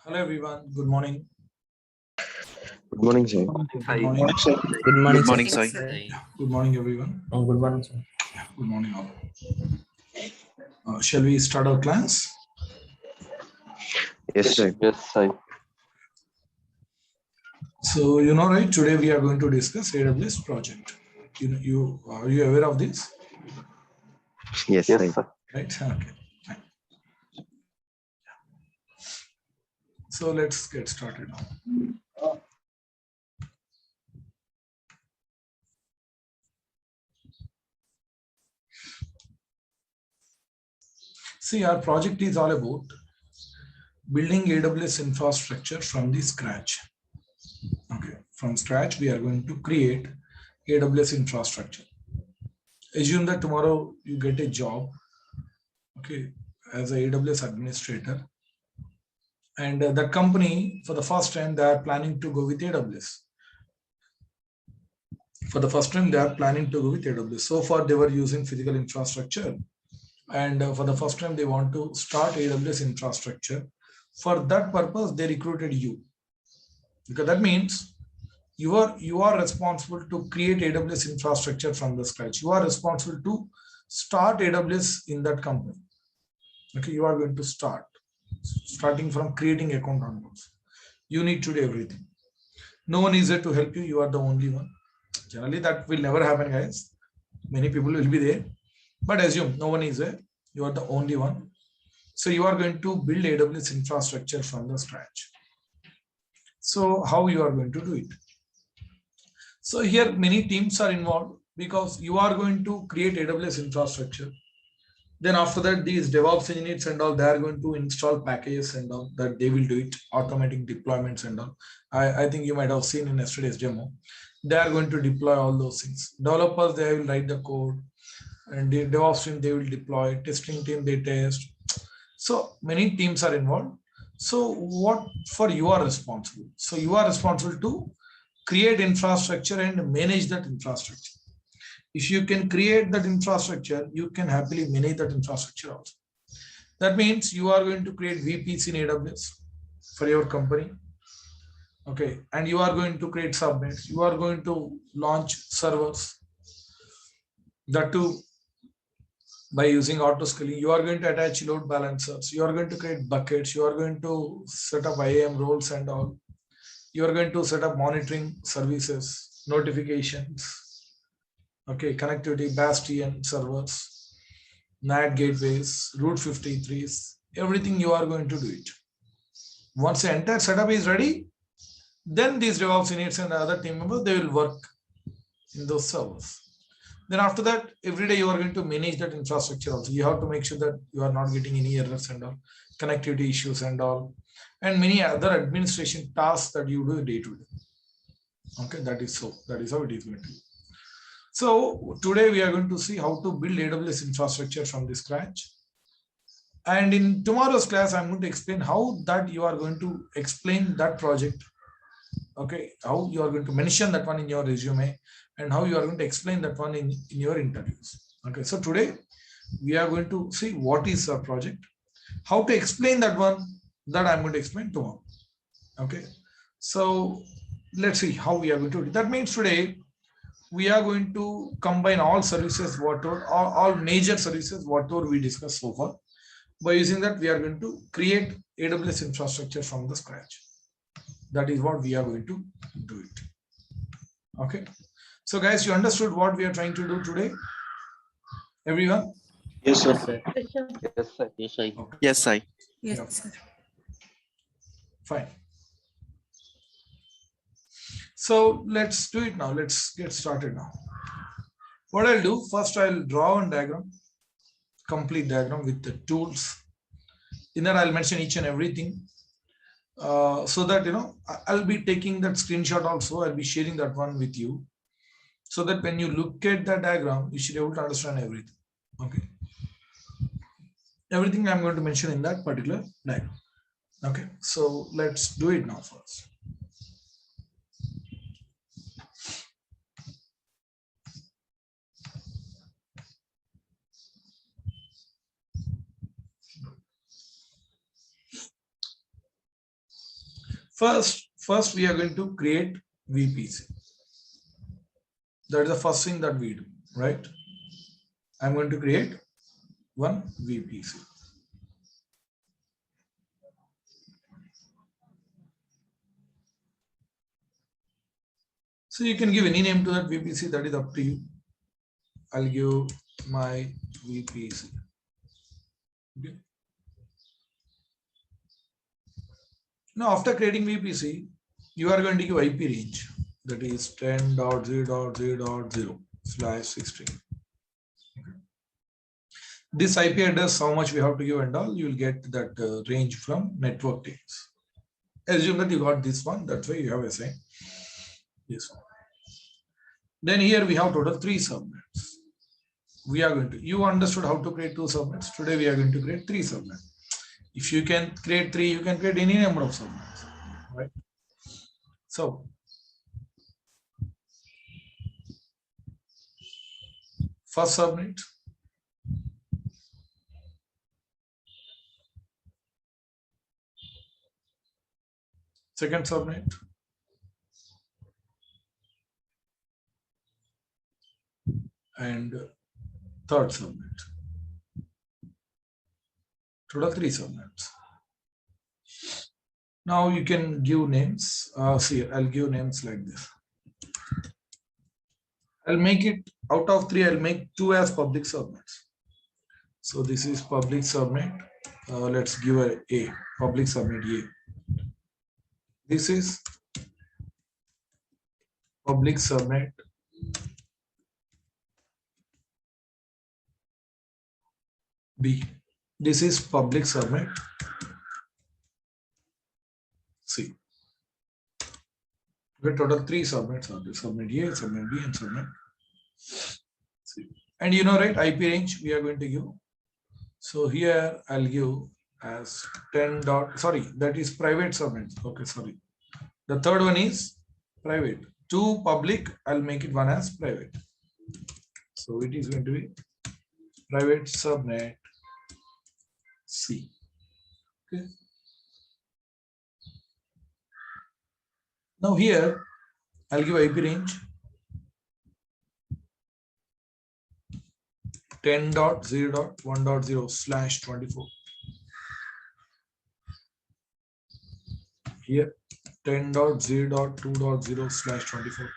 Hello everyone, good morning. Good morning, sir. Good morning. Good morning, Good morning, sir. sir. Good morning everyone. Good morning, sir. Good morning all. Shall we start our class? Yes, sir. Yes, sir. So right, today we are going to discuss AWS project. Are you aware of this? Yes, Yes, sir. sir. Right? Okay. Fine. So let's get started now. See, our project is all about building AWS infrastructure from the scratch. Okay, from scratch, we are going to create AWS infrastructure. Assume that tomorrow you get a job, okay, as a AWS administrator, and that company, for the first time, they are planning to go with AWS. For the first time, they are planning to go with AWS. So far, they were using physical infrastructure, and for the first time, they want to start AWS infrastructure. For that purpose, they recruited you, because that means you are responsible to create AWS infrastructure from the scratch. You are responsible to start AWS in that company. Okay, you are going to starting from creating account onwards. You need to do everything. No one is there to help you. You are the only one. Generally, that will never happen, guys. Many people will be there, but assume no one is there. You are the only one. So you are going to build AWS infrastructure from the scratch. So how you are going to do it? So here many teams are involved, because you are going to create AWS infrastructure. Then after that, these DevOps engineers and all, they are going to install packages and all, that they will do it, automatic deployments and all. I think you might have seen in yesterday's demo. They are going to deploy all those things. Developers, they will write the code, and the DevOps team, they will deploy, testing team, they test. So many teams are involved. So what for you are responsible? So you are responsible to create infrastructure and manage that infrastructure. If you can create that infrastructure, you can happily manage that infrastructure also. That means you are going to create VPs in AWS for your company. Okay, and you are going to create subnets. You are going to launch servers. That too, by using auto scaling. You are going to attach load balancers. You are going to create buckets. You are going to set up IAM roles and all. You are going to set up monitoring services, notifications. Okay, connectivity, Bastion servers, NAT gateways, Route 53s, everything you are going to do it. Once the entire setup is ready, then these DevOps engineers and other team members, they will work in those servers. Then after that, every day you are going to manage that infrastructure also. You have to make sure that you are not getting any errors and all, connectivity issues and all, and many other administration tasks that you do day to day. Okay, that is how it is going to be. So today we are going to see how to build AWS infrastructure from the scratch. And in tomorrow's class, I'm going to explain how that you are going to explain that project. Okay, how you are going to mention that one in your resume, and how you are going to explain that one in your interviews. Okay, so today we are going to see what is our project, how to explain that one, that I'm going to explain tomorrow. Okay, so let's see how we are going to do it. That means today we are going to combine all services, all major services, whatever we discussed so far. By using that, we are going to create AWS infrastructure from the scratch. That is what we are going to do it. Okay. So guys, you understood what we are trying to do today? Everyone? Yes, sir. Yes, sir. Yes, sir. Okay. Yes, sir. Yes, sir. Fine. So let's do it now. Let's get started now. What I'll do, first I'll draw a diagram, complete diagram with the tools. In that I'll mention each and everything. So that, I'll be taking that screenshot also. I'll be sharing that one with you, so that when you look at the diagram, you should be able to understand everything. Okay. Everything I'm going to mention in that particular diagram. Okay. So let's do it now first. First we are going to create VPC. That is the first thing that we do, right? I'm going to create one VPC. So you can give any name to that VPC, that is up to you. I'll give my VPC. Okay. Now after creating VPC, you are going to give IP range, that is 10.0.0.0/16. This IP address, how much we have to give and all, you will get that range from network tables. Assume that you got this one, that's why you have assigned this one. Then here we have total 3 subnets. We are going to, you understood how to create 2 subnets. Today we are going to create 3 subnets. If you can create 3, you can create any number of subnets, right? So first subnet, second subnet, and third subnet. Total 3 subnets. Now you can give names. See, I'll give names like this. I'll make it out of 3. I'll make 2 as public subnets. So this is public subnet. Let's give a public subnet A. This is public subnet B. This is public subnet C. We total 3 subnets are there: subnet A, subnet B, and subnet C. And you know, right, IP range we are going to give. So here I'll give as 10 dot, sorry, that is private subnets. Okay, sorry. The third one is private. 2 public, I'll make it 1 as private. So it is going to be private subnet C. Okay. Now here I'll give IP range 10.0.1.0/24. Here 10.0.2.0/24.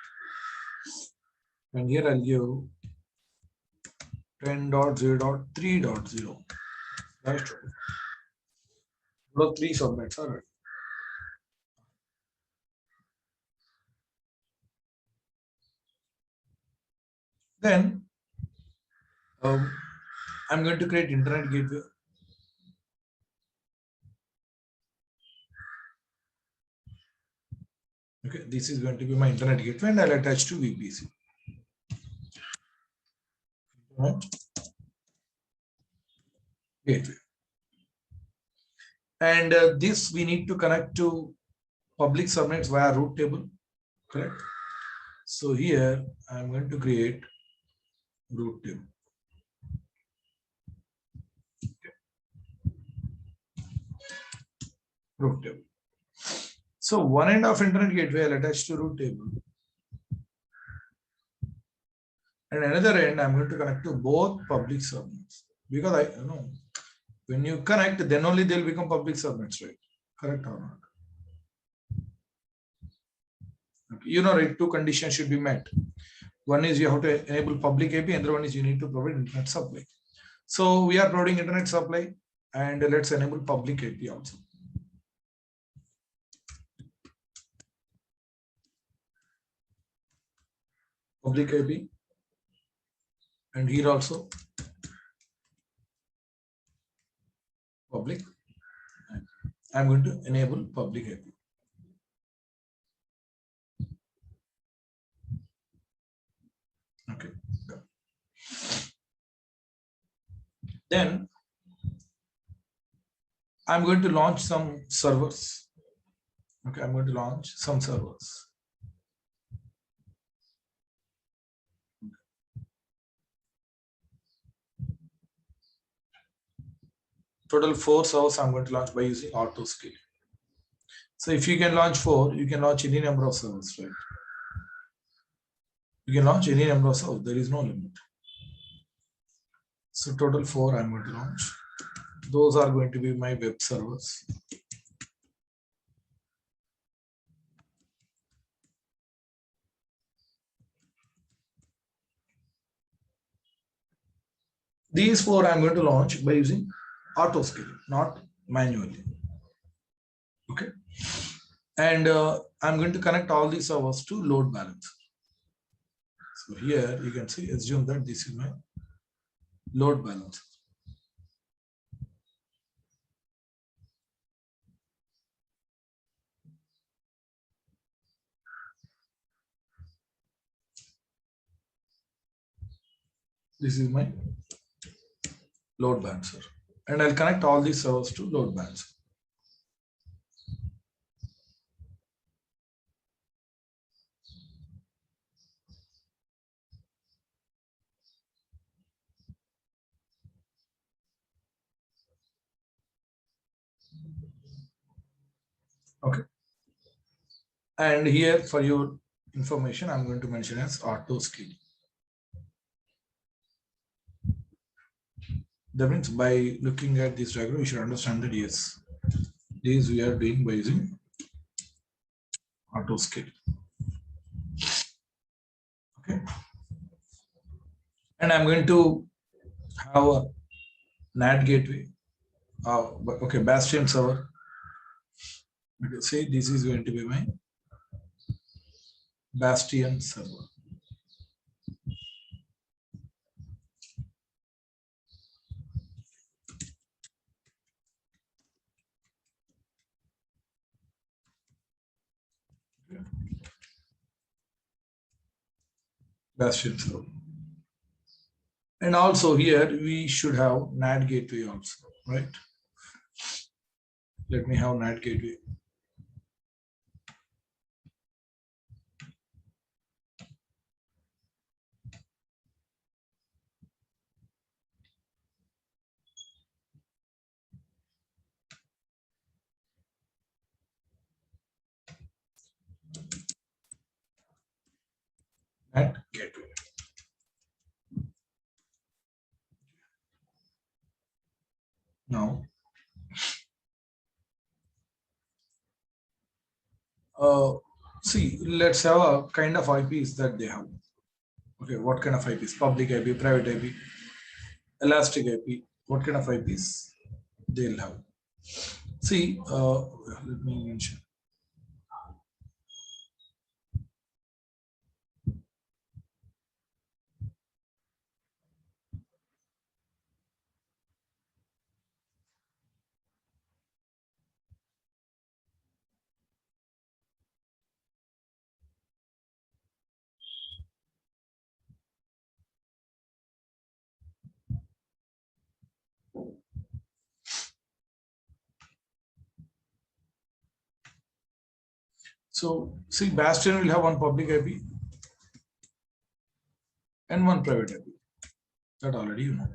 And here I'll give 10.0.3.0/24. Those 3 subnets are right. Then I'm going to create internet gateway. Okay, this is going to be my internet gateway, and I'll attach to VPC. Right. Gateway. And this we need to connect to public subnets via route table, correct? So here I'm going to create route table. Okay. Route table. So one end of internet gateway I'll attach to route table, and another end I'm going to connect to both public subnets, because I know when you connect, then only they'll become public subnets, right? Correct or not? Okay. You know, right? 2 conditions should be met. One is you have to enable public AP, and the other one is you need to provide internet supply. So we are providing internet supply, and let's enable public AP also. Public AP, and here also public. I'm going to enable public AP. Okay. Then I'm going to launch some servers. Okay, I'm going to launch some servers. Total 4 servers I'm going to launch by using auto scale. So if you can launch 4, you can launch any number of servers, right? You can launch any number of servers. There is no limit. So total 4 I'm going to launch. Those are going to be my web servers. These 4 I'm going to launch by using auto scaling, not manually. Okay. And I'm going to connect all these servers to load balancer. So here you can see, assume that this is my load balancer. This is my load balancer. And I'll connect all these servers to load balancer. Okay. And here for your information, I'm going to mention as auto scaling. That means by looking at this diagram, you should understand that yes, this we are doing by using auto scaling. Okay. And I'm going to have a NAT gateway. Okay, Bastion server. Okay, say this is going to be my Bastion server. Bastion server. And also here we should have NAT gateway also, right? Let me have NAT gateway. NAT gateway. Now, see, let's have a kind of IPs that they have. Okay, what kind of IPs? Public IP, private IP, elastic IP. What kind of IPs they'll have? See, let me mention. So, see, Bastion will have one public IP and one private IP. That already you know.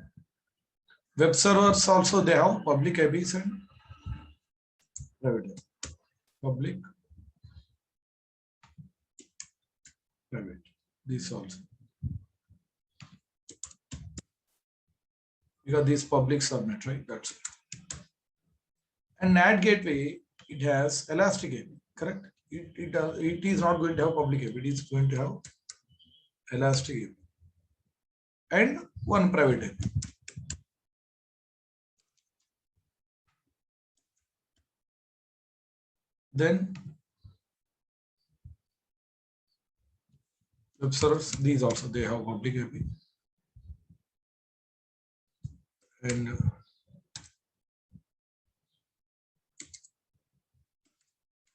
Web servers also they have public IPs and private IP. Public, private. This also. Because this public subnet, right? That's it. And NAT gateway, it has elastic IP, correct? It is not going to have public IP. It is going to have elastic IP and one private IP. Then web servers, these also they have public IP and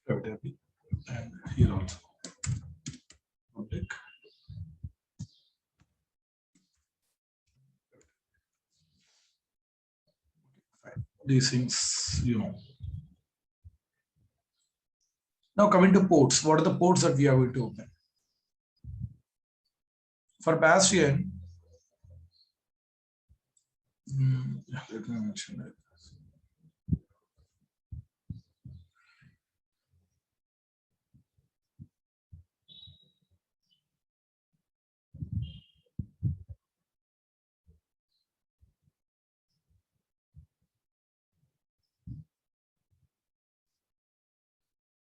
private IP, and here also public. Fine. These things, you know. Now coming to ports, what are the ports that we are going to open? For Bastion, let me mention that.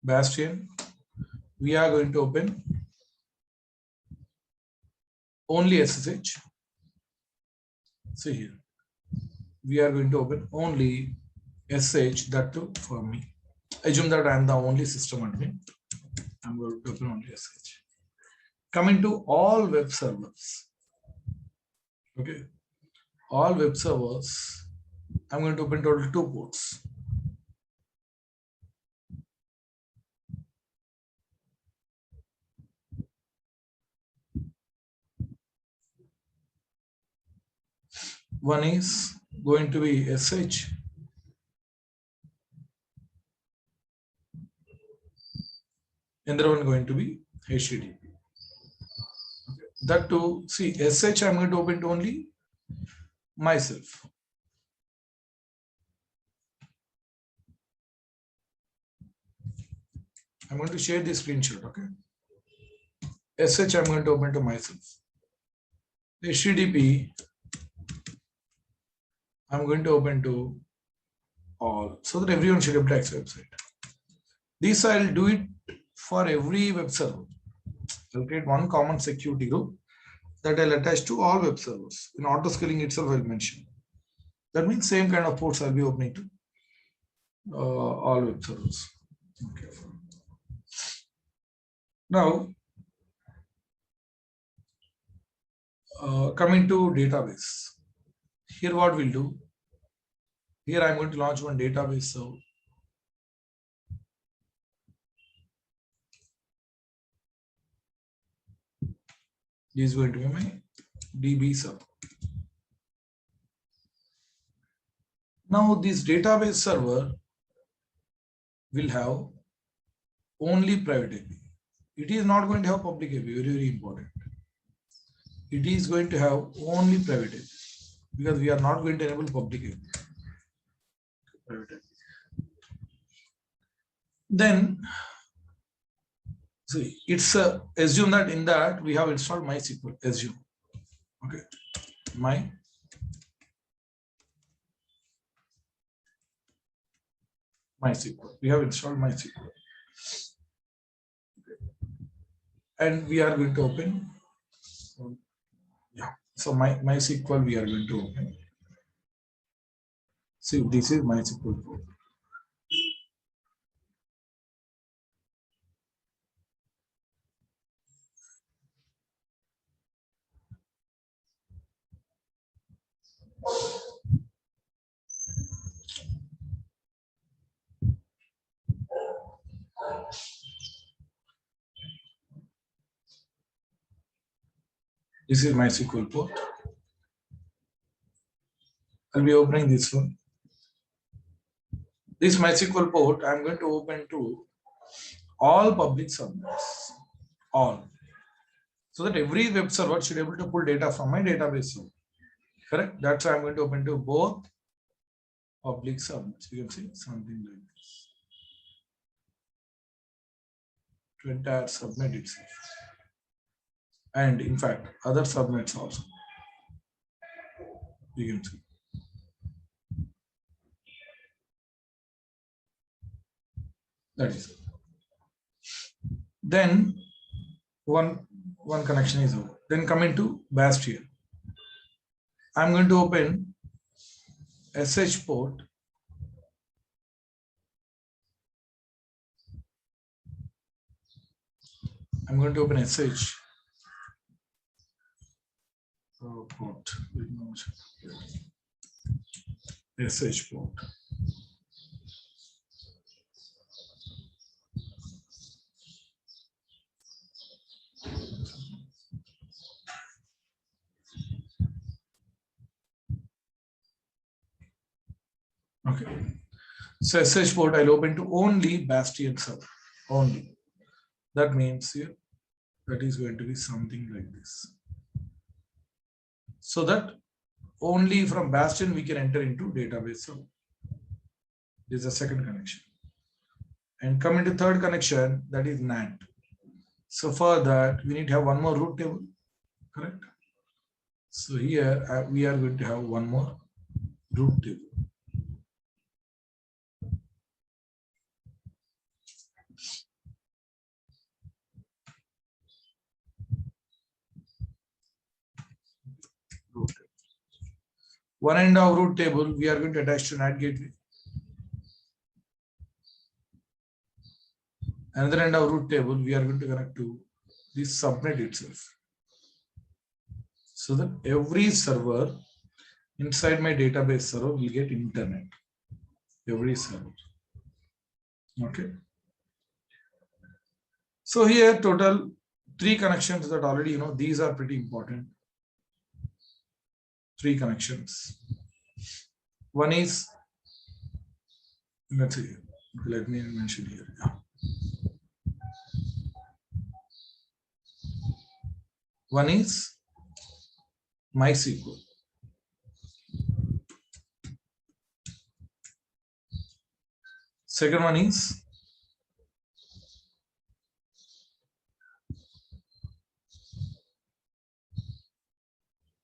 Bastion, we are going to open only SSH. See here, we are going to open only SSH, that too for me. Assume that I am the only system admin. I'm going to open only SSH. Coming to all web servers. Okay, all web servers, I'm going to open total 2 ports. One is going to be SH, another one going to be HTTP. Okay. That too, see, SH I'm going to open to only myself. I'm going to share this screenshot, okay? SH I'm going to open to myself. HTTP I'm going to open to all, so that everyone should able to access website. This I'll do it for every web server. I'll create one common security group that I'll attach to all web servers. In auto scaling itself, I'll mention. That means same kind of ports I'll be opening to all web servers. Okay. Now, coming to database. Here what we'll do. Here I'm going to launch one database server. This is going to be my DB server. Now this database server will have only private API. It is not going to have public API, very, very important. It is going to have only private API because we are not going to enable public API. Private API. Then, see, it's assume that in that we have installed MySQL. Assume, okay, MySQL. We have installed MySQL, and we are going to open. Yeah, so MySQL we are going to open. See, this is MySQL port. This is MySQL port. I'll be opening this one. This MySQL port I'm going to open to all public subnets, all, so that every web server should be able to pull data from my database server. Correct? That's why I'm going to open to both public subnets. You can see something like this. To entire subnet itself. And in fact, other subnets also. You can see. That is it. Then one connection is over. Then coming to Bastion. I'm going to open SH port. I'm going to open SH port. SH port. Okay. So SH port I'll open to only Bastion server. Only. That means here that is going to be something like this. So that only from Bastion we can enter into database server. This is the second connection. And coming to third connection, that is NAT. So for that we need to have one more root table. Correct? So here we are going to have one more root table. One end of root table, we are going to attach to NAT gateway. Another end of root table, we are going to connect to this subnet itself. So that every server inside my database server will get internet. Every server. Okay. So here total 3 connections that already you know, these are pretty important. 3 connections. One is, let's see, let me mention here. Yeah. One is MySQL. Second one is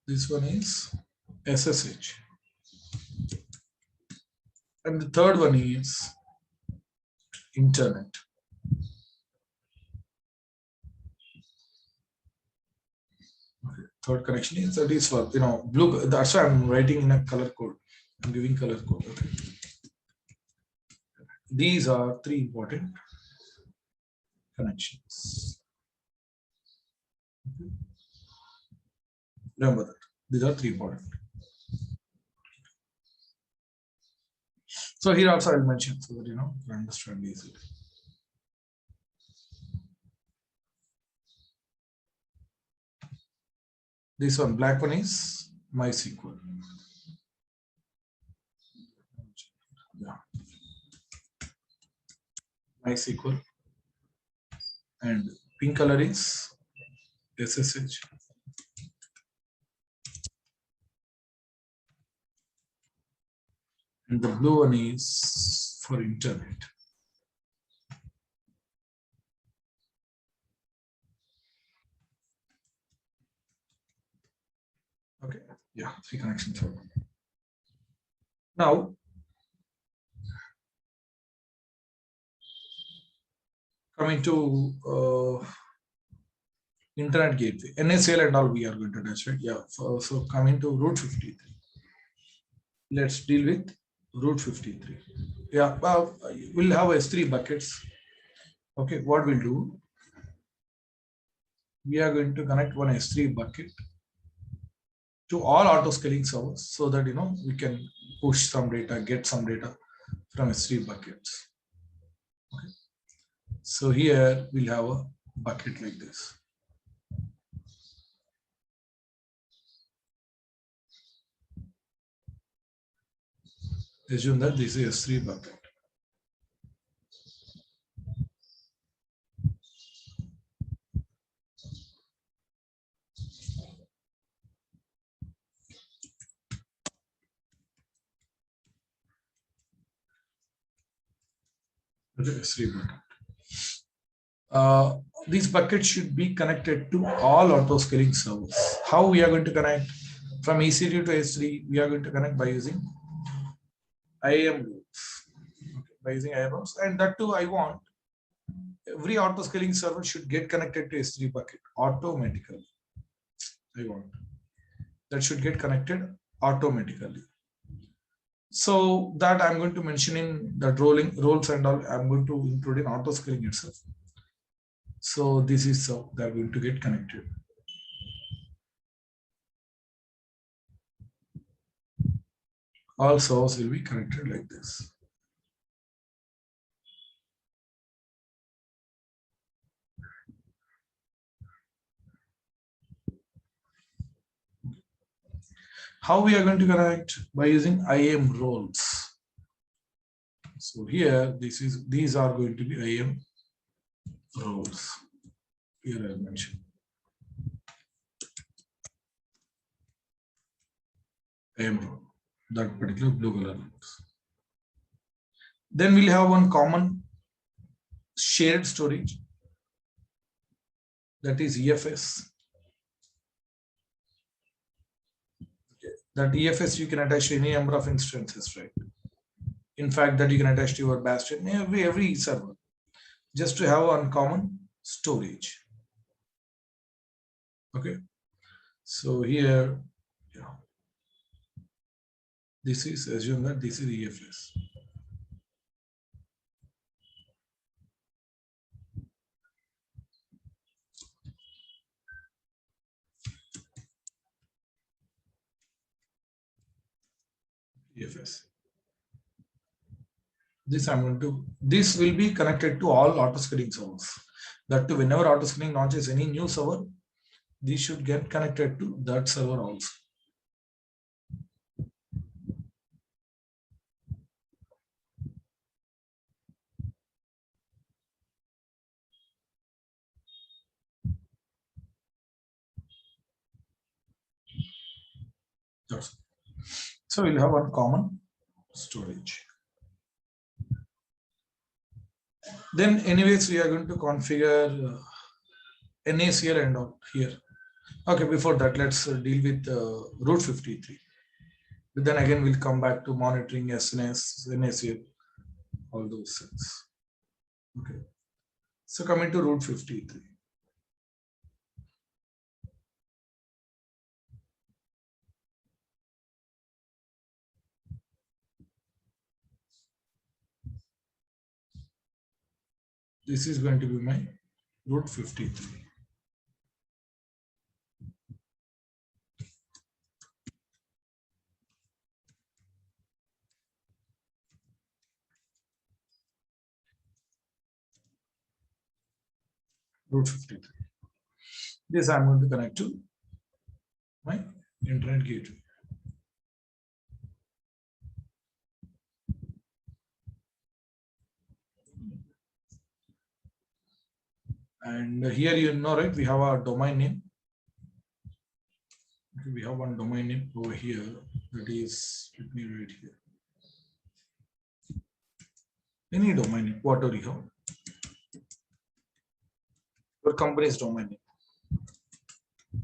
this one is SSH. And the third one is internet. Okay. Third connection is that is for blue. That's why I'm writing in a color code. I'm giving color code. Okay. These are 3 important connections. Okay. Remember that these are 3 important. So here also I'll mention so that you understand easily. This one, black one is MySQL. Yeah. MySQL. And pink color is SSH. And the blue one is for internet. Okay, yeah, 3 connections. Now, coming to internet gateway, NSL and all we are going to touch, right? Yeah, so coming to route 53. Let's deal with route 53. Yeah, we'll have S3 buckets. Okay, what we'll do, we are going to connect one S3 bucket to all auto-scaling servers so that we can push some data, get some data from S3 buckets. Okay. So here we'll have a bucket like this. Assume that this is S3 bucket. S3 bucket. These buckets should be connected to all auto-scaling servers. How we are going to connect? From EC2 to S3, we are going to connect by using IAM rules. Okay, by using IAM rules, and that too, I want every auto-scaling server should get connected to S3 bucket automatically. I want that should get connected automatically. So that I'm going to mention in that roles and all. I'm going to include in auto-scaling itself. So this is how they're going to get connected. All servers will be connected like this. How we are going to connect? By using IAM roles. So here, these are going to be IAM roles. Here I mentioned. IAM role, that particular blue color roles. Then we'll have one common shared storage, that is EFS. Okay. That EFS you can attach to any number of instances, right? In fact, that you can attach to your bastion, every server, just to have one common storage. Okay. So here, yeah. This is, assume that this is EFS. EFS. This I'm going to, this will be connected to all auto-scaling servers. That too, whenever auto-scaling launches any new server, these should get connected to that server also. So we'll have one common storage. Then anyways, we are going to configure NACL and all here. Okay, before that, let's deal with route 53. But then again, we'll come back to monitoring SNS, NACL, all those things. Okay. So coming to route 53. This is going to be my route 53. Route 53. This I'm going to connect to my internet gateway. And here you know, right, we have our domain name. Okay, we have one domain name over here, that is, let me write here. Any domain name, whatever you have. Your company's domain name.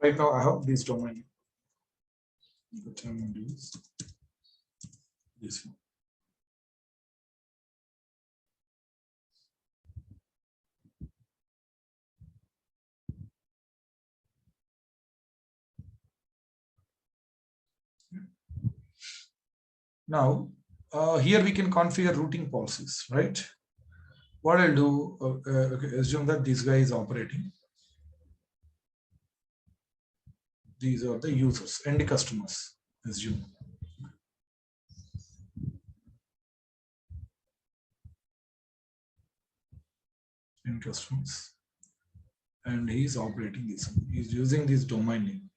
Right now I have this domain name. But I'm going to use this one. Now, here we can configure routing policies, right? What I'll do, okay, assume that this guy is operating. These are the users, end customers, assume. End customers. And he's operating this. He's using this domain name.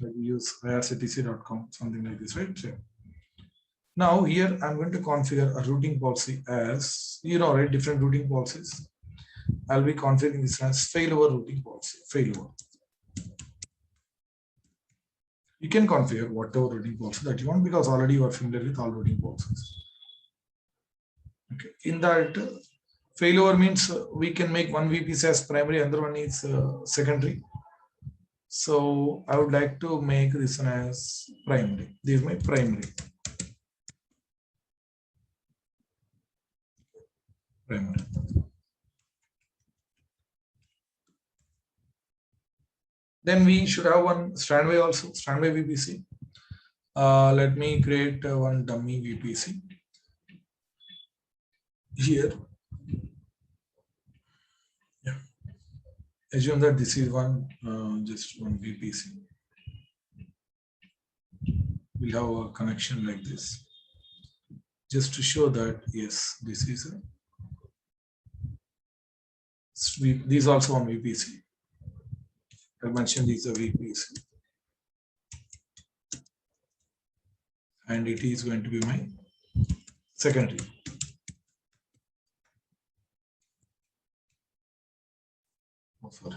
Like we use irctc.com, something like this, right? So now here I'm going to configure a routing policy as, you know, right, different routing policies. I'll be configuring this as failover routing policy, failover. You can configure whatever routing policy that you want because already you are familiar with all routing policies. Okay, in that failover means we can make one VPC as primary, another one is secondary. So I would like to make this one as primary. This is my primary. Primary. Then we should have one standby also, standby VPC. Let me create one dummy VPC here. Yeah. Assume that this is one, just one VPC. We'll have a connection like this, just to show that yes, this is a. This is also one VPC. I mentioned this is a VPC, and it is going to be my secondary. Oh, sorry.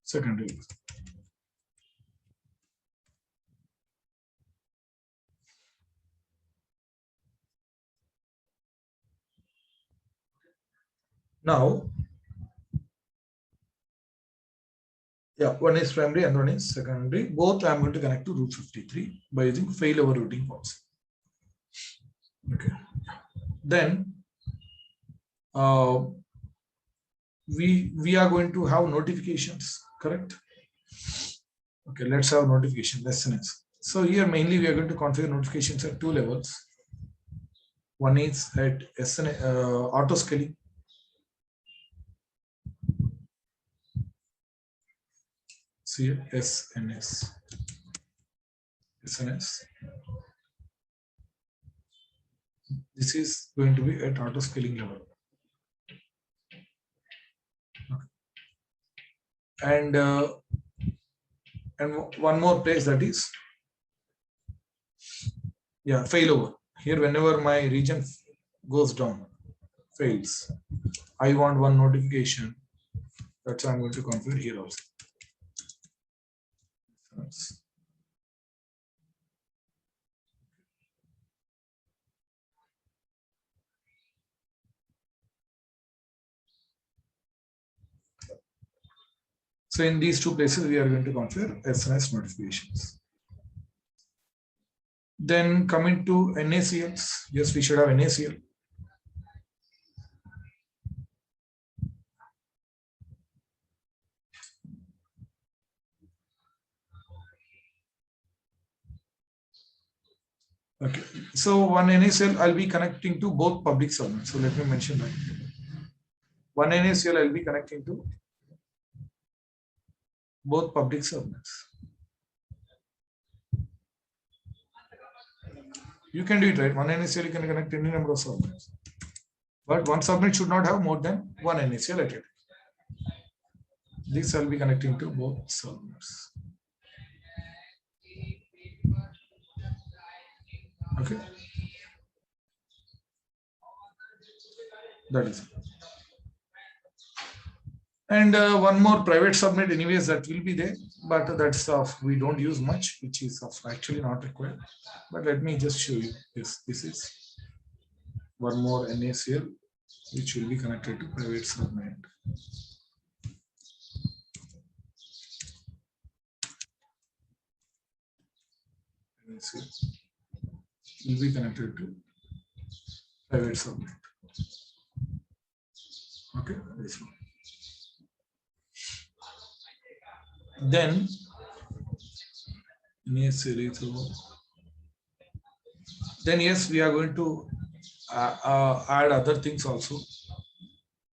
Secondary. Now, yeah, one is primary and one is secondary. Both I'm going to connect to route 53 by using failover routing policy. Okay. Then we are going to have notifications, correct? Okay, let's have notification SNS. So here mainly we are going to configure notifications at two levels. One is at auto scaling. See here, SNS. This is going to be at auto scaling level. Okay. And one more place, that is failover. Here whenever my region goes down, fails, I want one notification. That's why I'm going to configure here also. So in these two places, we are going to configure SNS notifications. Then coming to NACLs, yes, we should have NACL. Okay, so one NACL I'll be connecting to both public subnets. So let me mention that. One NACL I'll be connecting to both public subnets. You can do it, right? One NACL you can connect any number of subnets, but one subnet should not have more than one NACL at it. This I'll be connecting to both subnets. Okay, that is it. And one more private subnet anyways that will be there, but that's we don't use much, which is actually not required. But let me just show you this. This is one more NACL which will be connected to private subnet. NACL will be connected to private subnet. Okay, this one. Then then yes, we are going to add other things also,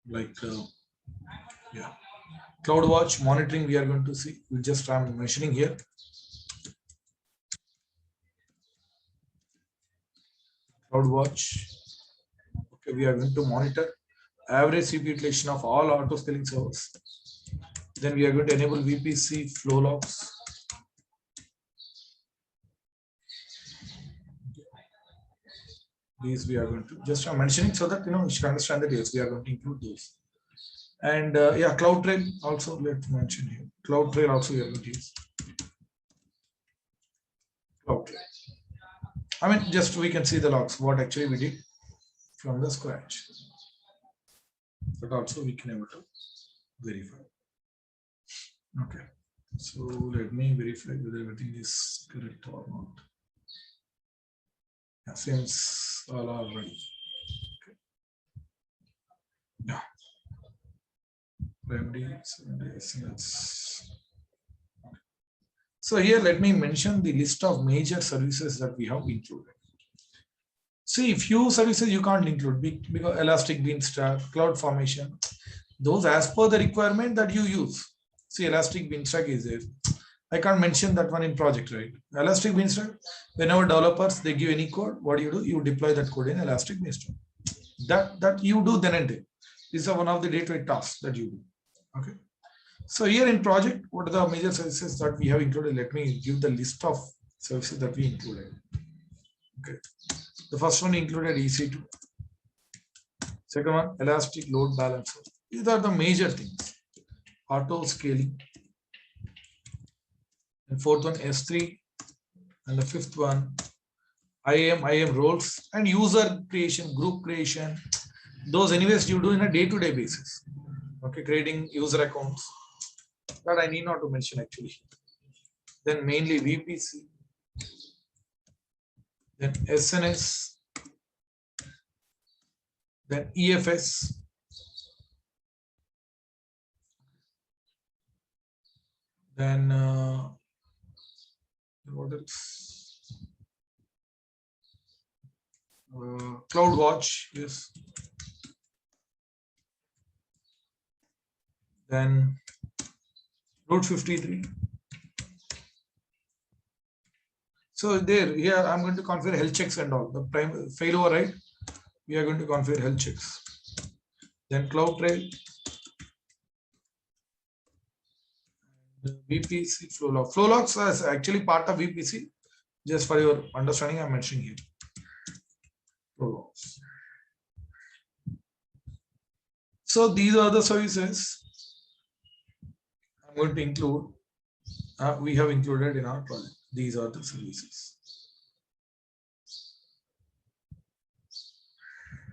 like CloudWatch monitoring. We are going to see. We just I'm mentioning here. CloudWatch. Okay, we are going to monitor average CPU utilization of all auto scaling servers. Then we are going to enable VPC flow logs. These we are going to just I'm mentioning so that you should understand that yes, we are going to include those. And CloudTrail also let's mention here. CloudTrail also we are going to use. CloudTrail. I mean, just we can see the logs, what actually we did from the scratch. But also we can able to verify. Okay, so let me verify whether everything is correct or not. Yeah, since all are ready. Okay. Yeah. Primary, secondary, SMS. Okay. So here let me mention the list of major services that we have included. See, few services you can't include because Elastic Beanstalk, CloudFormation, those as per the requirement that you use. See, Elastic Beanstalk is there. I can't mention that one in project, right? Elastic Beanstalk, whenever developers they give any code, what do? You deploy that code in Elastic Beanstalk. That you do then and there. These are one of the day-to-day tasks that you do. Okay. So here in project, what are the major services that we have included? Let me give the list of services that we included. Okay. The first one included EC2. Second one, Elastic Load Balancer. These are the major things. Auto scaling. And fourth one, S3. And the fifth one, IAM roles and user creation, group creation. Those anyways you do in a day-to-day basis. Okay, creating user accounts. That I need not to mention actually. Then mainly VPC. Then SNS. Then EFS. Then what else? CloudWatch, yes. Then Route 53. So there, here I'm going to configure health checks and all. The prime failover, right? We are going to configure health checks. Then CloudTrail, VPC flow log. Flow logs is actually part of VPC. Just for your understanding, I'm mentioning here. Flow logs. So these are the services I'm going to include. We have included in our project. These are the services.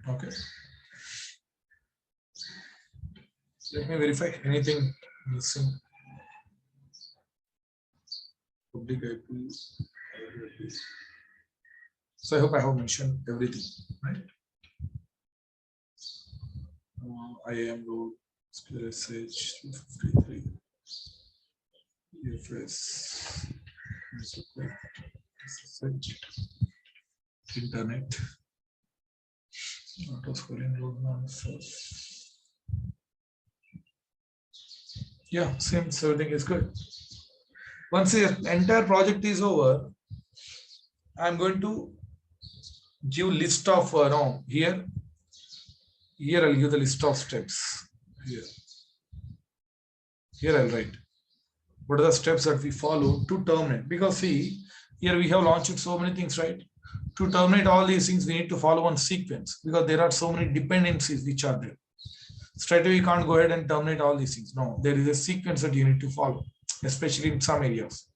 Okay. Let me verify anything missing. Public IP. So I hope I have mentioned everything, right? IAM role, SQL/SH 253, UFS, SSH, internet, auto-scaling load balancers. Yeah, seems everything is good. Once the entire project is over, I'm going to give list of no, here I'll give the list of steps. Here I'll write what are the steps that we follow to terminate, because see, here we have launched so many things, right? To terminate all these things, we need to follow one sequence, because there are so many dependencies which are there. Straight away, you can't go ahead and terminate all these things. No, there is a sequence that you need to follow, especially in some areas.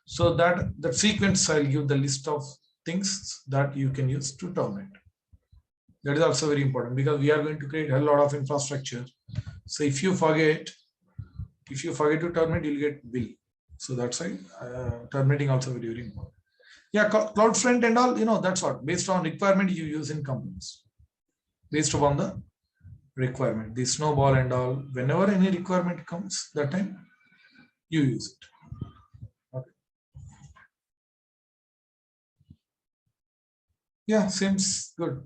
So that sequence, I'll give the list of things that you can use to terminate. That is also very important, because we are going to create a lot of infrastructure. So if you forget to terminate, you'll get bill. So that's why terminating also very, very important. Yeah, CloudFront and all, that's what, based on requirement you use in companies. Based upon the requirement, the snowball and all, whenever any requirement comes, that time you use it. Okay. Yeah, seems good.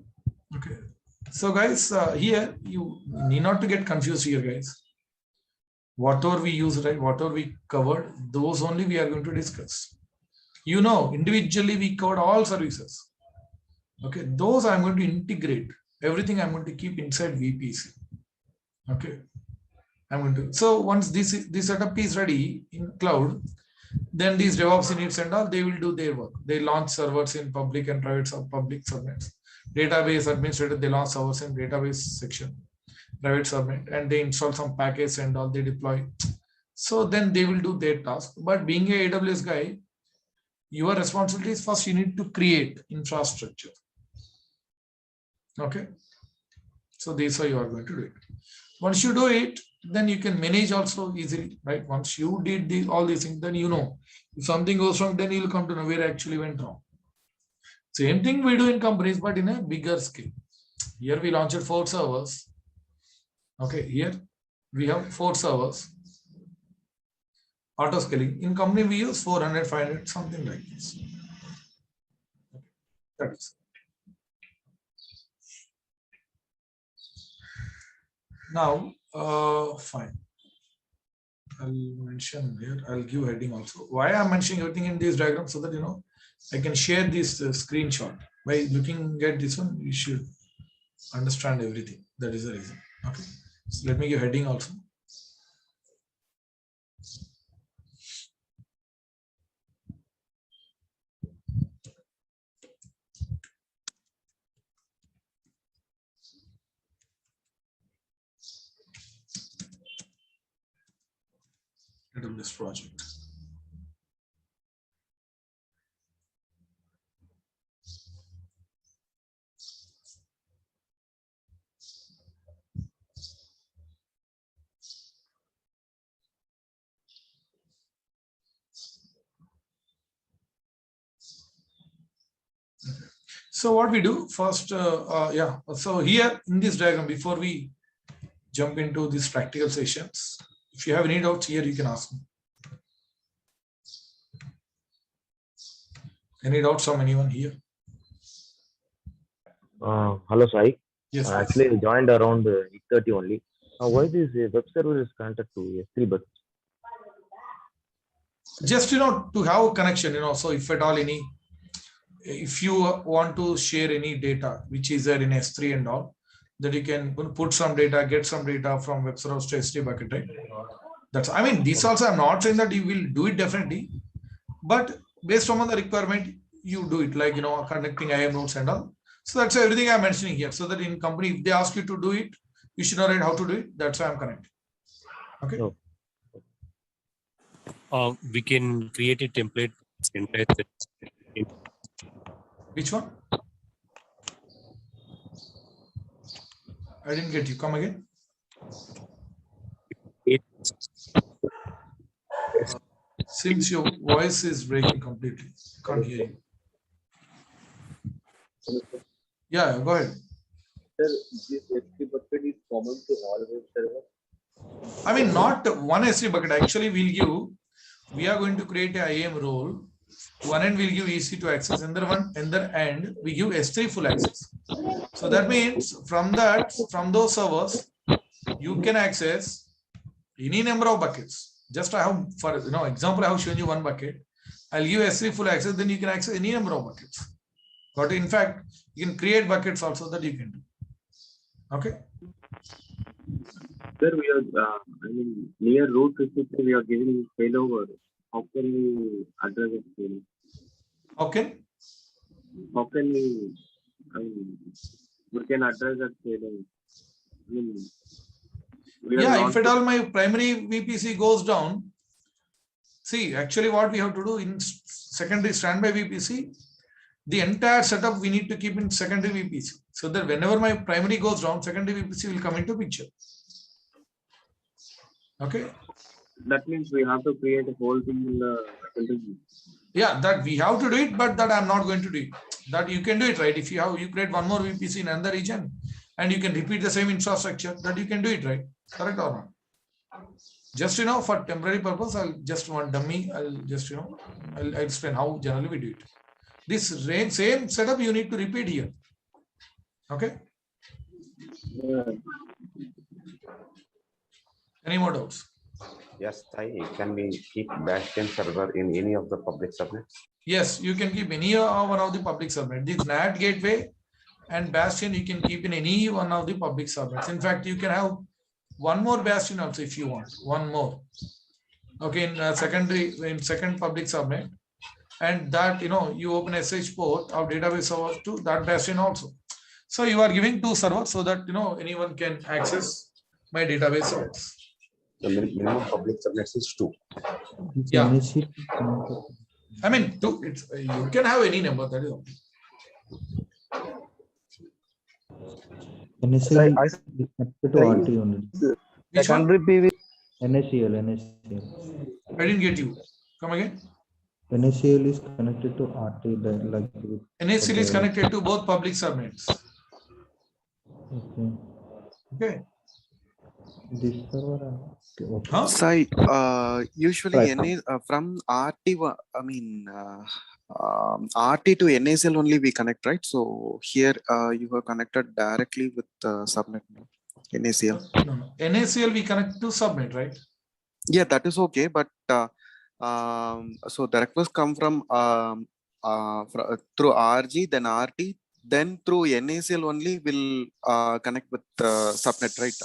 Okay. So guys, here you need not to get confused here, guys. Whatever we use, right, whatever we covered, those only we are going to discuss. Individually we covered all services. Okay, those I'm going to integrate. Everything I'm going to keep inside VPC. Okay, so once this setup is ready in cloud, then these DevOps units and all, they will do their work. They launch servers in public and private public subnets. Database administrator, they launch servers in database section, private subnet, and they install some packets and all, they deploy. So then they will do their task. But being a AWS guy, your responsibility is first you need to create infrastructure. Okay. So this is how you are going to do it. Once you do it, then you can manage also easily, right? Once you did all these things, then if something goes wrong, then you'll come to know where actually went wrong. Same thing we do in companies, but in a bigger scale. Here we launched 4 servers. Okay, here we have 4 servers. Auto scaling. In company, we use 400, 500, something like this. Okay. That is. Now, fine. I'll mention here. I'll give heading also. Why I'm mentioning everything in this diagram, so that I can share this screenshot. By looking at this one, you should understand everything. That is the reason. Okay. So let me give heading also. AWS project. So what we do first, so here in this diagram, before we jump into these practical sessions, if you have any doubts here, you can ask me. Any doubts from anyone here? Hello, Sai. Yes, please. Actually, I joined around 8:30 only. Why this web server is connected to S3 bucket? Just to have a connection, so if at all if you want to share any data which is there in S3 and all, that you can put some data, get some data from web server to S3 bucket, right? This also I'm not saying that you will do it definitely, but based on the requirement, you do it, like connecting IAM nodes and all. So that's everything I'm mentioning here. So that in company, if they ask you to do it, you should know how to do it. That's why I'm connecting. Okay. No. We can create a template. Which one? I didn't get you. Come again. Since your voice is breaking completely, can't hear you. Yeah, go ahead. Sir, this S3 bucket is common to all web servers? Not one S3 bucket. Actually, we are going to create a IAM role. One end will give EC to access, another end we give S3 full access. So that means from those servers, you can access any number of buckets. Just I have, for example, I have shown you one bucket. I'll give S3 full access, then you can access any number of buckets. But in fact, you can create buckets also that you can do. Okay. Sir, we are, near root 53, we are giving failover. How can we address it? Okay. How can we can address that failover? If at all my primary VPC goes down, see, actually what we have to do in secondary standby VPC, the entire setup we need to keep in secondary VPC, so that whenever my primary goes down, secondary VPC will come into picture. Okay. That means we have to create a whole thing in the secondary. Yeah, that we have to do it, but that I'm not going to do it. That you can do it, right? If you create one more VPC in another region and you can repeat the same infrastructure, that you can do it, right? Correct or not? Just for temporary purpose, I'll just want dummy. I'll just I'll explain how generally we do it. This same setup you need to repeat here. Okay. Any more doubts? Yes, can we keep Bastion server in any of the public subnets? Yes, you can keep any one of the public subnets. This NAT gateway and Bastion you can keep in any one of the public subnets. In fact, you can have one more Bastion also if you want. One more. Okay, in second public subnet, and that you open SH port of database server to that Bastion also. So you are giving two servers so that anyone can access my database servers. The minimum public subnets is 2. Yeah. Two. You can have any number, that is okay. NACL is connected to RT only. Which one? NACL. I didn't get you. Come again. NACL is connected to RT. NACL is connected to both public subnets. Okay. This server. Huh? Sai, usually from RT, RT to NACL only we connect, right? So here you are connected directly with subnet NACL. No. NACL we connect to subnet, right? Yeah, that is okay. But so the request come from through RG, then RT, then through NACL only will connect with subnet, right?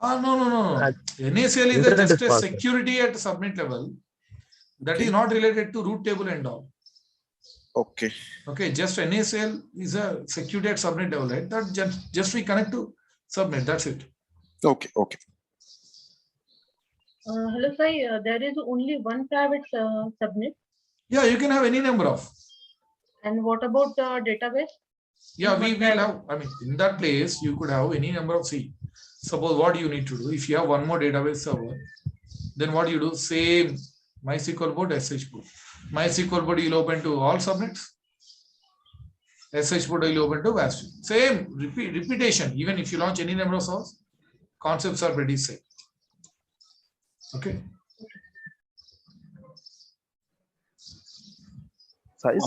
No. NACL is just a security at subnet level. That is not related to root table and all. Okay. Okay, just NACL is a security at subnet level, right? That just we connect to subnet. That's it. Okay. Hello, Sai. There is only one private subnet. Yeah, you can have any number of. And what about database? Yeah, we will have. In that place, you could have any number of C. Suppose what you need to do, if you have one more database server, then what you do, same MySQL board, SH board. MySQL board you will open to all subnets. SH board you will open to Bastion. Same repetition. Even if you launch any number of servers, concepts are pretty same. Okay. Size.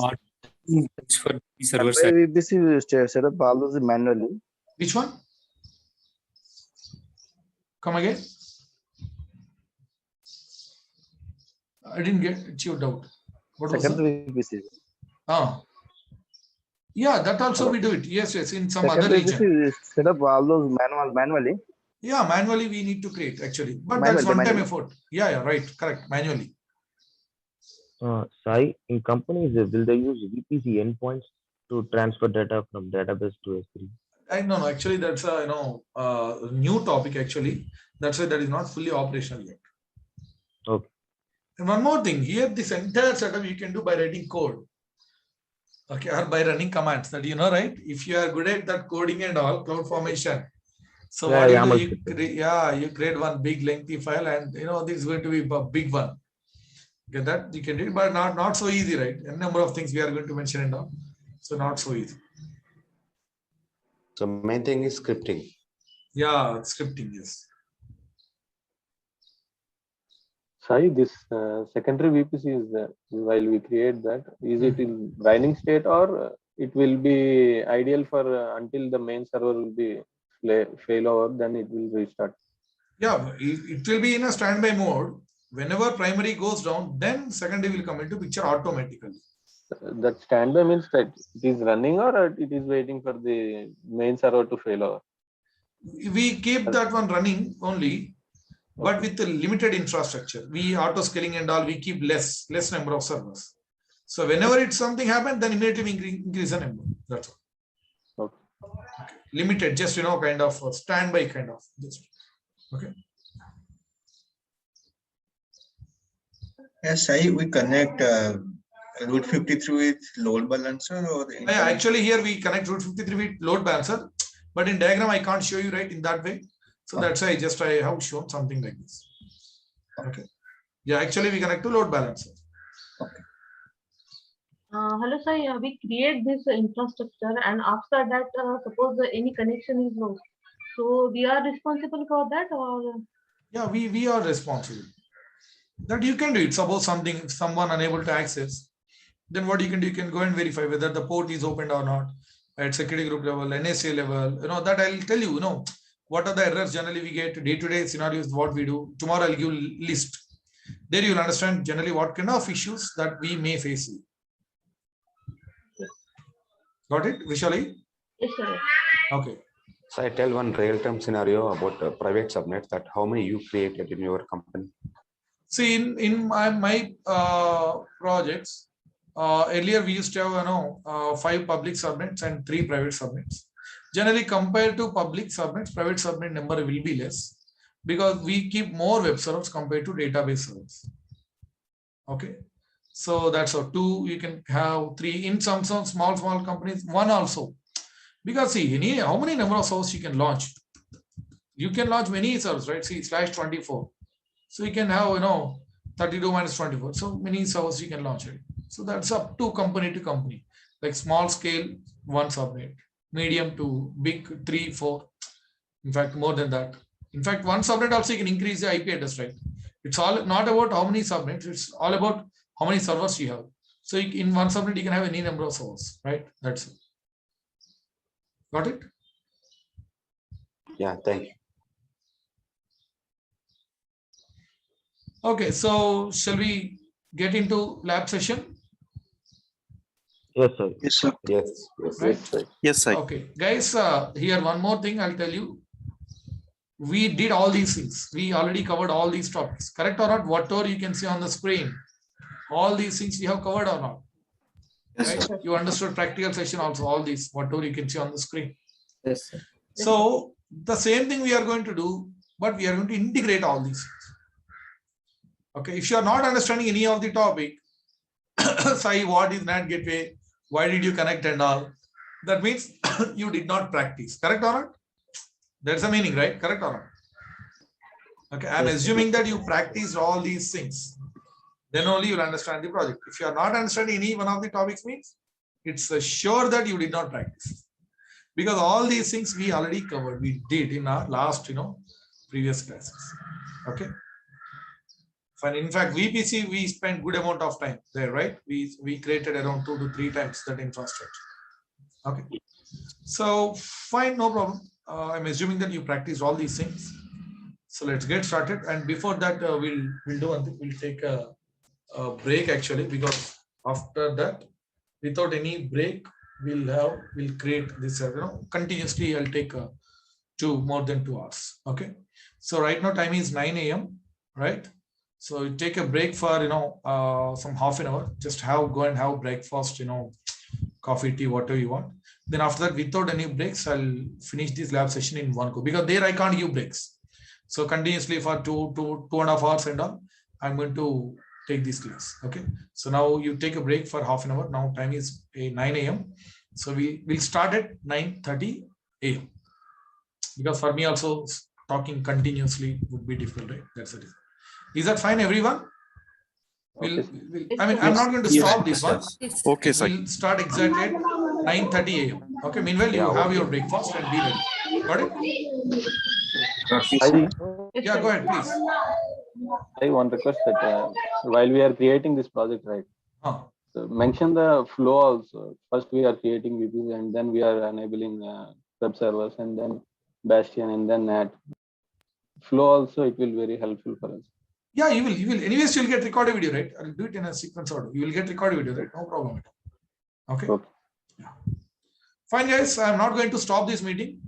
It's for the server side. Container VPC is set up all those manually. Which one? Come again. I didn't get you out. What was that? Secondary VPC. Yeah, that also we do it. Yes, in some other Secondary region. VPC is set up all those manually. Yeah, manually we need to create actually, but Manually, that's one-time manually. effort. Yeah, right, correct, manually. Sai, in companies, will they use VPC endpoints to transfer data from database to S3? No, actually that's a new topic actually. That's why that is not fully operational yet. Okay. And one more thing, here this entire setup you can do by writing code. Okay, or by running commands that right? If you are good at that coding and all, cloud formation. So Yeah, what you do, you create one big lengthy file and this is going to be a big one. Get that? You can do it, but not so easy, right? A number of things we are going to mention and all. So not so easy. So main thing is scripting. Yeah, scripting, yes. Sai, this secondary VPC is while we create that, is it in running state or it will be ideal for until the main server will be fail over, then it will restart? Yeah, it will be in a standby mode. Whenever primary goes down, then secondary will come into picture automatically. That standby means that it is running or it is waiting for the main server to fail over? We keep that one running only, but with the limited infrastructure. We auto scaling and all, we keep less number of servers. So whenever it's something happens, then immediately we increase the number. That's all. Okay. Limited, just kind of a standby kind of this. Okay. Yes, we connect route 53 with load balancer or actually here we connect route 53 with load balancer, but in diagram I can't show you right in that way. So that's why I have shown something like this. Okay. Yeah, actually we connect to load balancer. Okay. Hello, sir. We create this infrastructure, and after that, suppose any connection is lost, so we are responsible for that, or? Yeah, we are responsible. That you can do it. Suppose someone unable to access, then what you can do, you can go and verify whether the port is opened or not at security group level, NSA level. That I'll tell you. What are the errors generally we get, day-to-day scenarios, what we do. Tomorrow I'll give list. There you'll understand generally what kind of issues that we may face. Got it, Vishali? Yes, sir. Okay. So I tell one real-time scenario about private subnets, that how many you created in your company. See, in my projects, earlier we used to have 5 public subnets and 3 private subnets. Generally, compared to public subnets, private subnet number will be less because we keep more web servers compared to database servers. Okay, so that's how 2 you can have 3 in some small companies, 1 also, because see how many number of servers you can launch. You can launch many servers, right? See /24. So you can have 32 minus 24. So many servers you can launch it. So that's up to company. Like small scale 1 subnet, medium to big 3, 4. In fact, more than that. In fact, 1 subnet also you can increase the IP address, right? It's all not about how many subnets. It's all about how many servers you have. So in 1 subnet you can have any number of servers, right? That's it. Got it? Yeah, thank you. Okay, so shall we get into lab session? Yes, sir. Yes, sir. Yes. Right? Yes, sir. Okay, guys, here one more thing I'll tell you. We did all these things. We already covered all these topics. Correct or not? Whatever you can see on the screen. All these things we have covered or not? Yes, right? sir. You understood practical session also, all these, whatever you can see on the screen. Yes, sir. So the same thing we are going to do, but we are going to integrate all these things. Okay, if you are not understanding any of the topic, say what is NAT gateway, why did you connect and all, that means you did not practice. Correct or not? That's the meaning, right? Correct or not? Okay, I'm assuming that you practiced all these things. Then only you'll understand the project. If you are not understanding any one of the topics, means it's sure that you did not practice. Because all these things we already covered. We did in our last, previous classes. Okay. Fine. In fact, VPC, we spent good amount of time there, right? We created around 2 to 3 times that infrastructure. Okay. So fine, no problem. I'm assuming that you practiced all these things. So let's get started. And before that, we'll do one thing. We'll take a break actually, because after that, without any break, we'll create this. Continuously. I'll take more than 2 hours. Okay. So right now time is 9 a.m. Right. So you take a break for some half an hour. Just go and have breakfast. Coffee, tea, whatever you want. Then after that, without any breaks, I'll finish this lab session in one go, because there I can't give breaks. So continuously for 2.5 hours and all, I'm going to take this class. Okay. So now you take a break for half an hour. Now time is 9 a.m. So we will start at 9:30 a.m. because for me also talking continuously would be difficult, right? That's it. Is that fine, everyone? I'm not going to stop this one. Okay, sir. We'll start exactly at 9:30 a.m. Okay. Meanwhile, you have your breakfast and be ready. Got it? Yeah, go ahead, please. I want to request that while we are creating this project, right? So mention the flow also. First, we are creating VPs, and then we are enabling web servers, and then Bastion, and then NAT. Flow also, it will be very helpful for us. Yeah, you will. Anyways, you'll get recorded video, right? I'll do it in a sequence order. You will get recorded video, right? No problem at all. Okay. Yeah. Fine, guys. I'm not going to stop this meeting.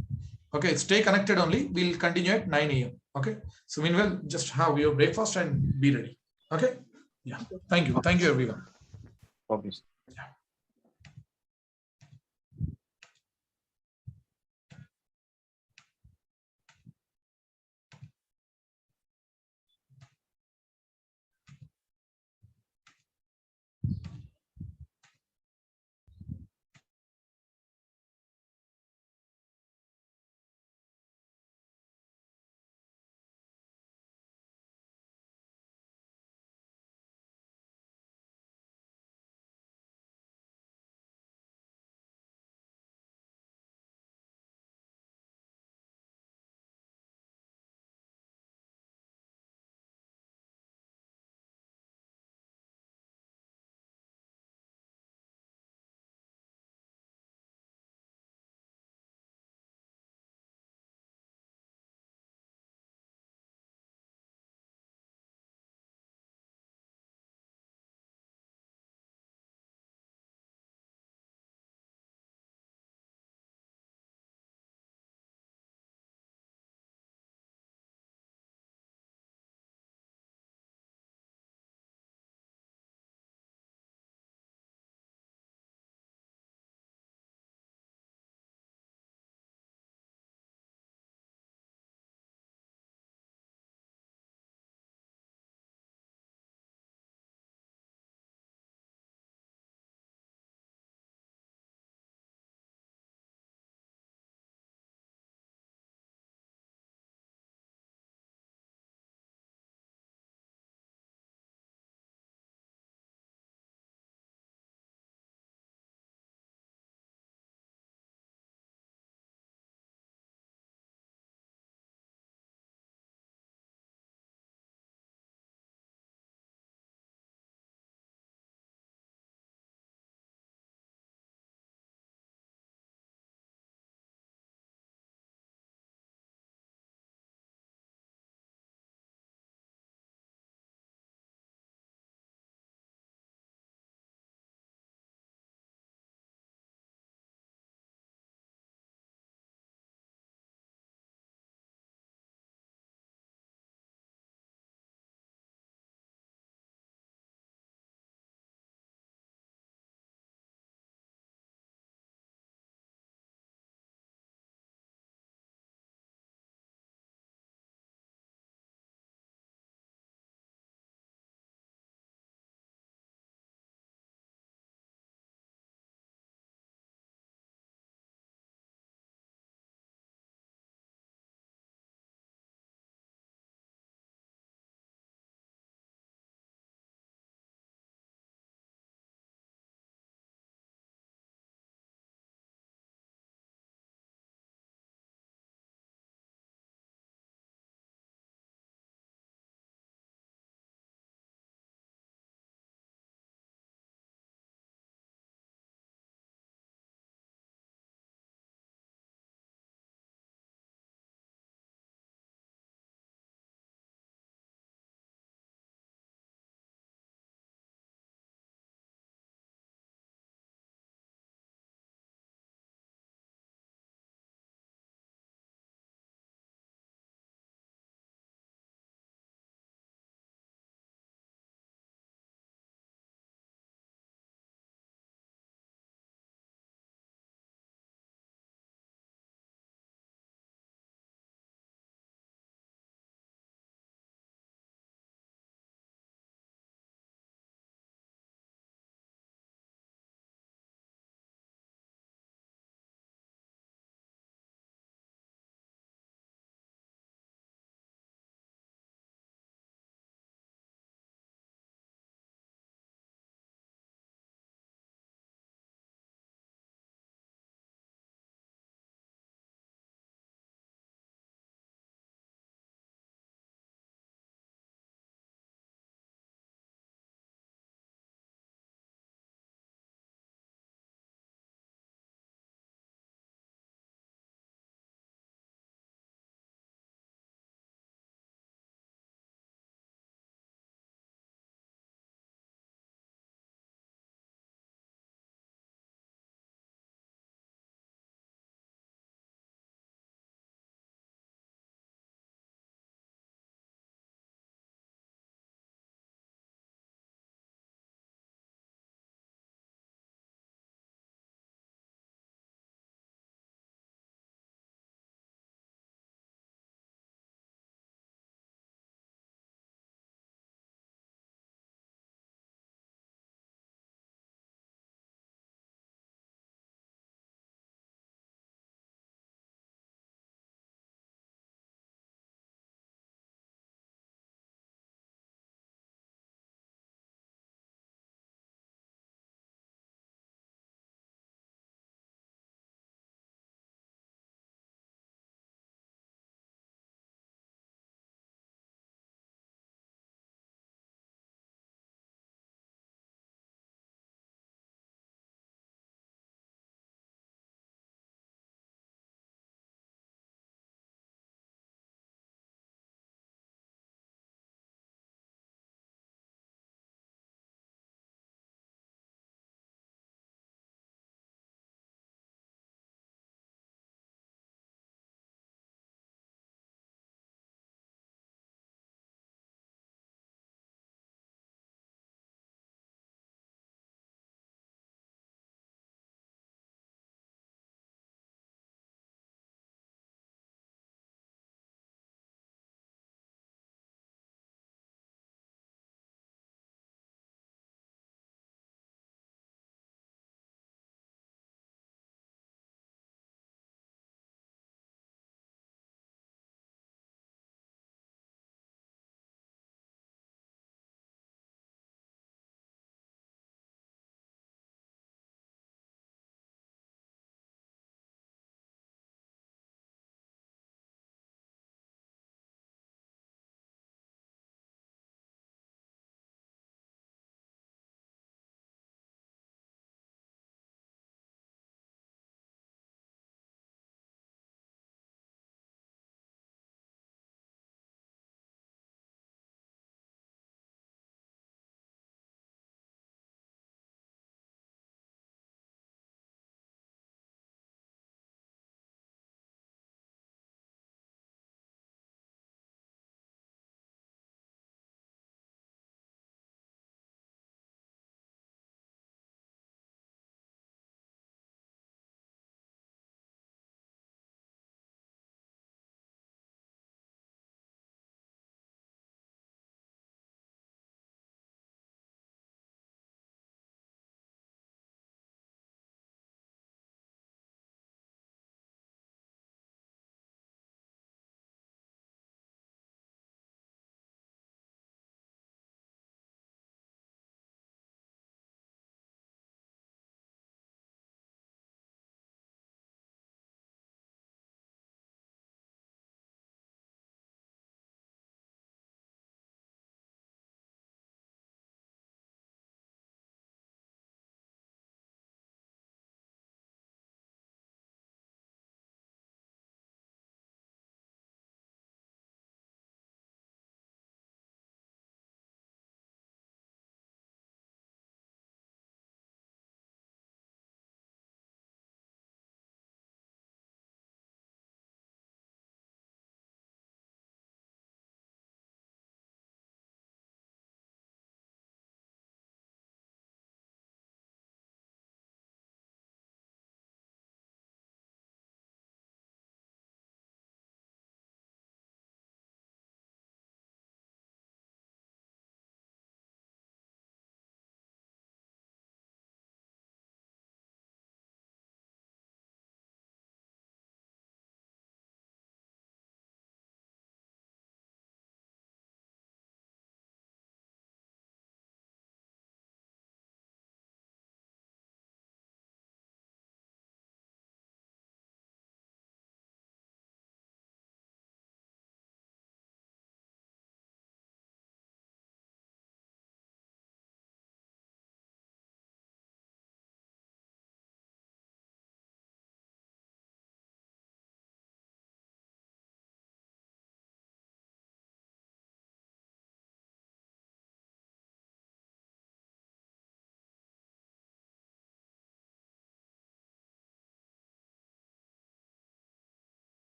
Okay, stay connected only. We'll continue at 9 a.m. Okay. So meanwhile, just have your breakfast and be ready. Okay. Yeah. Thank you. Thank you, everyone. Okay.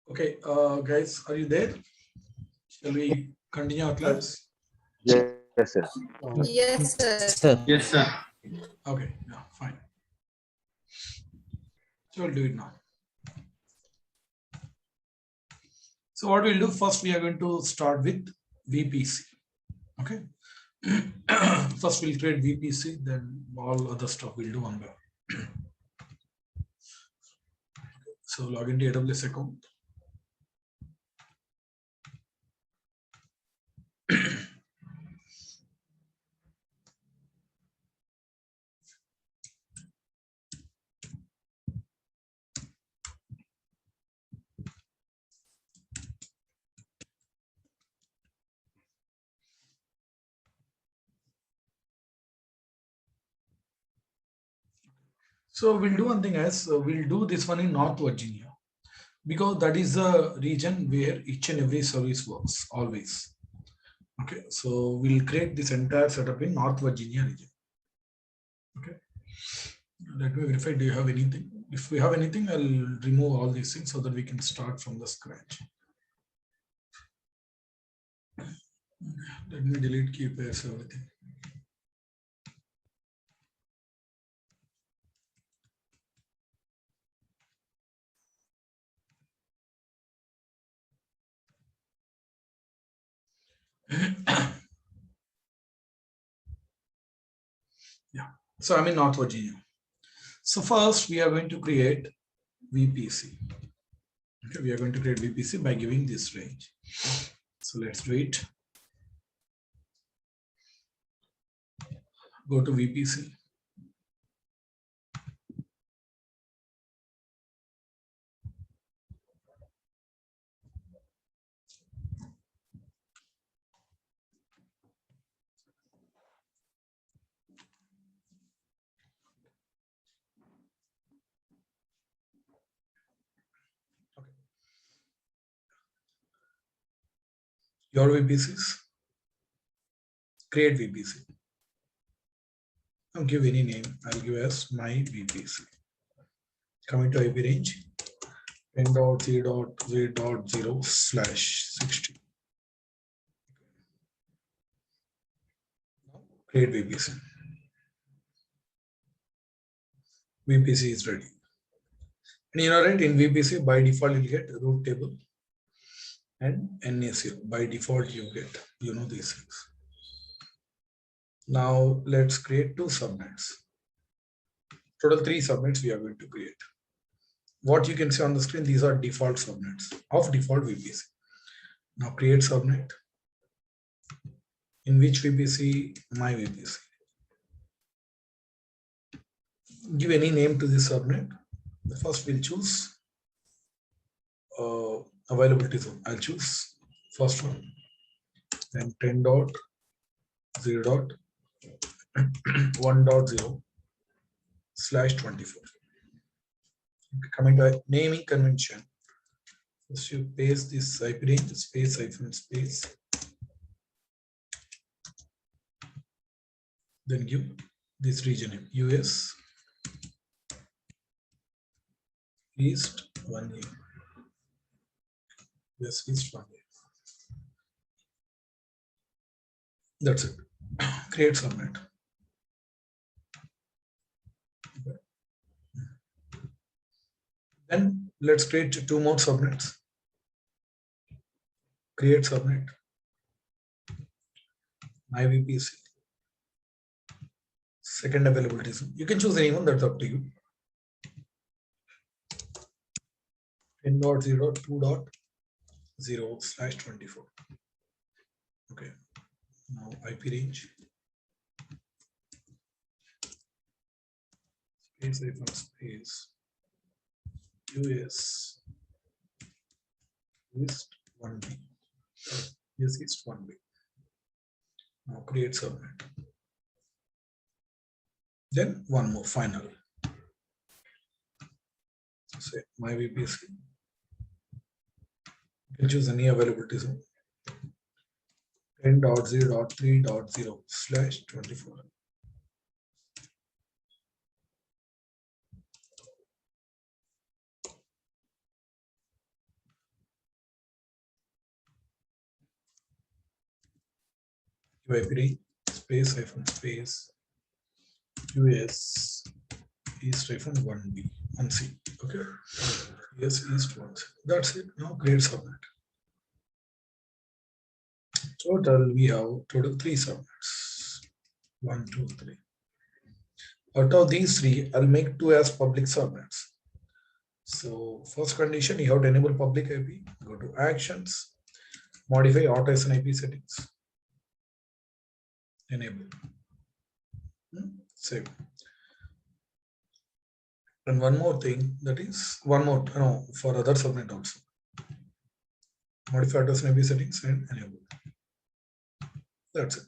Okay, guys, are you there? Shall we continue our class? Yes, sir. Yes, sir. Yes, sir. Okay, yeah, fine. So we'll do it now. So what we'll do first, we are going to start with VPC. Okay. First we'll create VPC, then all other stuff we'll do on that. So log into AWS account. So we'll do one thing as we'll do this one in North Virginia, because that is the region where each and every service works always. Okay, so we'll create this entire setup in North Virginia region. Okay, let me verify. Do you have anything? If we have anything, I'll remove all these things so that we can start from the scratch. Let me delete key pairs, everything. Yeah, so I'm in North Virginia. So first we are going to create VPC. Okay, we are going to create VPC by giving this range. So let's do it. Go to VPC. Your VPCs, create VPC. I'll give any name. I'll give as my VPC. Coming to IP range 10.3.0/60. Create VPC. VPC is ready. And you know, right, in VPC by default you'll get root table and NACL. By default you get, you know, these things. Now let's create two subnets. Total 3 subnets we are going to create. What you can see on the screen, these are default subnets of default VPC. Now create subnet. In which VPC? My VPC. Give any name to this subnet. The first we'll choose availability zone. I'll choose first one. Then 10.0.1.0/24. Coming to naming convention. First you paste this IP range, space, hyphen, space. Then give this region name, US East 1 year. Yes, East 1 year. That's it. Create subnet. Okay. Then let's create 2 more subnets. Create subnet. My VPC. Second availability zone. You can choose anyone, that's up to you. 10.0.2.0/24. Okay. Now IP range. Space hyphen space. US East 1B. Yes, East 1B. Now create subnet. Then one more final. So say my VPC. You can choose any availability zone. 10.0.3.0/24. QIP space hyphen space US East hyphen 1B 1C. Okay. Yes, East 1C. That's it. Now create subnet. Total we have total 3 subnets. 1, 2, 3. Out of these 3, I'll make 2 as public subnets. So first condition, you have to enable public IP. Go to actions, modify auto SN IP settings. Enable. Save. And one more thing, that is one more, no, for other subnet also. Modify auto SN IP settings and enable. That's it.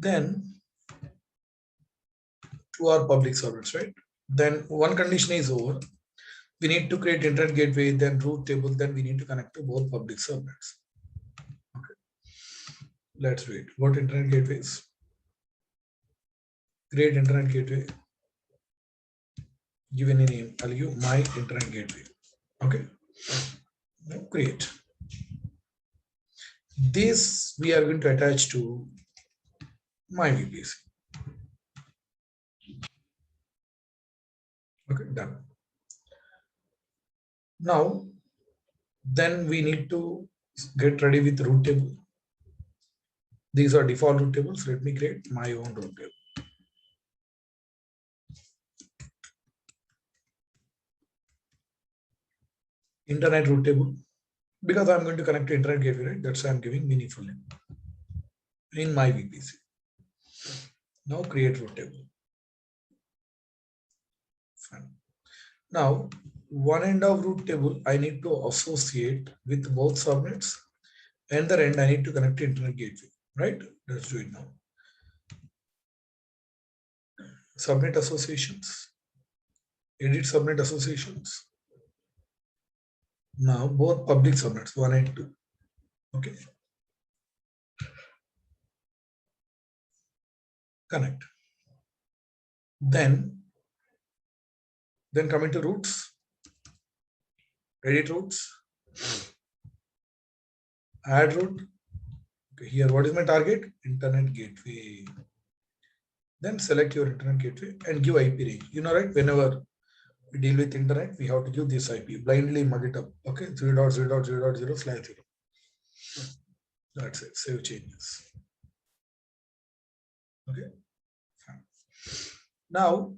Then to our public subnets, right? Then one condition is over. We need to create internet gateway, then root table, then we need to connect to both public subnets. Okay. Let's do it. What internet gateways? Create internet gateway. Give any name. I'll give my internet gateway. Okay. Now create. This we are going to attach to my VPC. Okay, done. Now, then we need to get ready with root table. These are default root tables. Let me create my own root table. Internet root table. Because I'm going to connect to internet gateway, right? That's why I'm giving meaningful name in my VPC. Now create root table. Fine. Now, one end of root table I need to associate with both subnets, and the end I need to connect to internet gateway, right? Let's do it now. Subnet associations, edit subnet associations. Now both public subnets 1 and 2. Okay. Connect. Then coming to roots, edit roots, add root. Okay, here what is my target? Internet gateway. Then select your internet gateway and give IP range. You know, right? Whenever we deal with internet, we have to give this IP. Blindly mug it up. Okay, 3.0.0.0/0. That's it. Save changes. Okay. Fine. Now,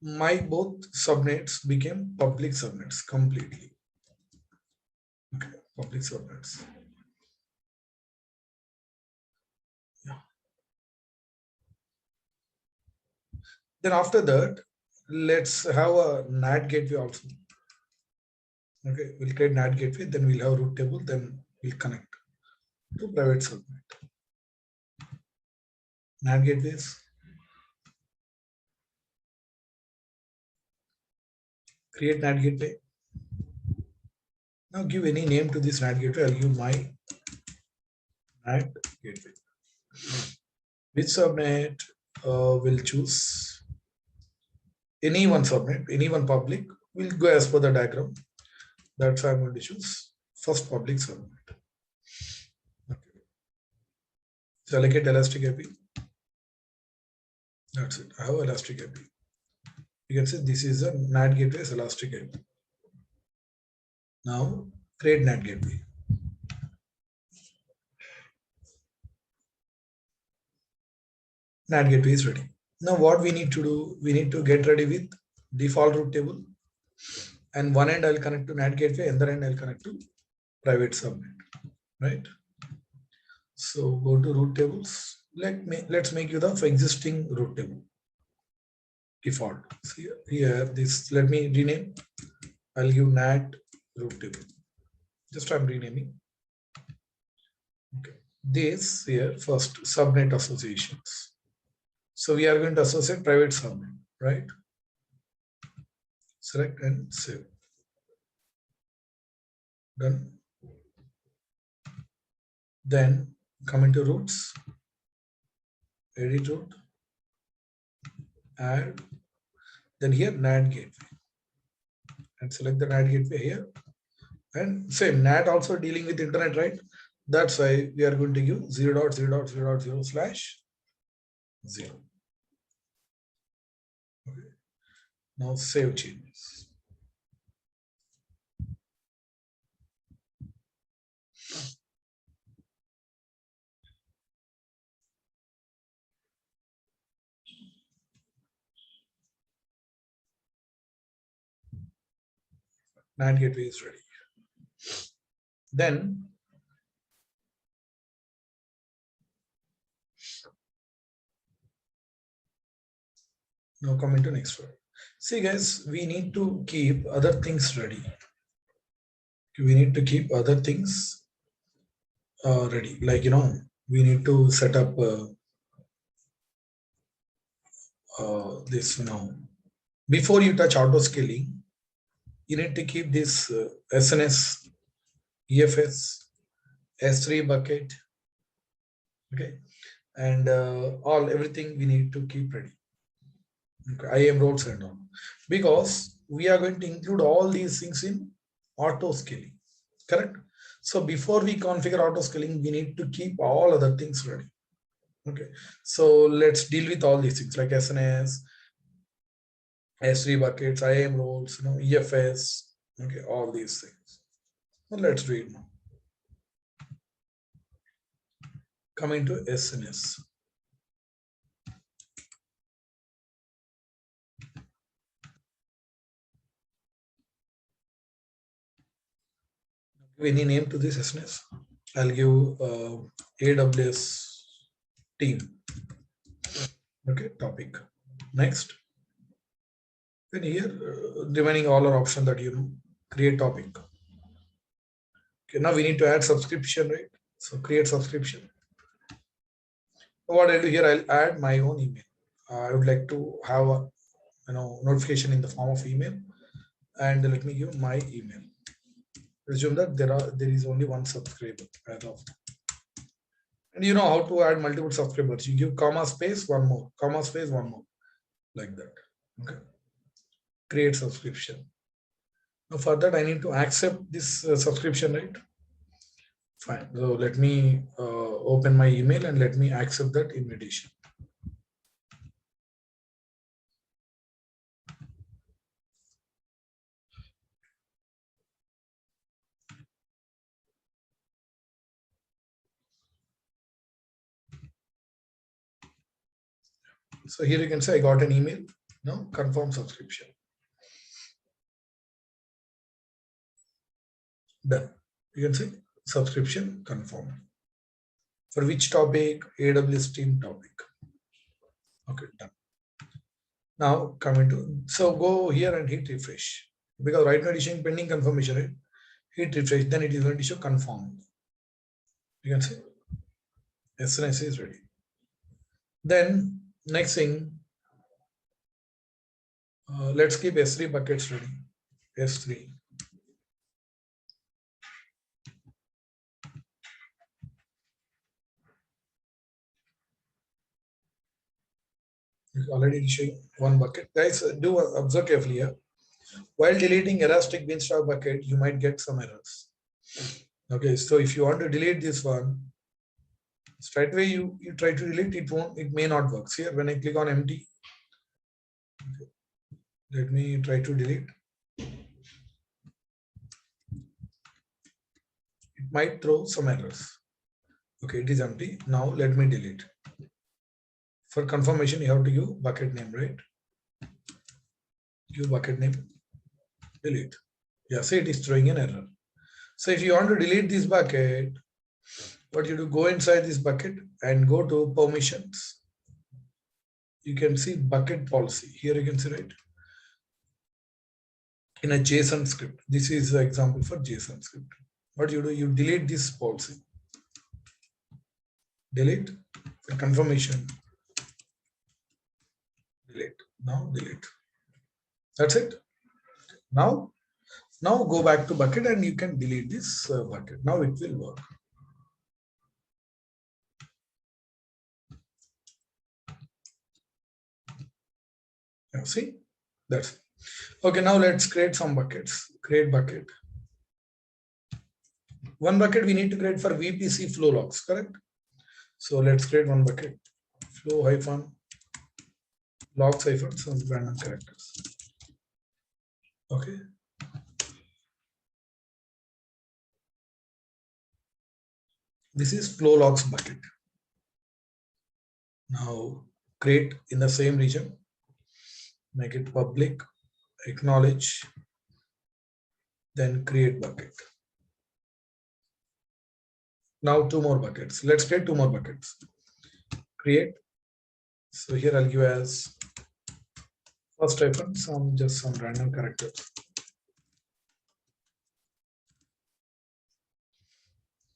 my both subnets became public subnets completely. Okay, public subnets. Yeah. Then after that, let's have a NAT gateway also. Okay, we'll create NAT gateway, then we'll have root table, then we'll connect to private subnet. NAT gateways. Create NAT gateway. Now give any name to this NAT gateway. I'll give my NAT gateway. Which subnet will choose any one subnet, any one public. We'll go as per the diagram. That's why I'm going to choose first public subnet. Okay. So allocate elastic IP. That's it. I have elastic IP. You can say this is a NAT gateway is elastic IP. Now create NAT gateway. NAT gateway is ready. Now what we need to do, we need to get ready with default root table, and one end I'll connect to NAT gateway, and the end I'll connect to private subnet, right? So go to root tables. Let's make use of existing root table. Default. See here, this, let me rename. I'll give NAT root table. Just I'm renaming. Okay. This here first subnet associations. So we are going to associate private subnet, right? Select and save. Done. Then come into roots, edit root, add, then here NAT gateway. and select the NAT gateway here. And same NAT also dealing with internet, right? That's why we are going to give 0.0.0.0/0. Okay. Now save changes. NAT gateway is ready. Then now coming to next one. See guys, we need to keep other things ready. We need to keep other things ready. Like, we need to set up this, before you touch auto scaling, you need to keep this SNS, EFS, S3 bucket, okay, and everything we need to keep ready. Okay, IAM roles and all, because we are going to include all these things in auto scaling, correct? So before we configure auto scaling, we need to keep all other things ready. Okay, so let's deal with all these things like SNS, S3 buckets, IAM roles, EFS, okay, all these things. So let's do it now. Coming to SNS. Give any name to this SNS. I'll give AWS team. Okay, topic. Next. Then here, remaining all our option that create topic. Okay, now we need to add subscription, right? So create subscription. What I'll do here, I'll add my own email. I would like to have a notification in the form of email, and let me give my email. Assume that there is only one subscriber as of now. And you know how to add multiple subscribers. You give comma space, one more, comma space, one more, like that. Okay. Create subscription. Now for that, I need to accept this subscription, right? Fine. So let me open my email and let me accept that invitation. So here you can say I got an email. No, confirm subscription. Done. You can say subscription confirmed. For which topic? AWS team topic. Okay, done. Now coming to, so go here and hit refresh, because right now it is showing pending confirmation, right? Hit refresh, then it is going to show confirmed. You can see SNS is ready. Then next thing, let's keep S3 buckets ready. S3. Already showing one bucket. Guys, do observe carefully here. While deleting Elastic Beanstalk bucket, you might get some errors. Okay, so if you want to delete this one, straight away you try to delete it, it may not work. Here, when I click on empty, okay, let me try to delete. It might throw some errors. Okay, it is empty. Now let me delete. For confirmation, you have to give bucket name, right? Give bucket name, delete. Yeah, see, it is throwing an error. So if you want to delete this bucket, what you do, go inside this bucket and go to permissions. You can see bucket policy. Here you can see, right? In a JSON script. This is the example for JSON script. What you do, you delete this policy. Delete. For confirmation. Delete. Now delete. That's it. Now go back to bucket and you can delete this bucket. Now it will work. Now see, that's it. Okay, now let's create some buckets. Create bucket. One bucket we need to create for VPC flow logs, correct? So let's create one bucket. Flow hyphen logs hyphen some random characters. Okay. This is flow logs bucket. Now create in the same region. Make it public. Acknowledge. Then create bucket. Now two more buckets. Let's create two more buckets. Create. So here I'll give as first hyphen some random characters.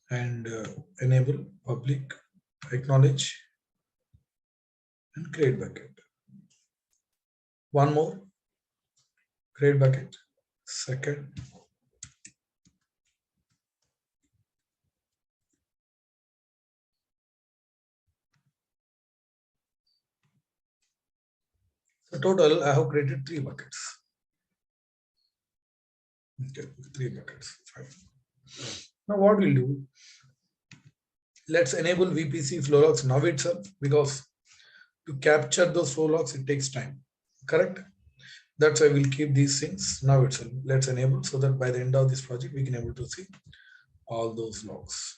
And enable public, acknowledge, and create bucket. One more. Create bucket. Second. So total, I have created 3 buckets. Okay, 3 buckets. Fine. Now what we'll do? Let's enable VPC flow logs now itself, because to capture those flow logs it takes time. Correct? That's why we'll keep these things now itself. Let's enable so that by the end of this project we can able to see all those logs.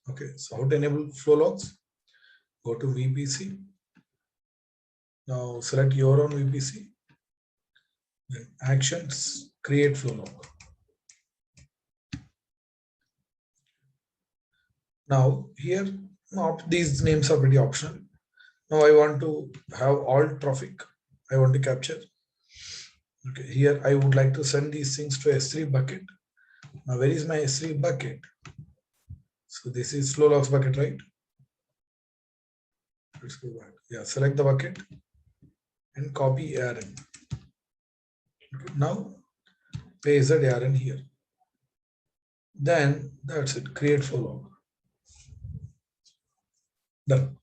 Okay, so how to enable flow logs? Go to VPC. Now select your own VPC. Then actions, create flow log. Now here, these names are pretty optional. Now I want to have all traffic. I want to capture. Okay, here I would like to send these things to S3 bucket. Now where is my S3 bucket? So this is flow logs bucket, right? Let's go back. Yeah, select the bucket and copy ARN. Okay, now paste the ARN here. Then that's it. Create flow log. Done.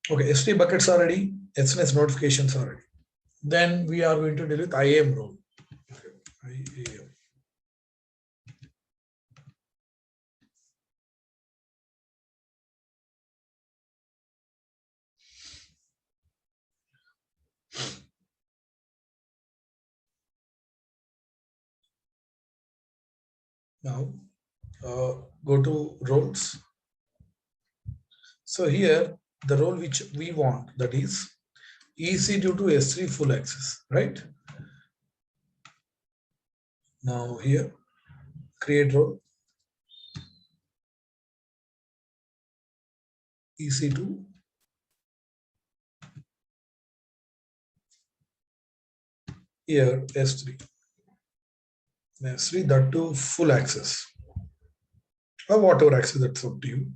Okay, S3 buckets are ready. SNS notifications are ready. Then we are going to deal with IAM role. Okay, IAM. Now go to roles. So here the role which we want, that is EC2 to S3 full access, right? Now here create role EC2 here S3. S3 that to full access or whatever access, that's up to you.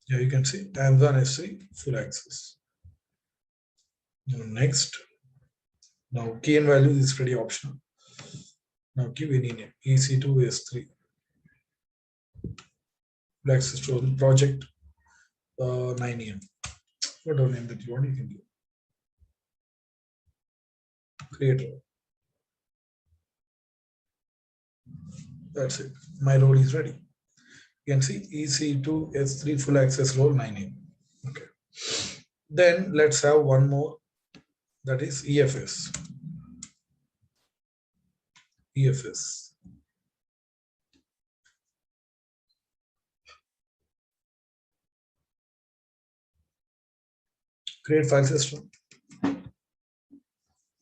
Yeah, you can see Amazon S3 full access. Now next, now key and value is pretty optional. Now give any name EC2 S3 full access to the project 9am. Whatever name that you want, you can give. Create role. That's it. My role is ready. You can see EC2 S3 full access role 9am. Okay. Then let's have one more, that is EFS. EFS. Create file system.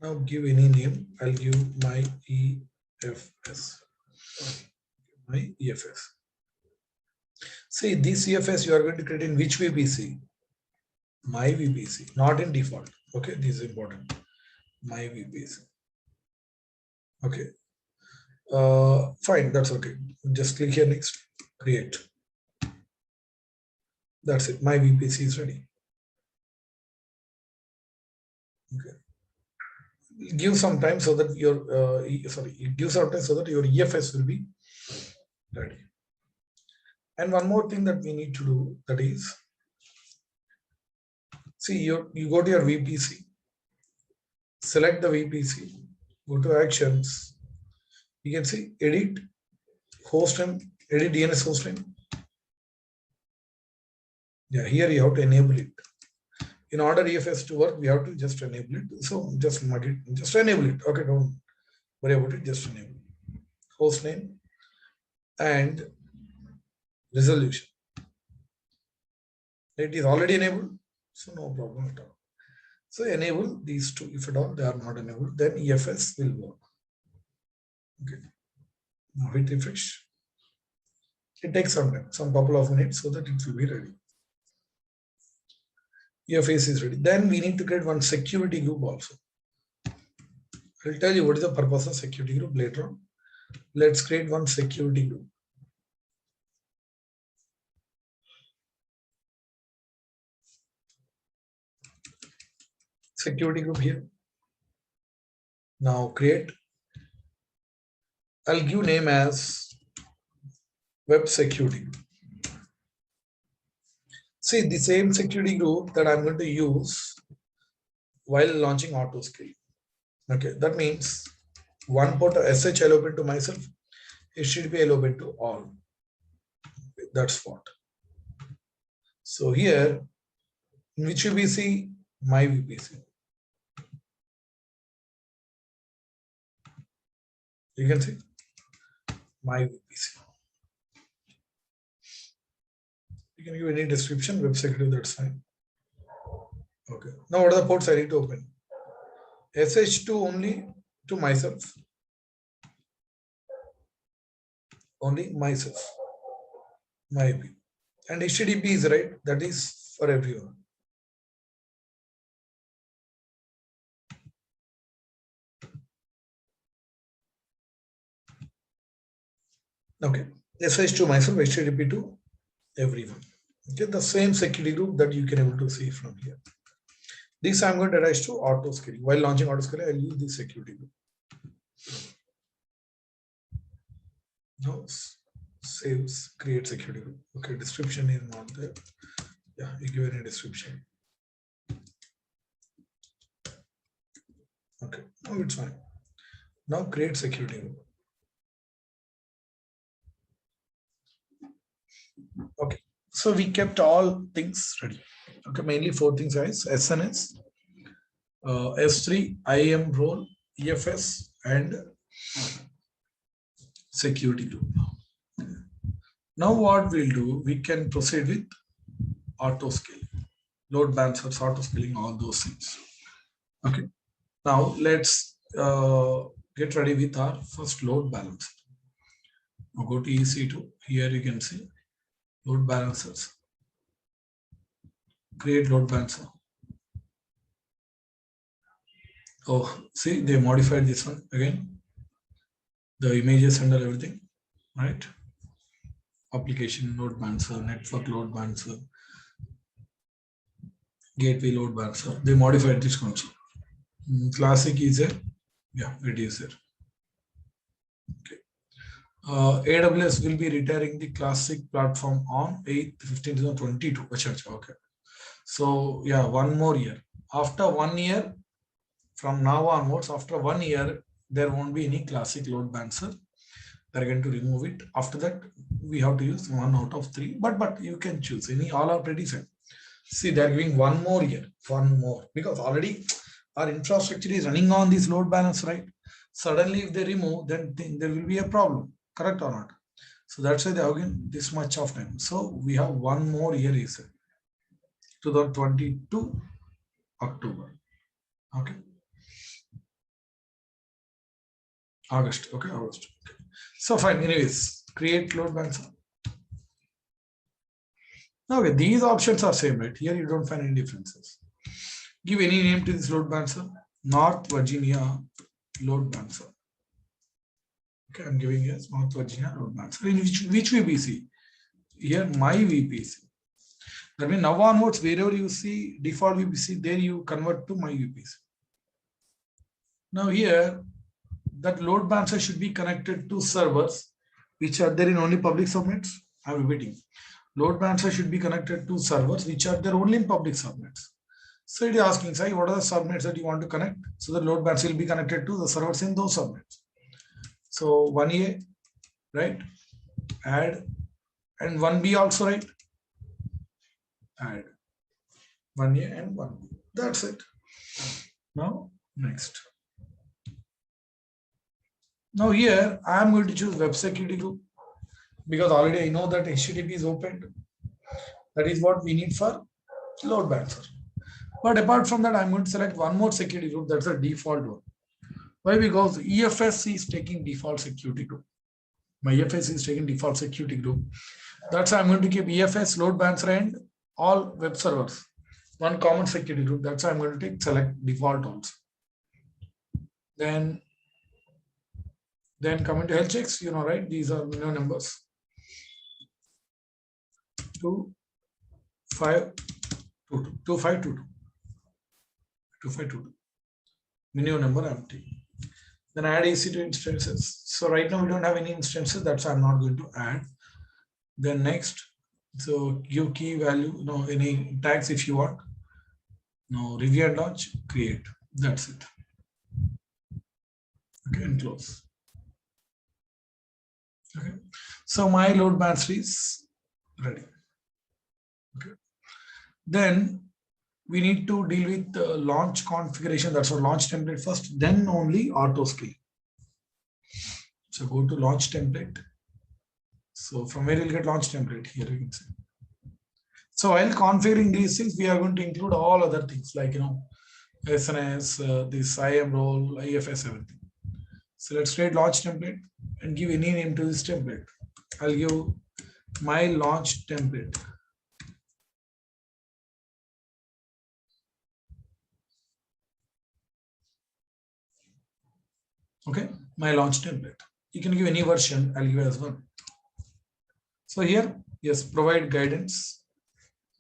Now give any name. I'll give my EFS. My EFS. See, this EFS you are going to create in which VPC? My VPC, not in default. Okay, this is important. My VPC. Okay. Fine, that's okay. Just click here next. Create. That's it. My VPC is ready. Okay. Give some time so that your give some time so that your EFS will be ready. And one more thing that we need to do, that is See, you go to your VPC, select the VPC, go to actions. You can see edit host name, edit DNS host name. Yeah, here you have to enable it. In order EFS to work, we have to just enable it. So just enable it. Okay, don't worry about it, just enable it. Host name and resolution. It is already enabled, so no problem at all. So enable these two. If at all they are not enabled, then EFS will work. Okay. Now hit refresh. It takes some time, some couple of minutes, so that it will be ready. EFS is ready. Then we need to create one security group also. I'll tell you what is the purpose of security group later on. Let's create one security group. Security group here. Now create. I'll give name as web security group. See, the same security group that I'm going to use while launching auto scale. Okay, that means one port SH I'll open to myself, HTTP I'll open to all. That's what. So here, in which VPC? My VPC. You can see my VPC. You can give any description, web security, that's fine. Okay. Now what are the ports I need to open? SH2 only to myself. Only myself. My IP. And HTTP is right, that is for everyone. Okay. SH to myself, HTTP to everyone. Okay, the same security group that you can able to see from here. This I'm going to attach to auto scaling. While launching auto scaling, I'll use this security group. Now saves, create security group. Okay, description is not there. Yeah, you give any description. Okay, now it's fine. Now create security group. Okay, so we kept all things ready. Okay, mainly 4 things guys: SNS, S3, IAM role, EFS, and security group. Now what we'll do, we can proceed with auto scaling, load balancers, auto scaling, all those things. Okay, now let's get ready with our first load balancer. Now go to EC2. Here you can see load balancers. Create load balancer. Oh, see, they modified this one again. The images and everything, right? Application load balancer, network load balancer, gateway load balancer. They modified this concept. Classic is there. Yeah, it is there. Okay. AWS will be retiring the classic platform on 8/15/2022. Okay. So yeah, 1 more year. After 1 year, from now onwards, after 1 year, there won't be any classic load balancer. They're going to remove it. After that, we have to use 1 out of 3. But you can choose any. All are pretty same. See, they're giving 1 more year, 1 more, because already our infrastructure is running on this load balance, right? Suddenly, if they remove, then there will be a problem. Correct or not? So that's why they have given this much of time. So we have 1 more year is 2022 October. Okay. August. Okay, August. Okay. So fine. Anyways, create load balancer. Okay, these options are same, right? Here you don't find any differences. Give any name to this load balancer. North Virginia load balancer. Okay, I'm giving yes, North Virginia load balancer. In which VPC? Here, my VPC. That means now onwards, wherever you see default VPC, there you convert to my VPC. Now here, that load balancer should be connected to servers, which are there in only public subnets. I'm repeating. Load balancer should be connected to servers, which are there only in public subnets. So it is asking, say, what are the subnets that you want to connect? So the load balance will be connected to the servers in those subnets. So 1A, right? Add, and 1B also, right? Add 1A and 1B. That's it. Now, next. Now here, I am going to choose web security group because already I know that HTTP is opened. That is what we need for load balancer. But apart from that, I'm going to select one more security group. That's a default one. Why? Because EFS is taking default security group. My EFS is taking default security group. That's why I'm going to keep EFS, load balancer, and all web servers. One common security group. That's why I'm going to take select default also. Then coming to health checks, you know, right? These are minimum numbers. 2522. Minimum number empty. Then add EC2 instances. So right now we don't have any instances. That's why I'm not going to add. Then next, so give key value, any tags if you want. No, review and launch, create. That's it. Okay, and close. Okay, so my load balancer is ready. Okay, then we need to deal with the launch configuration. That's our launch template first, then only auto scale. So go to launch template. So from where you'll get launch template, here you can see. So while configuring these things, we are going to include all other things like, SNS, this IAM role, IFS, everything. So let's create launch template and give any name to this template. I'll give my launch template. Okay, my launch template. You can give any version, I'll give as one. So here, yes, provide guidance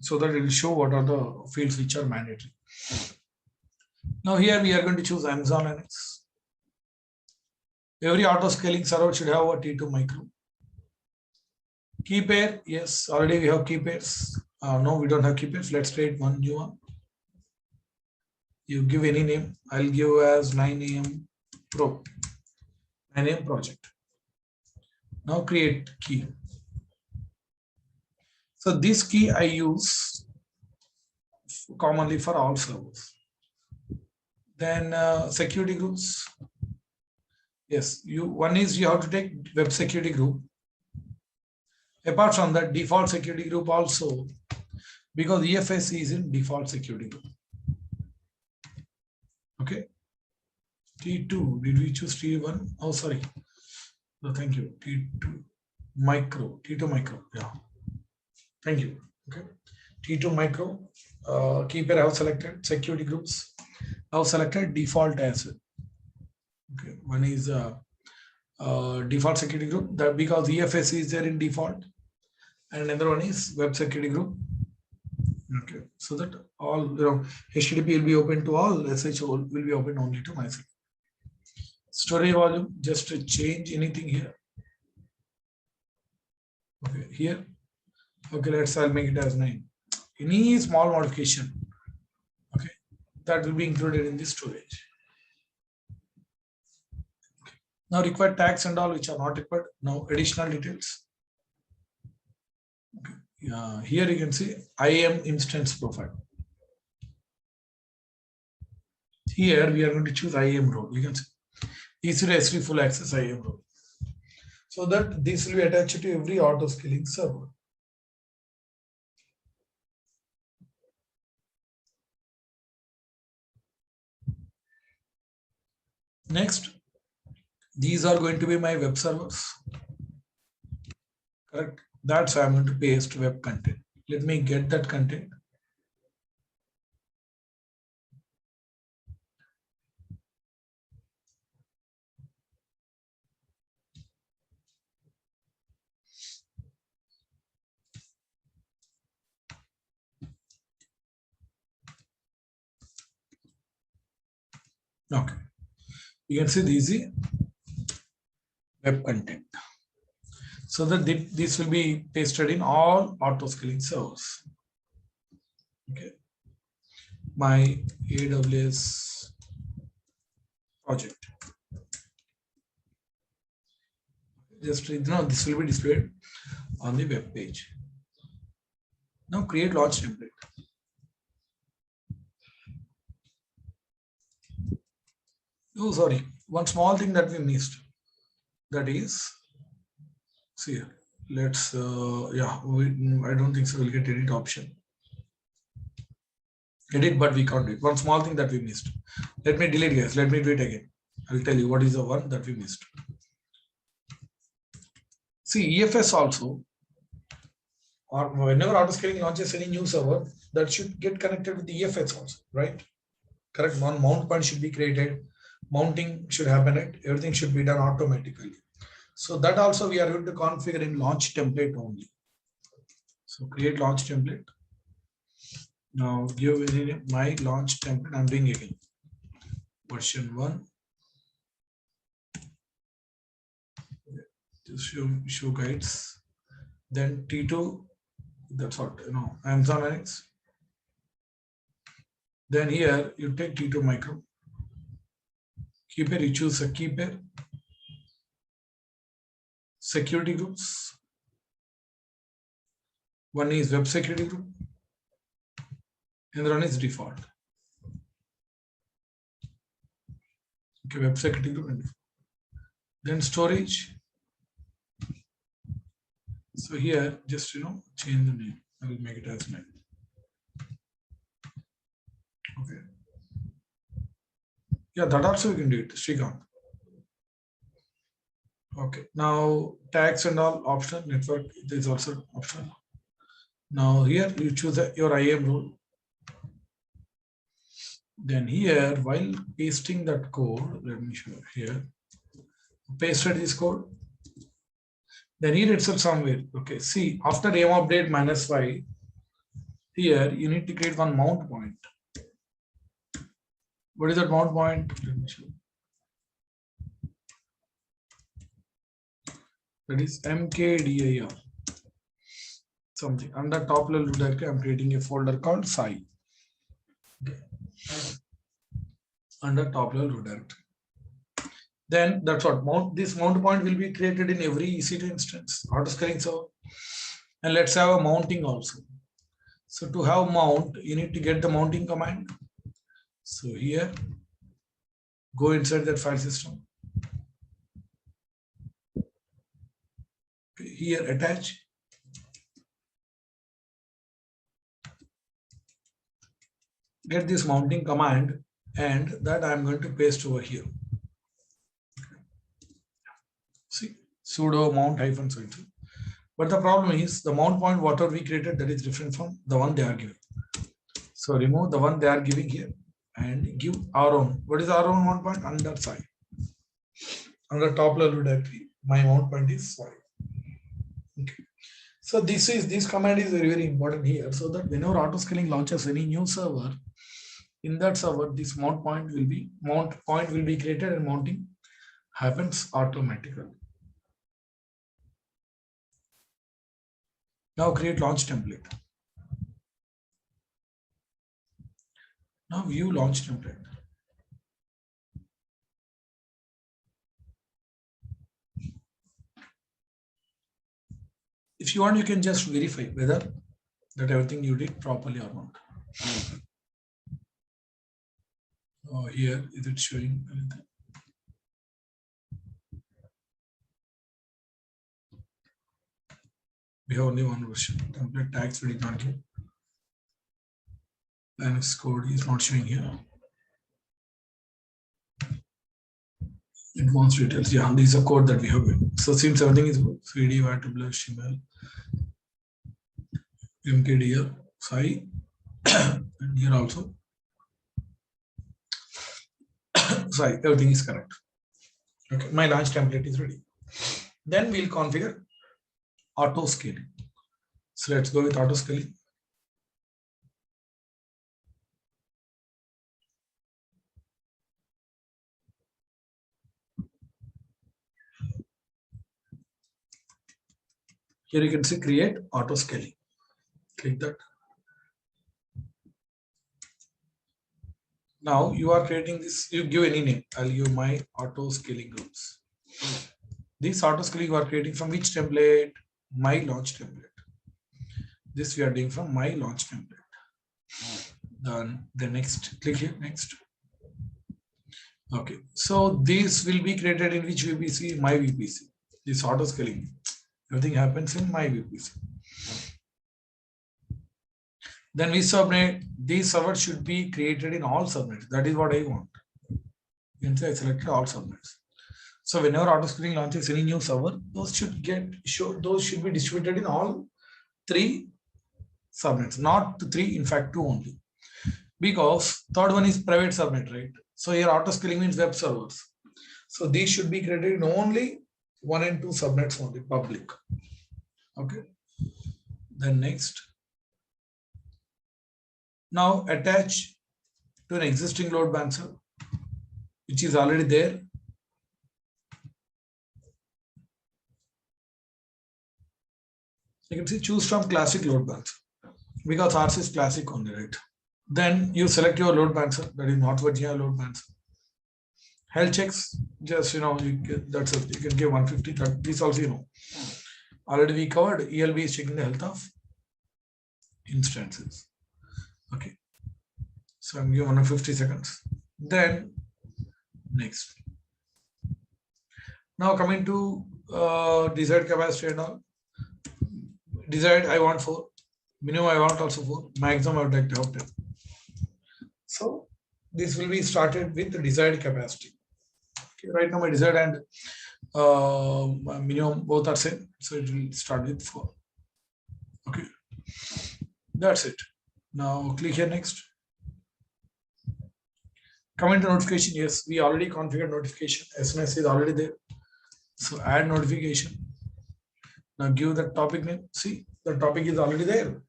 so that it will show what are the fields which are mandatory. Now here we are going to choose Amazon Linux. Every auto scaling server should have a T2 micro. Key pair, yes, already we have key pairs. No, we don't have key pairs. Let's create one new one. You give any name. I'll give as 9am Pro. 9am project. Now create key. So this key I use commonly for all servers. Then security groups. Yes, one is you have to take web security group. Apart from that, default security group also, because EFS is in default security group. Okay. T2, did we choose T1? Oh, sorry. No, thank you. T2 micro, yeah. Thank you. Okay. T2 micro, key pair I have selected, security groups. I have selected default as well. Okay. One is default security group, that because EFS is there in default. And another one is web security group. Okay, so that all HTTP will be open to all, SSO will be open only to myself. Storage volume, just to change anything here. Okay, here. Okay, I'll make it as 9. Any small modification, okay, that will be included in the storage. Okay. Now required tags and all which are not required. Now additional details. Okay. Here you can see IAM instance profile. Here we are going to choose IAM role. You can see EC2 S3 full access IAM role. So that this will be attached to every auto scaling server. Next, these are going to be my web servers. Correct. That's why I'm going to paste web content. Let me get that content. Okay. You can see this is web content. So that this will be pasted in all auto scaling servers. Okay. my AWS project. Just this will be displayed on the web page. Now create launch template. Oh, sorry. One small thing that we missed. That is, see here. Let's I don't think so. We'll get edit option. Edit, but we can't do it. One small thing that we missed. Let me delete, guys. Let me do it again. I'll tell you what is the one that we missed. See, EFS also, or whenever autoscaling launches any new server, that should get connected with the EFS also, right? Correct. One mount point should be created. Mounting should happen, right? Everything should be done automatically. So that also we are going to configure in launch template only. So create launch template. Now give my launch template. I'm doing again. Version 1. Just show guides. Then T2. That's what Amazon Linux. Then here you take T2 micro. Key pair, you choose a key pair. Security groups. One is web security group. Another one is default. Okay, web security group and default. Then storage. So here, just change the name. I will make it as name. Okay. Yeah, that also we can do it. Srikanth. Okay. Now tags and all optional. Network is also optional. Now here you choose your IAM role. Then here, while pasting that code, let me show here. Pasted this code. Then here itself somewhere. Okay, see, after aim update -5, here you need to create one mount point. What is that mount point? Let me show. That is mkdir. Something under top level directory. I'm creating a folder called Sai. Okay. Under top level directory. Then that's what this mount point will be created in every EC2 instance, autoscaling server. And let's have a mounting also. So to have mount, you need to get the mounting command. So here, go inside that file system. Okay, here attach. Get this mounting command, and that I'm going to paste over here. See, sudo mount -. But the problem is the mount point, whatever we created, that is different from the one they are giving. So remove the one they are giving here and give our own. What is our own mount point? Under Sai. Under top level directory, my mount point is Sai. Okay. So this command is very, very important here, so that whenever autoscaling launches any new server, in that server, this mount point will be created and mounting happens automatically. Now create launch template. Now view launch template. If you want, you can just verify whether that everything you did properly or not. Oh, here is it showing anything? We have only one version. Template tags we did not give. Linux code is not showing here. Advanced details. Yeah, these are code that we have. So since everything is good, 3D, AWS, HTML, mkdir, Sai, and here also. Sai, everything is correct. Okay, my launch template is ready. Then we'll configure auto scaling. So let's go with auto scaling. Here you can see create auto scaling. Click that. Now you are creating this, you give any name. I'll give my auto scaling groups. This auto scaling you are creating from which template? My launch template. This we are doing from my launch template. Then the next, click here, next. Okay, so this will be created in which VPC? My VPC. This auto scaling. Everything happens in my VPC. Then we subnet. These servers should be created in all subnets. That is what I want. You can say I selected all subnets. So whenever auto scaling launches any new server, those should be distributed in all 3 subnets, not 3, in fact 2 only. Because third one is private subnet, right? So here auto scaling means web servers. So these should be created in only 1 and 2 subnets only, public. Okay. Then next. Now attach to an existing load balancer, which is already there. You can see choose from classic load balancer because ours is classic only, right? Then you select your load balancer, that is North Virginia load balancer. Health checks, just that's it. You can give 150. That this also already we covered. ELB is checking the health of instances. Okay, so I'm giving 150 seconds. Then next. Now coming to desired capacity and all. Desired I want 4. Minimum I want also 4. Maximum I would like to have 10. So this will be started with the desired capacity. Okay, right now my desired and minimum both are same, so it will start with 4. Okay, that's it. Now click here next. Come into notification. Yes, we already configured notification. SMS is already there. So add notification. Now give the topic name. See, the topic is already there.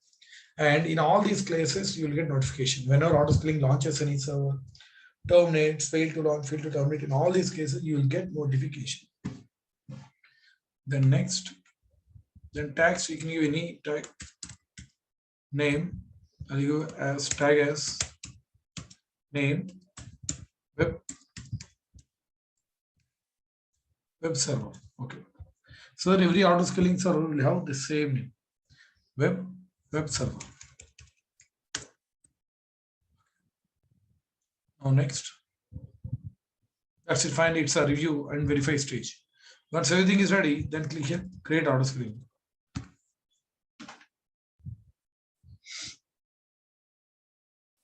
And in all these places, you will get notification. Whenever auto scaling launches any server, terminates, fail to launch, fail to terminate, in all these cases, you will get notification. Then next, then tags, we can give any tag name. I'll give as tag as name web server. Okay. So that every auto scaling server will have the same name. Web server. Now next. That's it. Fine. It's a review and verify stage. Once everything is ready, then click here, create auto scaling.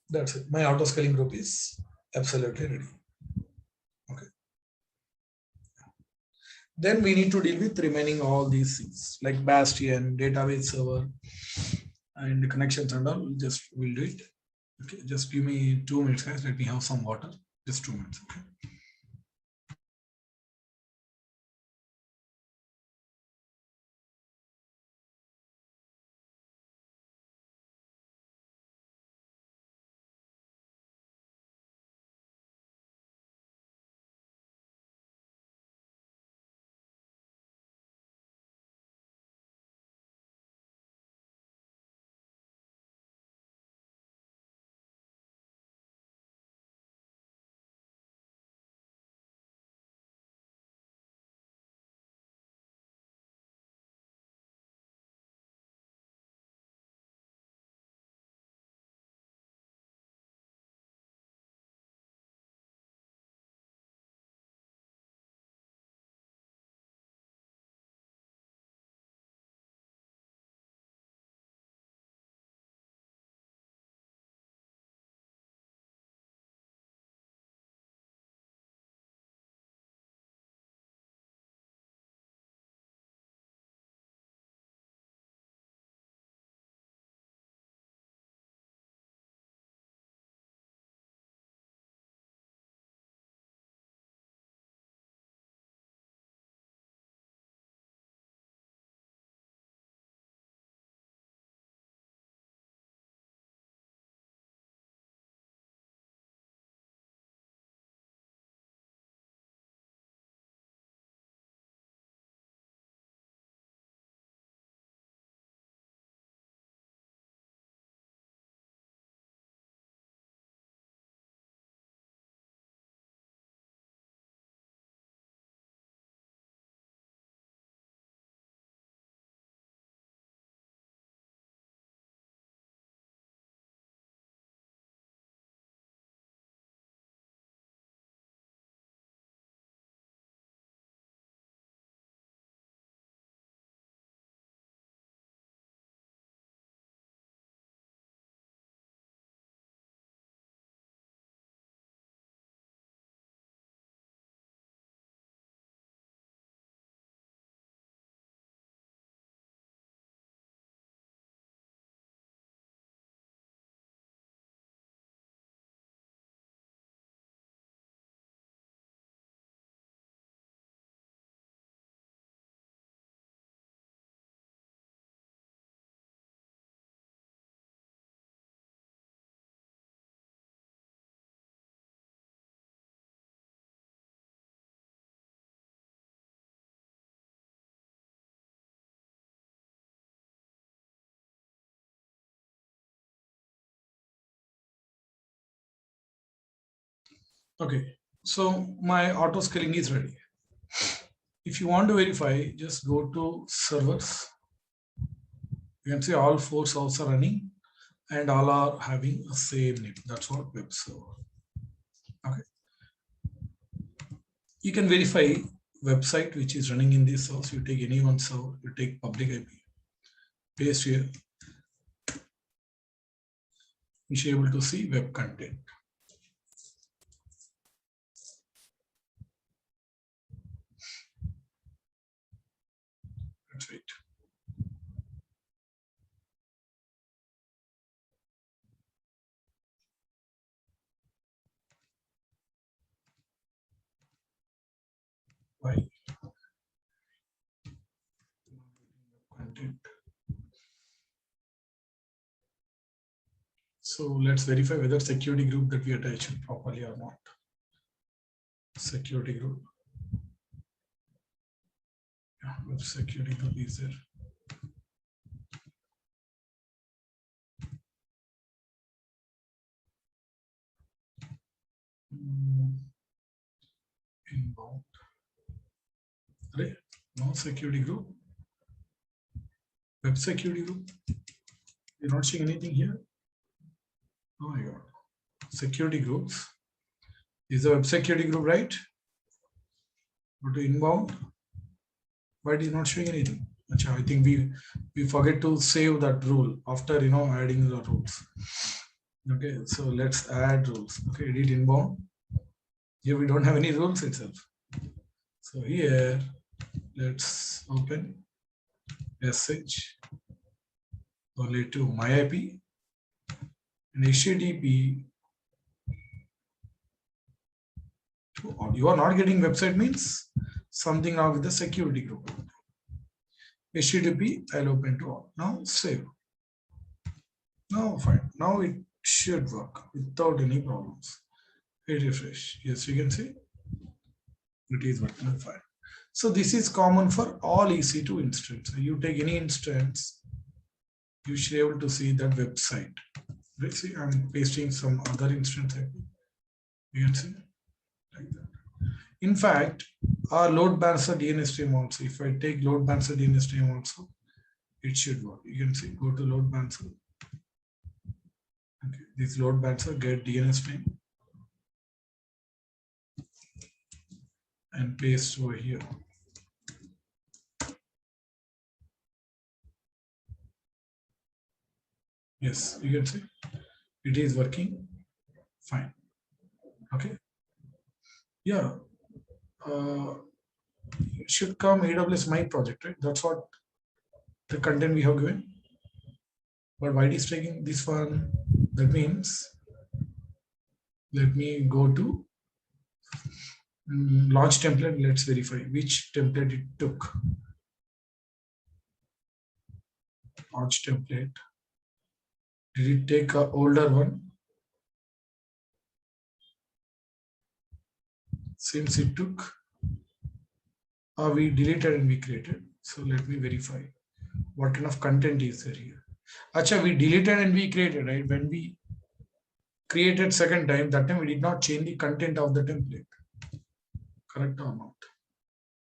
That's it. My auto scaling group is absolutely ready. Okay. Then we need to deal with remaining all these things like Bastion, database server, and the connections and all. We'll do it. Okay, just give me 2 minutes, guys. Let me have some water. Just 2 minutes. Okay. Okay, so my auto scaling is ready. If you want to verify, just go to servers. You can see all 4 servers are running and all are having the same name. That's what web server. Okay. You can verify website which is running in this source. You take any one server, you take public IP, paste here. You should be able to see web content. That's right. Why? Content. So let's verify whether security group that we attached properly or not. Security group. Yeah, web security group is there. Inbound. Right? No security group. Web security group. You're not seeing anything here. Oh my God. Security groups. Is the web security group right? Go to inbound. Why it is not showing anything? Achha, I think we forget to save that rule after adding the rules. Okay, so let's add rules. Okay, edit inbound. Here we don't have any rules itself. So here, let's open SH only to my IP and HTTP. You are not getting website means something now with the security group. HTTP, I'll open to all. Now save. Now fine. Now it should work without any problems. Hit refresh. Yes, you can see it is working fine. So this is common for all EC2 instances. You take any instance, you should be able to see that website. Let's see, I'm pasting some other instance. You can see like that. In fact, our load balancer DNS stream also, if I take load balancer DNS stream also, it should work. You can see, go to load balancer. Okay, this load balancer get DNS stream and paste over here. Yes, you can see it is working fine. Okay. Yeah. It should come AWS My project, right? That's what the content we have given. But why it is taking this one? That means let me go to launch template. Let's verify which template it took. Launch template. Did it take an older one? Since it took, we deleted and we created. So let me verify what kind of content is there here. Acha, we deleted and we created, right? When we created second time, that time we did not change the content of the template. Correct or not?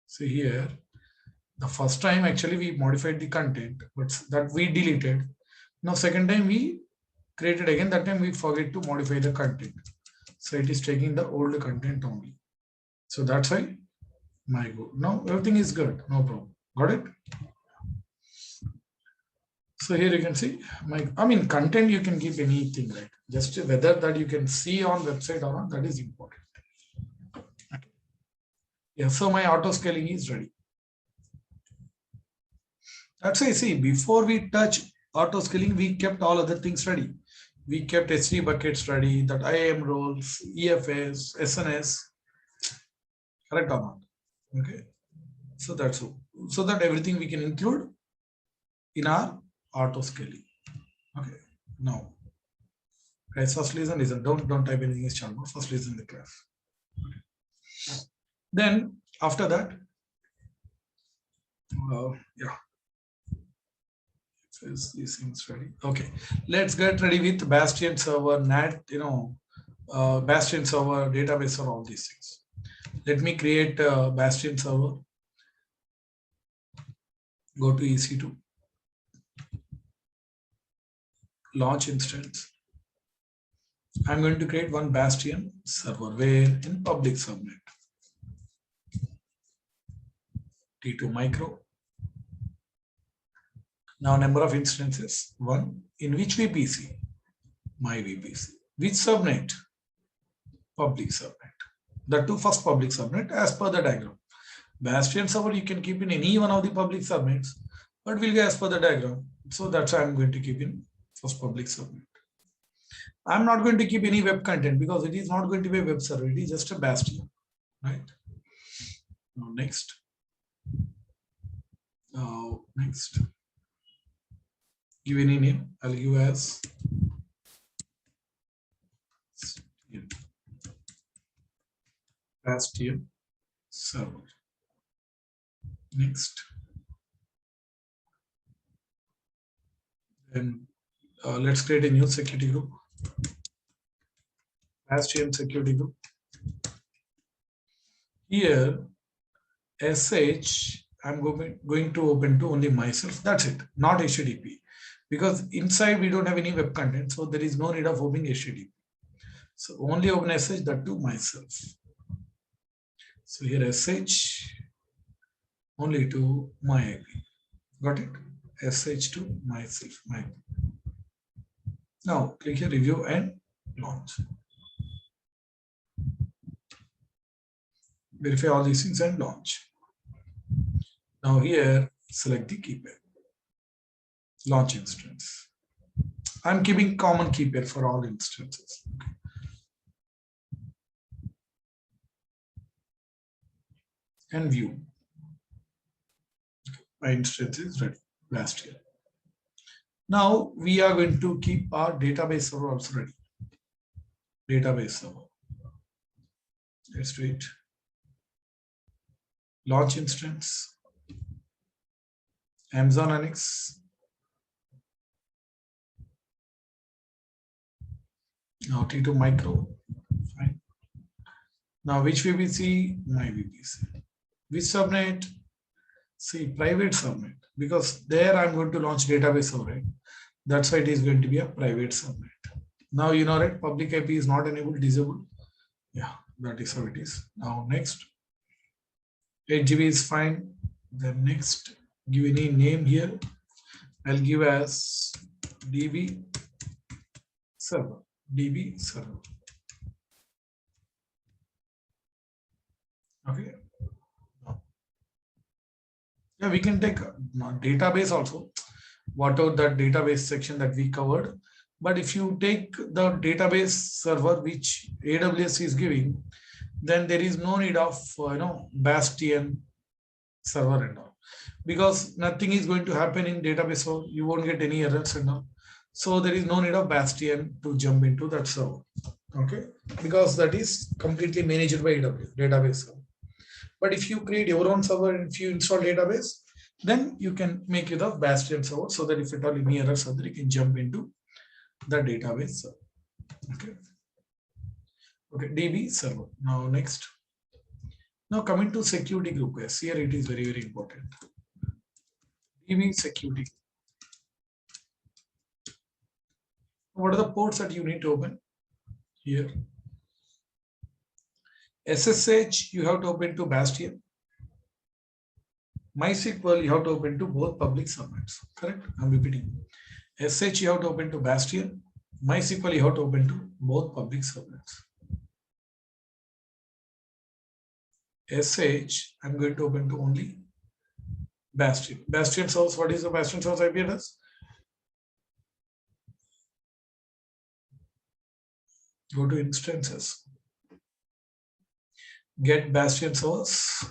See here, the first time actually we modified the content, but that we deleted. Now second time we created again, that time we forget to modify the content. So it is taking the old content only. So that's why my go. Now everything is good, no problem. Got it? So here you can see content you can give anything, right? Just whether that you can see on website or not, that is important. Okay. Yeah, so my auto scaling is ready. That's why I see before we touch auto scaling, we kept all other things ready. We kept S3 buckets ready, that IAM roles, EFS, SNS. Correct or not? Okay. So that's all. So that everything we can include in our auto scaling. Okay. Now, guys, first listen. Don't type anything in chat box. First listen the class. Okay. Then after that, yeah. These things ready. Okay. Let's get ready with Bastion server, NAT, Bastion server, database server, all these things. Let me create a Bastion server. Go to EC2. Launch instance. I'm going to create one Bastion server where in public subnet. T2 micro. Now number of instances, 1. In which VPC? My VPC. Which subnet? Public subnet. The two first public subnet as per the diagram. Bastion server you can keep in any one of the public subnets, but will be as per the diagram. So that's why I'm going to keep in first public subnet. I'm not going to keep any web content because it is not going to be a web server. It is just a Bastion, right? Now next. Next. Give any name. I'll give as Bastion server. Next. Then let's create a new security group. Bastion security group. Here, SH, I'm going to open to only myself. That's it, not HTTP. Because inside we don't have any web content, so there is no need of opening HTTP. So only open SH, that to myself. So here SH only to my IP. Got it? SH to myself, my IP. Now click here, review and launch. Verify all these things and launch. Now here, select the key pair. Launch instance. I'm keeping common key pair for all instances. Okay. And view. My instance is ready last year. Now we are going to keep our database server also ready. Database server. Let's do it. Launch instance. Amazon Linux. Now T2 micro. Fine. Now which VPC? My VPC. Which subnet? See, private subnet, because there I'm going to launch database server, right? That's why it is going to be a private subnet. Now you know, right? Public IP is not enabled, disabled. Yeah, that is how it is. Now next, 8 GB is fine. Then next, give any name here. I'll give as DB server. DB server. Okay. Yeah, we can take database also, whatever that database section that we covered. But if you take the database server which AWS is giving, then there is no need of Bastion server and all, because nothing is going to happen in database server. You won't get any errors and all. So there is no need of Bastion to jump into that server. Okay, because that is completely managed by AWS database server. But if you create your own server and if you install database, then you can make use of Bastion server so that if at all any errors are there, you can jump into the database server. Okay. Okay, DB server. Now next. Now coming to security group. Yes, here it is very, very important. DB security. What are the ports that you need to open? Here. SSH you have to open to Bastion. MySQL you have to open to both public subnets. Correct? I'm repeating. SH you have to open to Bastion. MySQL you have to open to both public subnets. SH I'm going to open to only Bastion. Bastion source. What is the Bastion source IP address? Go to instances. Get Bastion source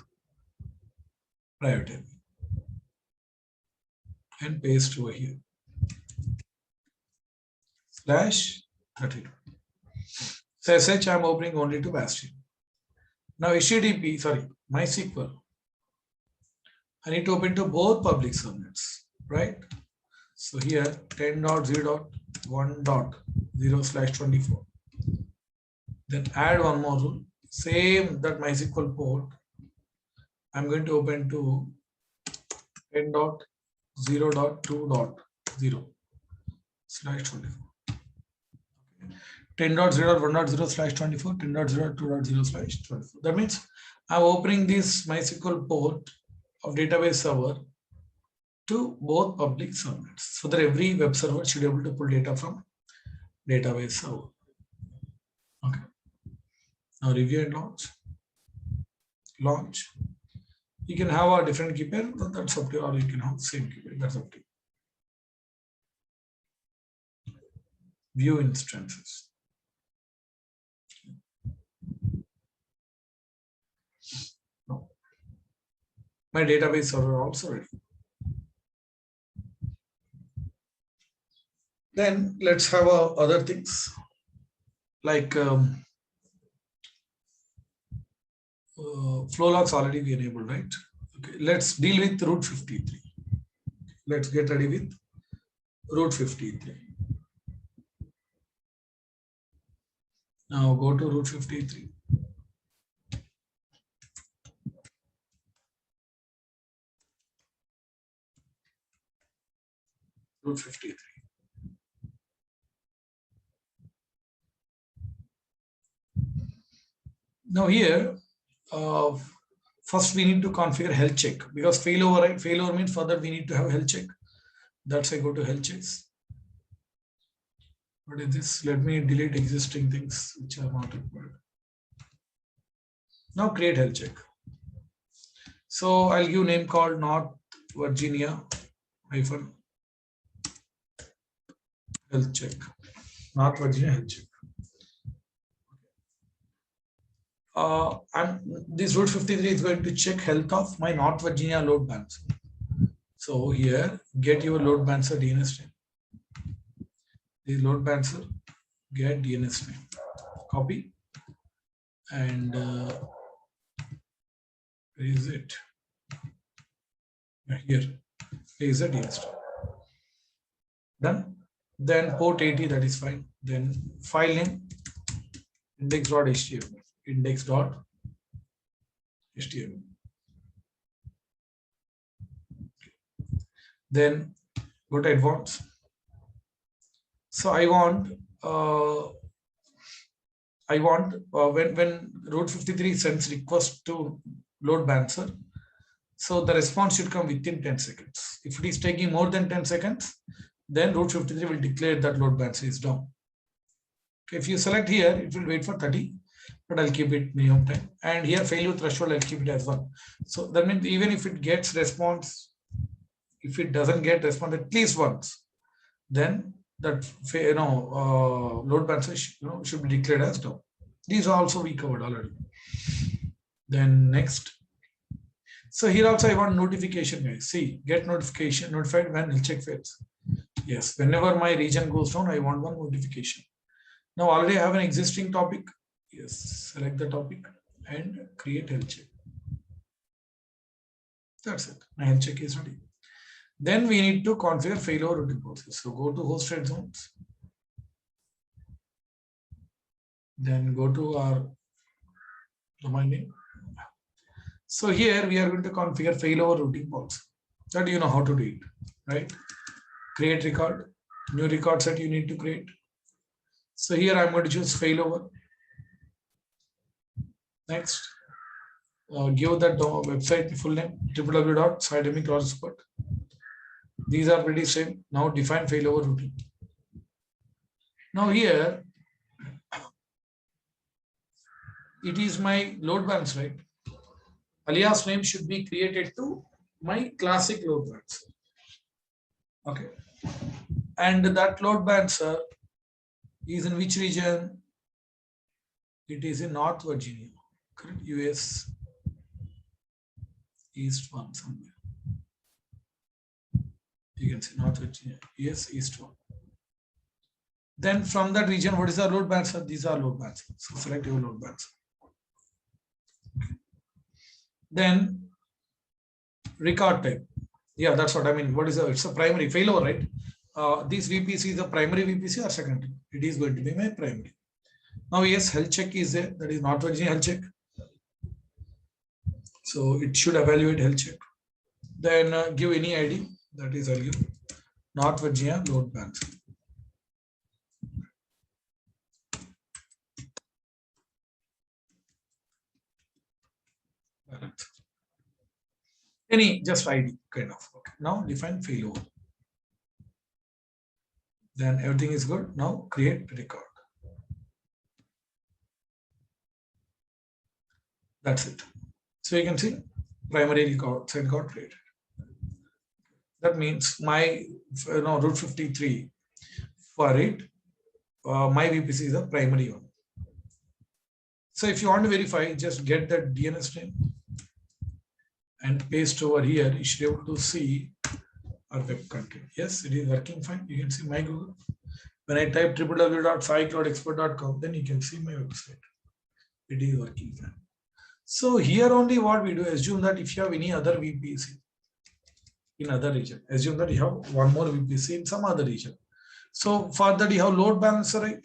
private IP and paste over here. /32. So SH I'm opening only to Bastion. Now HTTP, sorry, MySQL. I need to open to both public subnets, right? So here 10.0.1.0/24. Then add one more rule. Same that MySQL port. I'm going to open to 10.0.2.0/24. 10.0.1.0/24, 10.0.2.0/24. That means I'm opening this MySQL port of database server to both public subnets, so that every web server should be able to pull data from database server. Okay. Now review and launch. Launch. You can have a different key pair, that's up to you, or you can have the same key pair, that's up to you. View instances. No. My database server also ready. Then let's have other things like flow logs already we enabled, right? Okay, let's deal with route 53. Let's get ready with route 53. Now go to route 53. Route 53. Now here, first we need to configure health check, because failover, right? Failover means further we need to have health check. That's why I go to health checks. What is this? Let me delete existing things which are not required. Now create health check. So I'll give name called North Virginia -health check. North Virginia health check. And this route 53 is going to check health of my North Virginia load balancer. So here, get your load balancer DNS name. The load balancer, get DNS name. Copy. And where is it? Here is the DNS name. Done. Then port 80, that is fine. Then file name, index.html. Index.html. Then go to advanced. So I want when route 53 sends request to load balancer, so the response should come within 10 seconds. If it is taking more than 10 seconds, then route 53 will declare that load balancer is down. Okay, if you select here, it will wait for 30. But I'll keep it minimum time. And here failure threshold, I'll keep it as 1. So that means even if it gets response, if it doesn't get response at least once, then that load balancer should be declared as down. These are also we covered already. Then next. So here also I want notification, guys. See, get notification, notified when health check fails. Yes, whenever my region goes down, I want one notification. Now already I have an existing topic. Yes, select the topic and create health check. That's it. My health check is ready. Then we need to configure failover routing policies. So go to hosted zones. Then go to our domain name. So here we are going to configure failover routing policy. That you know how to do it, right? Create record, new record set you need to create. So here I'm going to choose failover. Next, give that website full name, www.saidemy.support. These are pretty same. Now define failover routine. Now here, it is my load balance, right? Alias name should be created to my classic load balancer. Okay. And that load balancer is in which region? It is in North Virginia. Correct? US East 1 somewhere. You can see North Virginia, US East 1. Then from that region, what is the load balancer? These are load balancers. So select your load balancer. Okay. Then record type. Yeah, that's what I mean. What is it's a primary failover, right? This VPC is a primary VPC or secondary? It is going to be my primary. Now, yes, health check is there. That is North Virginia health check. So it should evaluate health check. Then give any ID. That is, I'll give North Virginia load balance. Any just ID kind of. Okay. Now define failover. Then everything is good. Now create record. That's it. So you can see primary record, set record created. That means my route 53 for it, my VPC is a primary one. So if you want to verify, just get that DNS name and paste over here. You should be able to see our web content. Yes, it is working fine. You can see my Google. When I type www.saicloudexpert.com, then you can see my website. It is working fine. So here only what we do, assume that if you have any other VPC in other region, assume that you have one more VPC in some other region. So for that you have load balancer, right?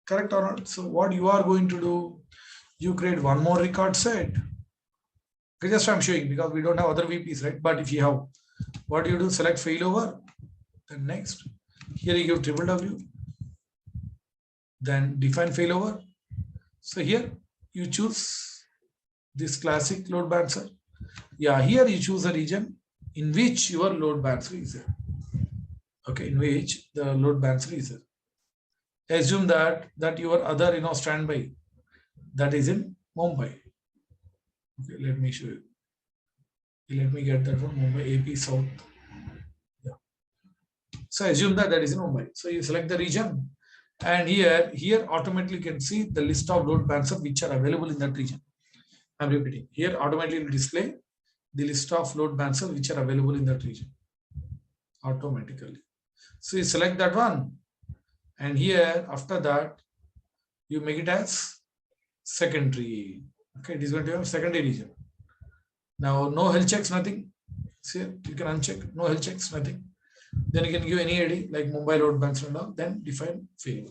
Correct or not? So what you are going to do, you create one more record set. Okay, just I'm showing because we don't have other VPs, right? But if you have, what do you do? Select failover. Then next, here you give www. Then define failover. So here you choose this classic load balancer. Yeah, here you choose a region in which your load balancer is there. Okay, in which the load balancer is there. Assume that your other standby that is in Mumbai. Okay, let me show you. Let me get that one, Mumbai AP South. Yeah. So assume that is in Mumbai. So you select the region, and here automatically you can see the list of load balancers which are available in that region. I'm repeating. Here automatically will display the list of load balancers which are available in that region automatically. So you select that one, and here after that you make it as secondary. Okay, it is going to have secondary region. Now no health checks, nothing. See, you can uncheck no health checks, nothing. Then you can give any ID like Mumbai load balancer and all. Then define failure.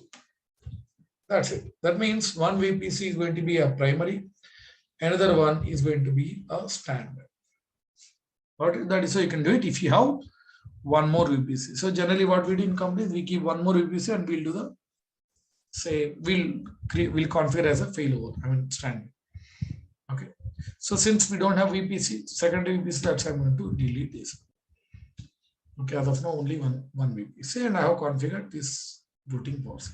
That's it. That means one VPC is going to be a primary. Another one is going to be a standard. What that is, so you can do it if you have one more VPC. So generally what we do in companies, we keep one more VPC and we'll do the say we'll configure as a failover, standard. Okay. So since we don't have VPC, secondary VPC, that's why I'm going to delete this. Okay, as of now only one VPC, and I have configured this routing policy.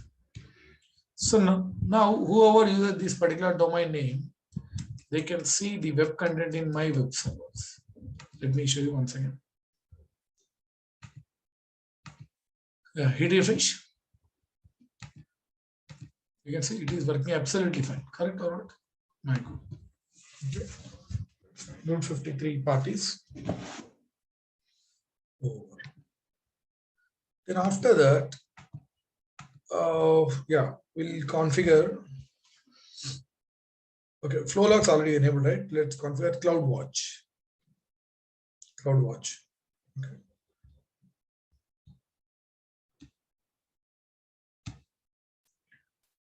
So now whoever uses this particular domain name, they can see the web content in my web servers. Let me show you once again. Hit refresh. You can see it is working absolutely fine. Correct or not? My good. Okay. Route 53 parties. Over. Then after that, we'll configure. Okay, flow logs already enabled, right? Let's configure CloudWatch. CloudWatch. Okay.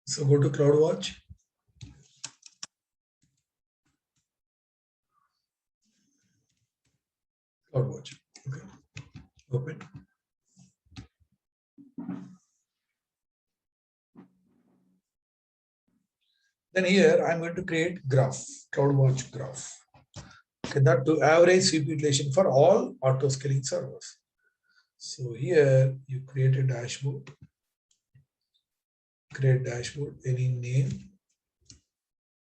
So go to CloudWatch. CloudWatch. Okay. Open. Then here I'm going to create graph, CloudWatch graph. Okay, that to average CPU utilization for all auto scaling servers. So here you create a dashboard. Create dashboard, any name.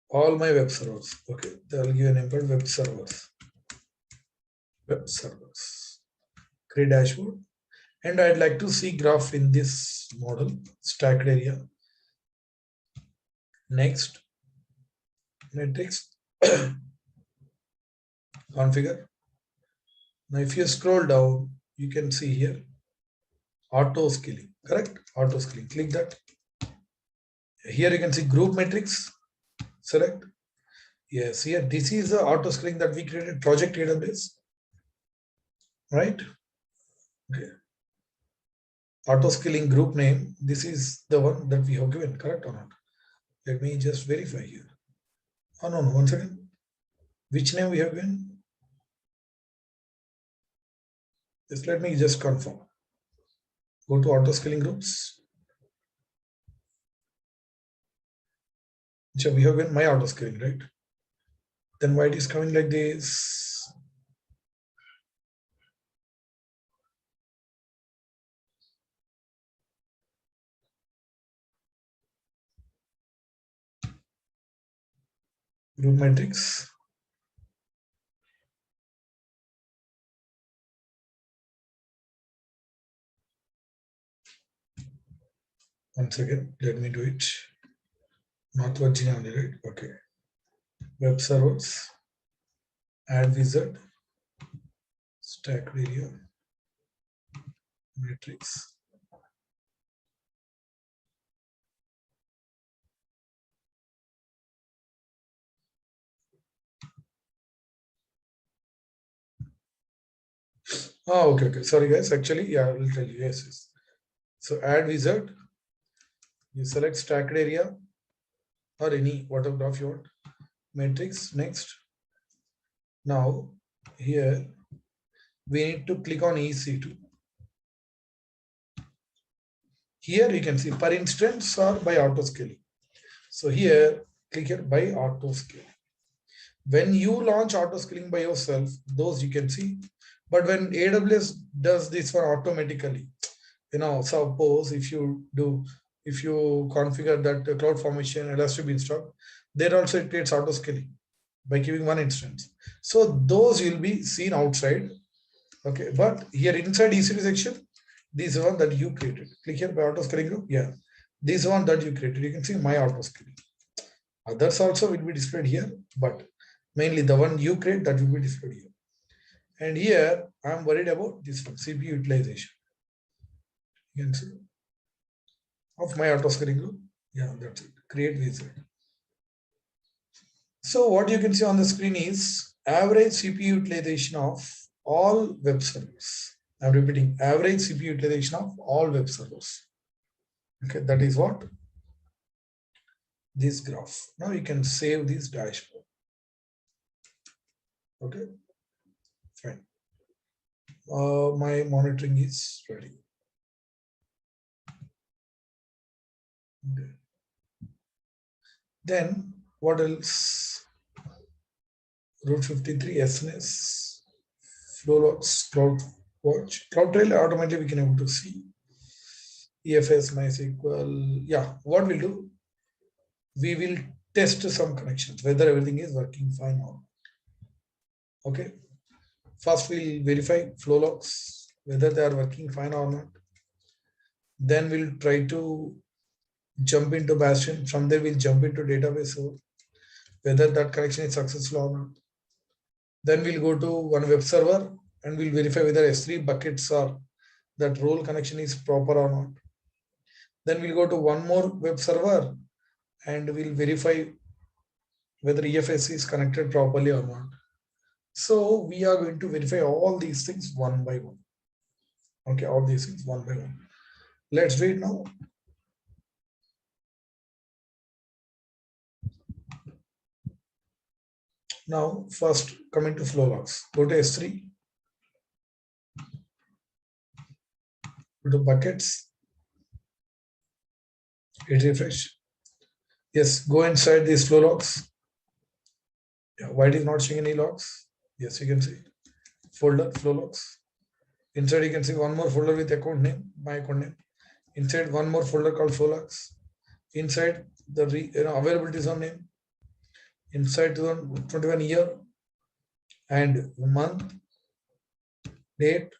All my web servers. Okay, they'll give a name called web servers. Web servers. Create dashboard. And I'd like to see graph in this model, stacked area. Next, matrix. Configure. Now, if you scroll down, you can see here auto scaling. Correct? Auto scaling. Click that. Here you can see group matrix. Select. Yes, here this is the auto scaling that we created, project AWS. Right? Okay. Auto scaling group name. This is the one that we have given. Correct or not? Let me just verify here. Oh, no, 1 second. Which name we have given? Just let me just confirm. Go to auto scaling groups. So we have been my auto scaling, right? Then why it is coming like this? Group matrix. Once again, let me do it. North Virginia only, right? Okay. Web servers, add wizard, stack area, matrix. Oh, okay. Sorry, guys. Actually, yeah, I will tell you. Yes. So add wizard. You select stacked area or any whatever graph you want. Matrix. Next. Now here we need to click on EC2. Here you can see per instance or by auto scaling. So here click here by auto scaling. When you launch auto scaling by yourself, those you can see. But when AWS does this one automatically, suppose if you configure that cloud formation Elastic installed, there also it creates auto scaling by giving one instance. So those will be seen outside. Okay, but here inside EC2 section, this one that you created. Click here by auto scaling group. Yeah, this one that you created. You can see my auto scaling. Others also will be displayed here, but mainly the one you create that will be displayed here. And here I'm worried about this one, CPU utilization. You can see of my auto scaling group. Yeah, that's it. Create wizard. So what you can see on the screen is average CPU utilization of all web servers. I'm repeating, average CPU utilization of all web servers. Okay, that is what this graph. Now you can save this dashboard. Okay, fine. My monitoring is ready. Okay. Then what else? Route 53 SNS, Flowlogs, CloudWatch, CloudTrail automatically we can able to see. EFS, MySQL. Yeah, what we'll do? We will test some connections, whether everything is working fine or not. Okay. First, we'll verify flow logs, whether they are working fine or not. Then we'll try to jump into Bastion. From there, we'll jump into database server, whether that connection is successful or not. Then we'll go to one web server and we'll verify whether S3 buckets are that role connection is proper or not. Then we'll go to one more web server and we'll verify whether EFS is connected properly or not. So we are going to verify all these things one by one. Okay, all these things one by one. Let's do it now. Now, first coming to flow logs. Go to S3. Go to buckets. Hit refresh. Yes, go inside these flow logs. Yeah, why it is not showing any logs? Yes, you can see folder flow logs. Inside you can see one more folder with account name, my account name. Inside one more folder called flow logs. Inside the availability zone name. Inside 2021 year and month, date.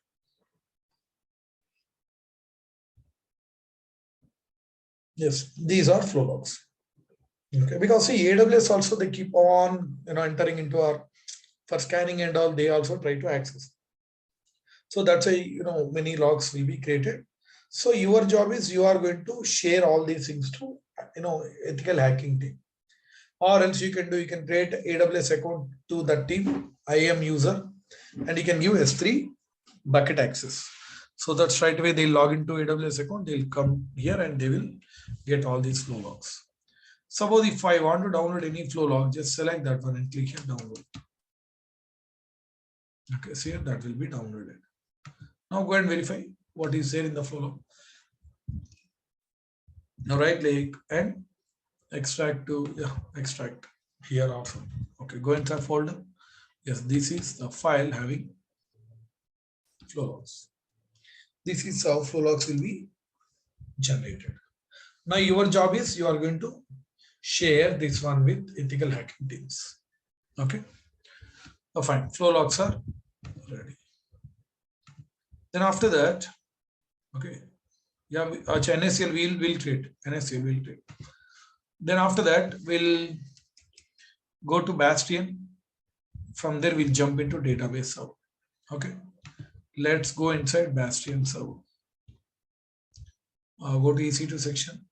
Yes, these are flow logs. Okay, because see AWS also they keep on entering into our for scanning and all, they also try to access. So that's why many logs will be created. So your job is you are going to share all these things to ethical hacking team. Or else you can create AWS account to that team, IAM user, and you can give S3 bucket access. So that's right away they'll log into AWS account, they'll come here and they will get all these flow logs. Suppose if I want to download any flow log, just select that one and click here download. Okay, so here that will be downloaded. Now go and verify what is there in the flow log. Now right click and extract to extract here also. Okay, go inside folder. Yes, this is the file having flow logs. This is how flow logs will be generated. Now your job is you are going to share this one with ethical hacking teams. Okay. Oh, fine. Flow logs are ready. Then after that, okay. Yeah, NACL will create. NACL will create. Then after that, we'll go to Bastion. From there, we'll jump into database server. Okay. Let's go inside Bastion server. Go to EC2 section.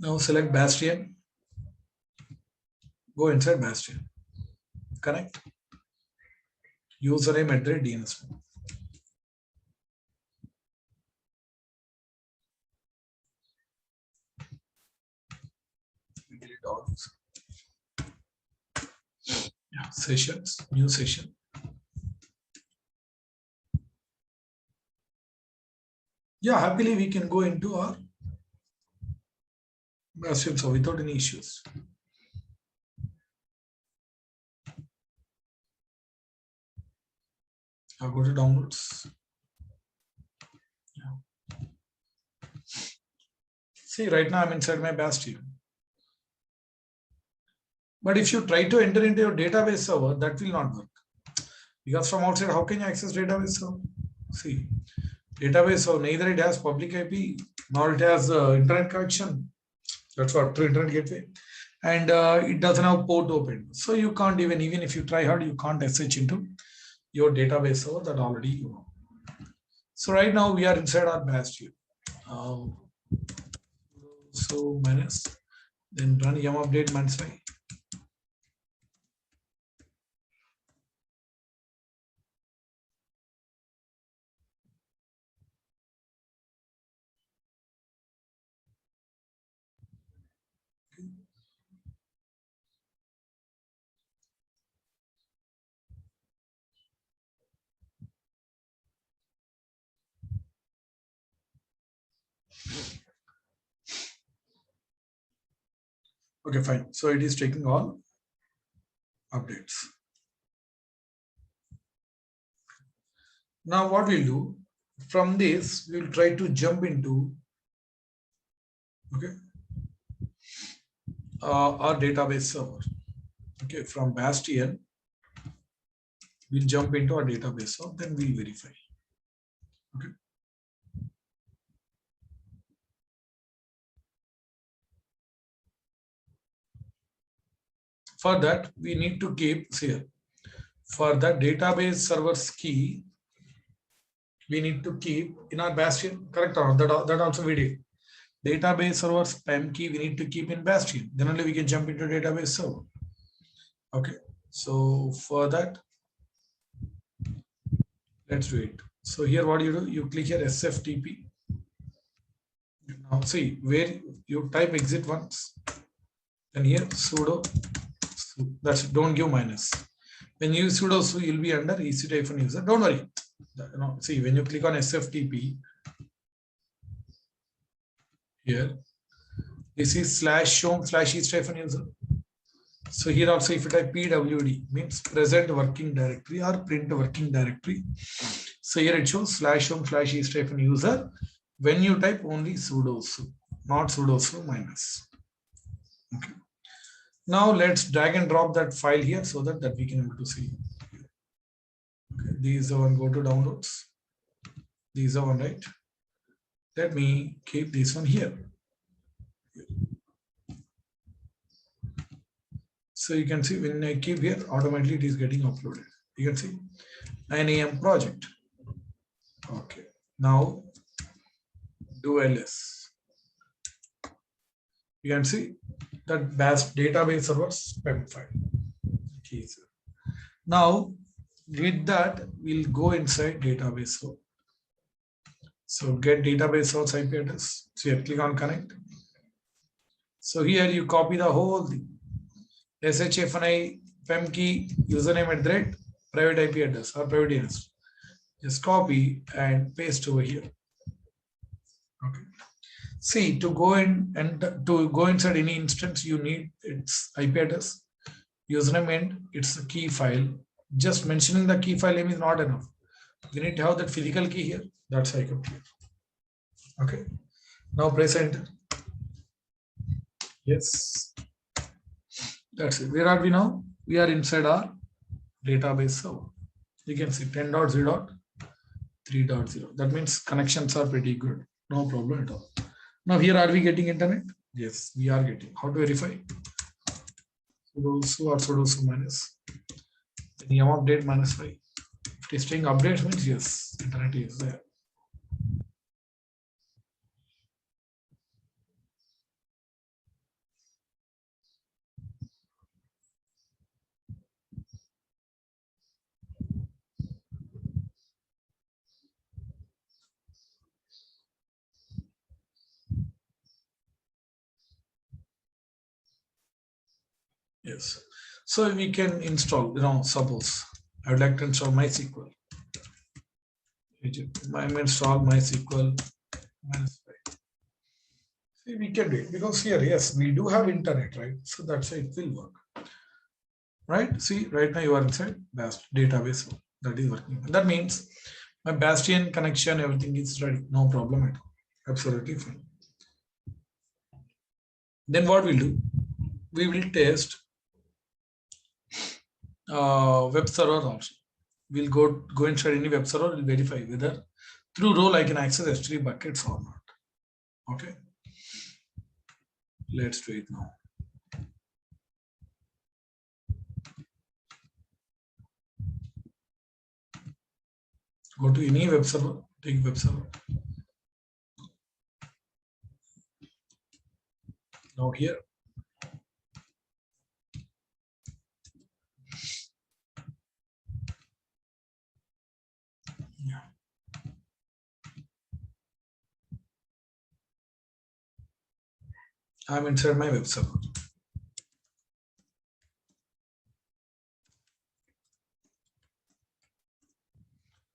Now select Bastion. Go inside Bastion. Connect. Username, address, DNS. Delete all this. Yeah, sessions, new session. Yeah, happily we can go into our Bastion so without any issues. I'll go to downloads. Yeah. See, right now I'm inside my Bastion. But if you try to enter into your database server, that will not work. Because from outside, how can you access database server? See, database server, neither it has public IP, nor it has internet connection. That's what, through internet gateway. And it doesn't have port open. So you can't even if you try hard, you can't SH into your database server that already you know. So right now we are inside our Bastion. So minus, then run yum update -i. Okay, fine. So it is taking all updates. Now what we'll do, from this, we'll try to jump into our database server. Okay, from Bastion, we'll jump into our database server, then we'll verify. Okay. For that, we need to keep here. For that database server's key, we need to keep in our Bastion, correct? Or that also we did. Database server's PEM key we need to keep in Bastion. Then only we can jump into database server. Okay. So for that, let's do it. So here what you do, you click here SFTP. Now see where you type exit once. Then here sudo. That's don't give minus. When you use sudo su, you'll be under EC-user. Don't worry. See, when you click on SFTP, here, this is /home/EC-user. So here also, if you type PWD, means present working directory or print working directory. So here it shows /home/EC-user. When you type only sudo su, not sudo su minus. Okay. Now let's drag and drop that file here so that we can able to see. Okay, these are one, go to downloads. These are one, right? Let me keep this one here. So you can see when I keep here, automatically it is getting uploaded. You can see 9 AM project. Okay. Now do ls. You can see that database server's PEM file. Okay. Now with that, we'll go inside database. So get database source IP address. So you click on connect. So here you copy the whole thing. SHFNI, PEM key, username @ private IP address or private DNS. Just copy and paste over here. Okay. See, to go in and to go inside any instance, you need its IP address, username, and its key file. Just mentioning the key file name is not enough. We need to have that physical key here. That's how I come here. Okay. Now press enter. Yes. That's it. Where are we now? We are inside our database server. You can see 10.0.3.0. That means connections are pretty good. No problem at all. Now here, are we getting internet? Yes, we are getting. How to verify? Sudo or sudo minus. Yum update -5. If it is string updates means yes, internet is there. Yes. So we can install, suppose I would like to install MySQL. I may install MySQL -5. See, we can do it because here, yes, we do have internet, right? So that's why it will work. Right? See, right now you are inside database that is working. That means my Bastion connection, everything is ready. No problem at all. Absolutely fine. Then what we'll do? We will test web server also. We'll go inside any web server, we'll verify whether through role I can access S3 buckets or not. Okay. Let's do it now. Go to any web server, take web server. Now here. Yeah. I'm inside my web server.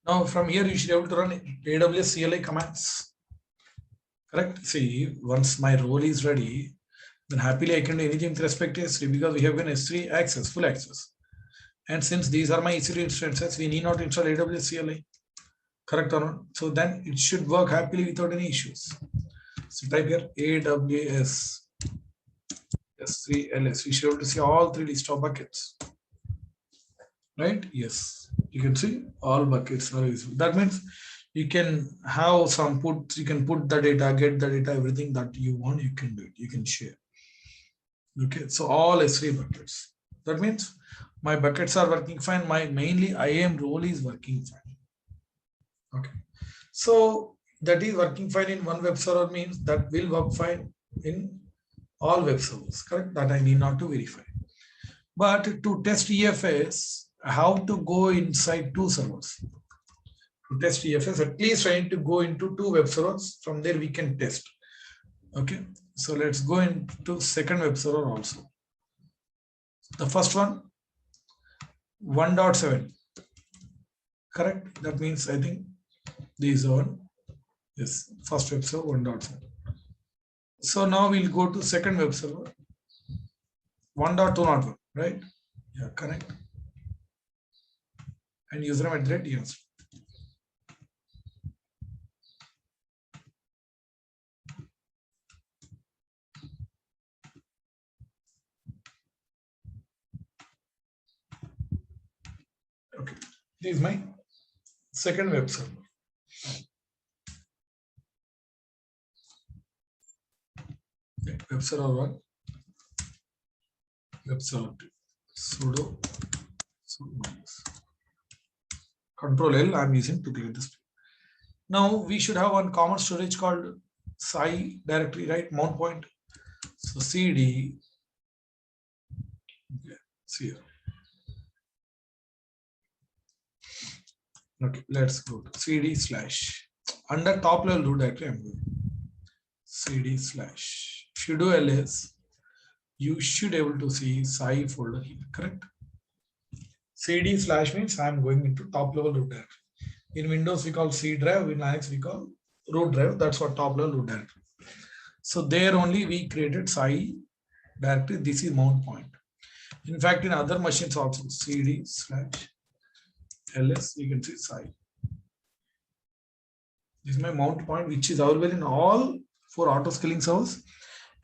Now from here you should be able to run AWS CLI commands. Correct? See, once my role is ready, then happily I can do anything with respect to S3 because we have been S3 access, full access. And since these are my EC2 instances, we need not install AWS CLI. Correct or not? So then it should work happily without any issues. So type here AWS S3 LS. We should be able to see all 3 list of buckets. Right? Yes. You can see all buckets are visible. That means you can have some put, you can put the data, get the data, everything that you want, you can do it. You can share. Okay. So all S3 buckets. That means my buckets are working fine. My mainly IAM role is working fine. Okay. So that is working fine in one web server means that will work fine in all web servers. Correct? That I need not to verify. But to test EFS, how to go inside 2 servers? To test EFS, at least I need to go into 2 web servers. From there we can test. Okay. So let's go into second web server also. The first one, 1.7. Correct? That means I think this one. Yes, first web server 1.7. So now we'll go to second web server, 1.2.1, right? Yeah, correct. And username @ yes. Okay, this is my second web server. Okay, web server 1, web server 2, sudo minus. Control L I'm using to clear this. Now we should have one common storage called SCI directory, right? Mount point. So CD. Okay, see here. Okay, let's go to cd slash under top level root directory. I'm going cd slash. If you do ls, you should able to see Sai folder here, correct? cd slash means I'm going into top level root directory. In Windows we call C drive, in Linux we call root drive. That's what top level root directory. So there only we created Sai directory. This is mount point. In fact, in other machines also cd slash ls, you can see Sai. This is my mount point, which is available in all 4 auto-scaling servers.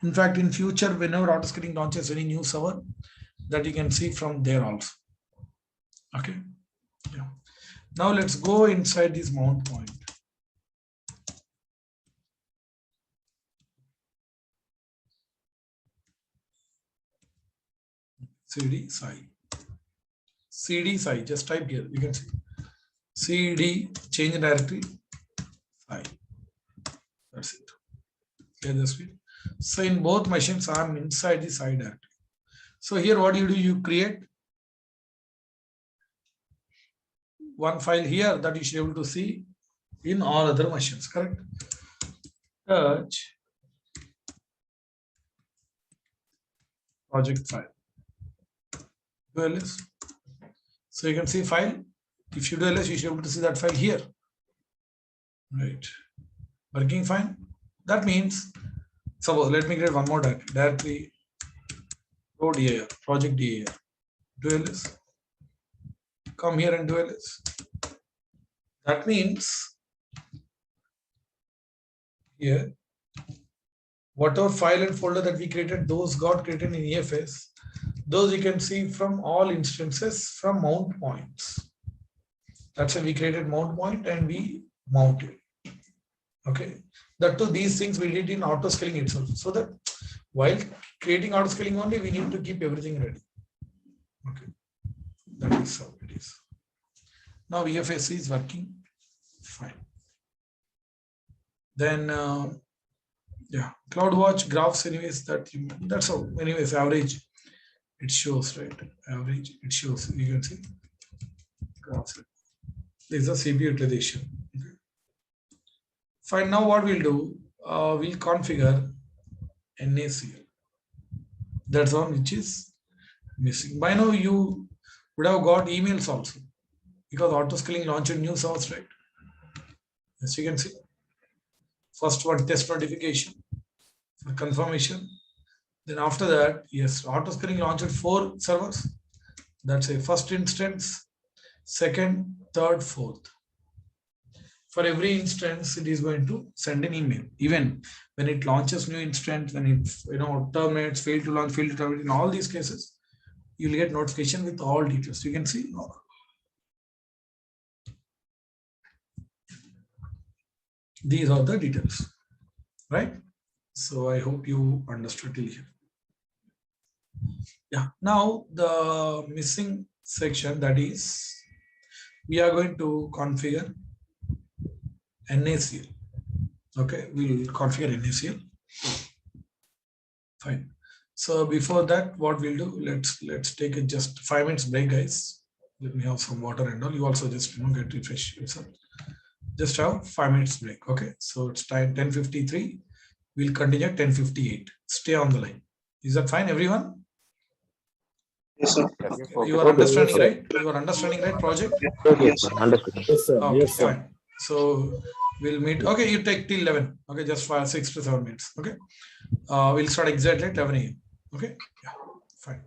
In fact, in future, whenever auto-scaling launches any new server, that you can see from there also. Okay. Yeah. Now let's go inside this mount point. cd Sai. cd Sai. Just type here. You can see cd change directory Sai. That's it. Okay, that's it. So in both machines, I'm inside the Sai directory. So here, what you do? You create one file here that you should be able to see in all other machines, correct? Touch project file. Do ls. So you can see file. If you do ls, you should be able to see that file here. Right. Working fine. That means, suppose let me create one more directory. Go dir, project dir. Do ls. Come here and do ls. That means here, whatever file and folder that we created, those got created in EFS. Those you can see from all instances from mount points. That's why we created mount point and we mounted. Okay. That too, these things we did in auto scaling itself. So that while creating auto scaling only, we need to keep everything ready. Okay. That is how it is. Now EFS is working fine. Then yeah, CloudWatch graphs anyways, that's how anyways average it shows, right? Average it shows, you can see graphs. This is a CPU utilization. Okay. Fine, now what we'll do, we'll configure NaCl. That's one which is missing. By now you would have got emails also, because auto scaling launched new servers, right? As you can see, first one test notification for confirmation. Then after that, yes, auto scaling launched 4 servers. That's a first instance, second, third, fourth. For every instance, it is going to send an email. Even when it launches new instance, when it terminates, fail to launch, fail to terminate, in all these cases, you'll get notification with all details. You can see. These are the details, right? So I hope you understood till here. Yeah. Now the missing section, that is, we are going to configure NaCl. Okay, we'll configure NaCl. Fine. So before that, what we'll do, let's take a just 5 minutes break, guys. Let me have some water and all. You also just get refresh yourself. Just have 5 minutes break. Okay, so it's time 10:53. We'll continue at 10:58. Stay on the line. Is that fine, everyone? Yes, sir. Okay. You are understanding, right? You are understanding, right, project? Yes, sir. Understood. Yes, sir. Okay, Yes, sir. fine. So we'll meet. Okay, you take till 11. Okay, just for 6 to 7 minutes. Okay. We'll start exactly at 11 a.m. Okay. Yeah, fine.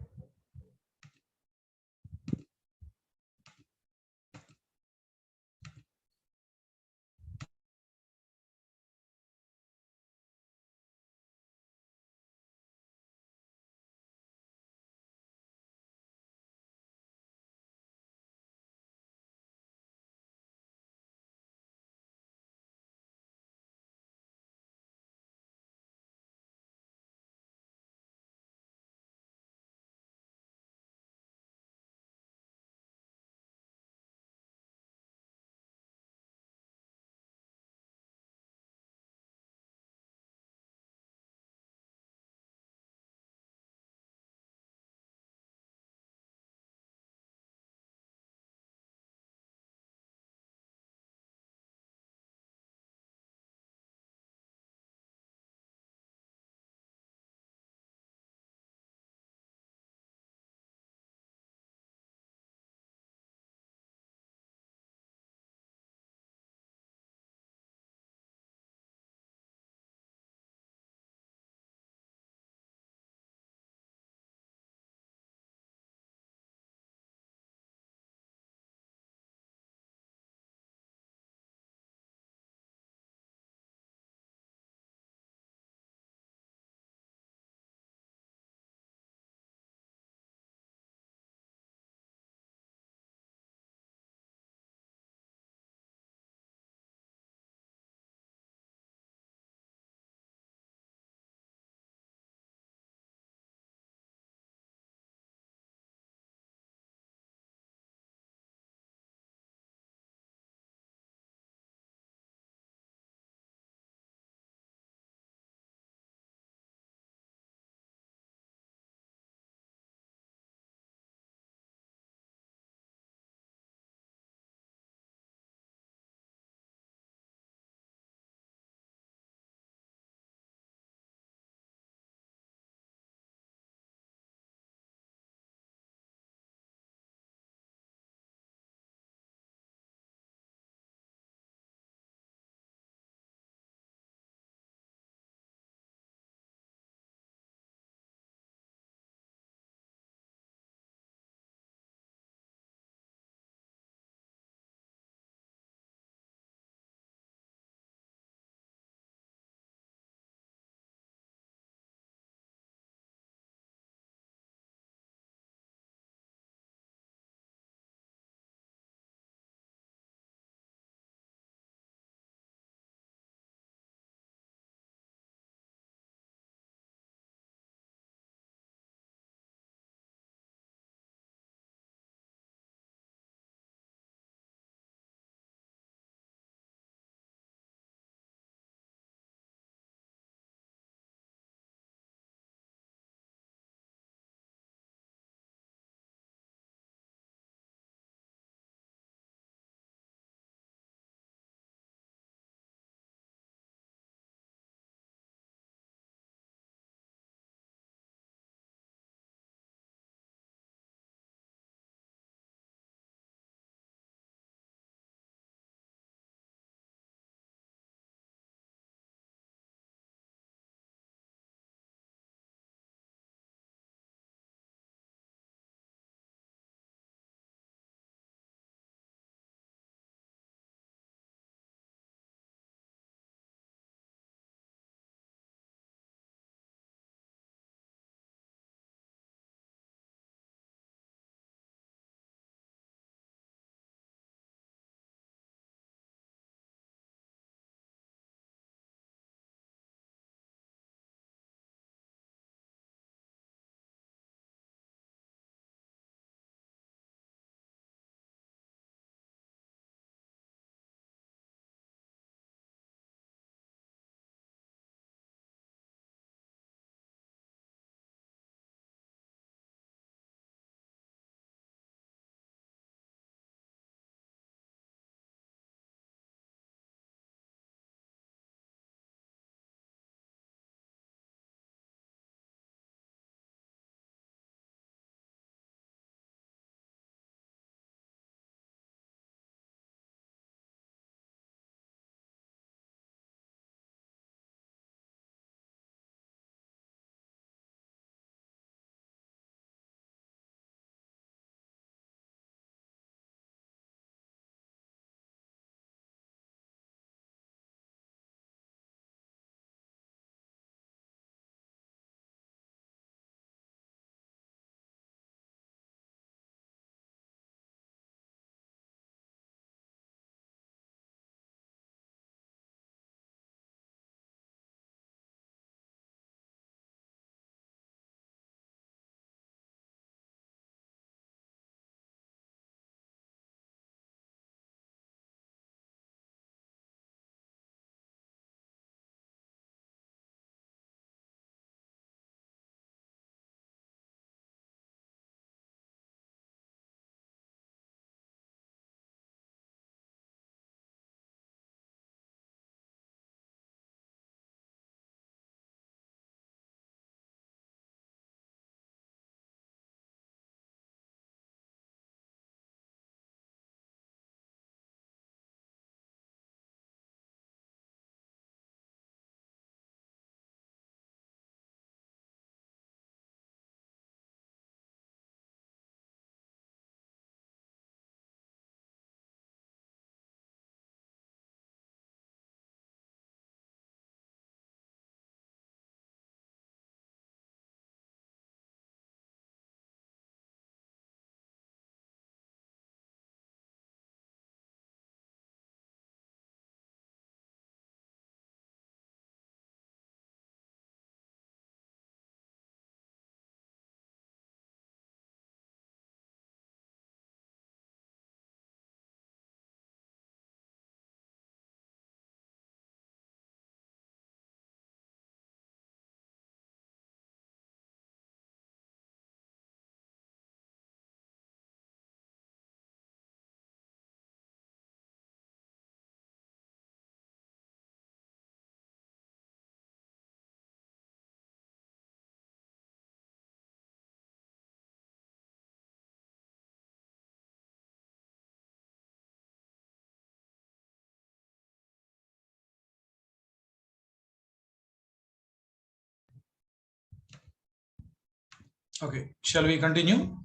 Okay, shall we continue?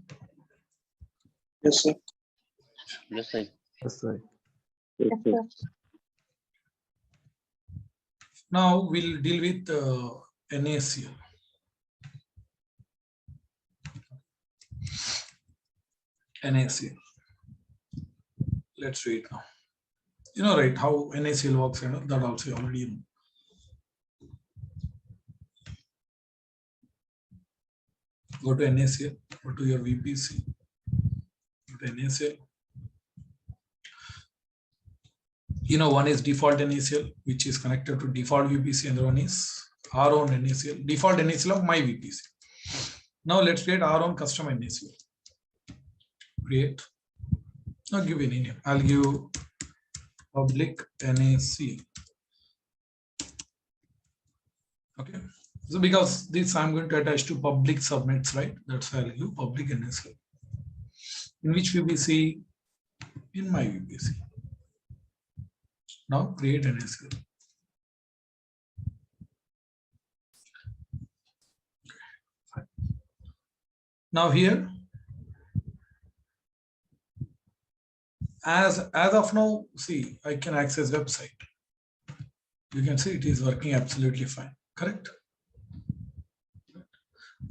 Yes, sir. Yes, sir. Yes, sir. Yes, sir. Now we'll deal with NaCl. NaCl. Let's read now. You know, right, how NaCl works, you know, that also you already know. Go to NaCl, go to your VPC, go to NaCl. You know, one is default NaCl, which is connected to default VPC, and the one is our own NaCl, default NaCl of my VPC. Now let's create our own custom NaCl. Create. I'll give any name. I'll give public NaCl. Okay. So because this I'm going to attach to public subnets, right? That's why I'll give public NaCl. In which VPC? In my VPC. Now create NaCl. Okay. Now here, as of now, see, I can access website. You can see it is working absolutely fine. Correct?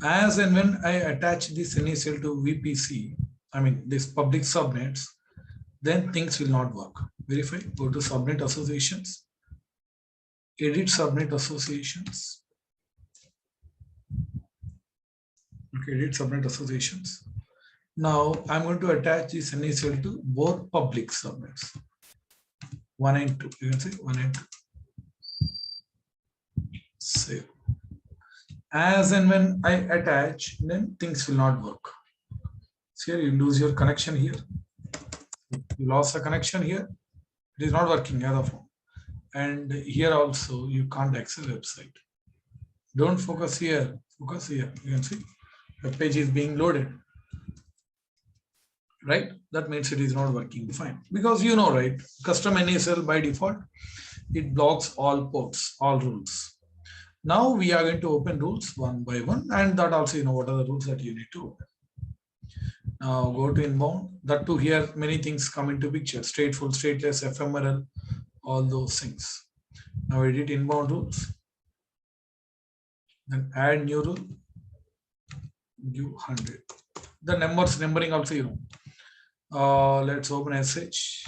As and when I attach this NaCl to VPC, I mean this public subnets, then things will not work. Verify, go to subnet associations, edit subnet associations. Okay, edit subnet associations. Now I'm going to attach this NaCl to both public subnets, 1 and 2. You can see 1 and 2. Save. As and when I attach, then things will not work. So here you lose your connection here. You lost the connection here. It is not working as of now. And here also you can't access website. Don't focus here. Focus here. You can see the page is being loaded. Right? That means it is not working fine. Because you know, right? Custom NaCl by default, it blocks all ports, all rules. Now we are going to open rules one by one, and that also, you know, what are the rules that you need to open. Now go to inbound. That too, here many things come into picture: stateful, stateless, ephemeral, all those things. Now edit inbound rules. Then add new rule. Give 100. The numbering also, you know. Let's open SH.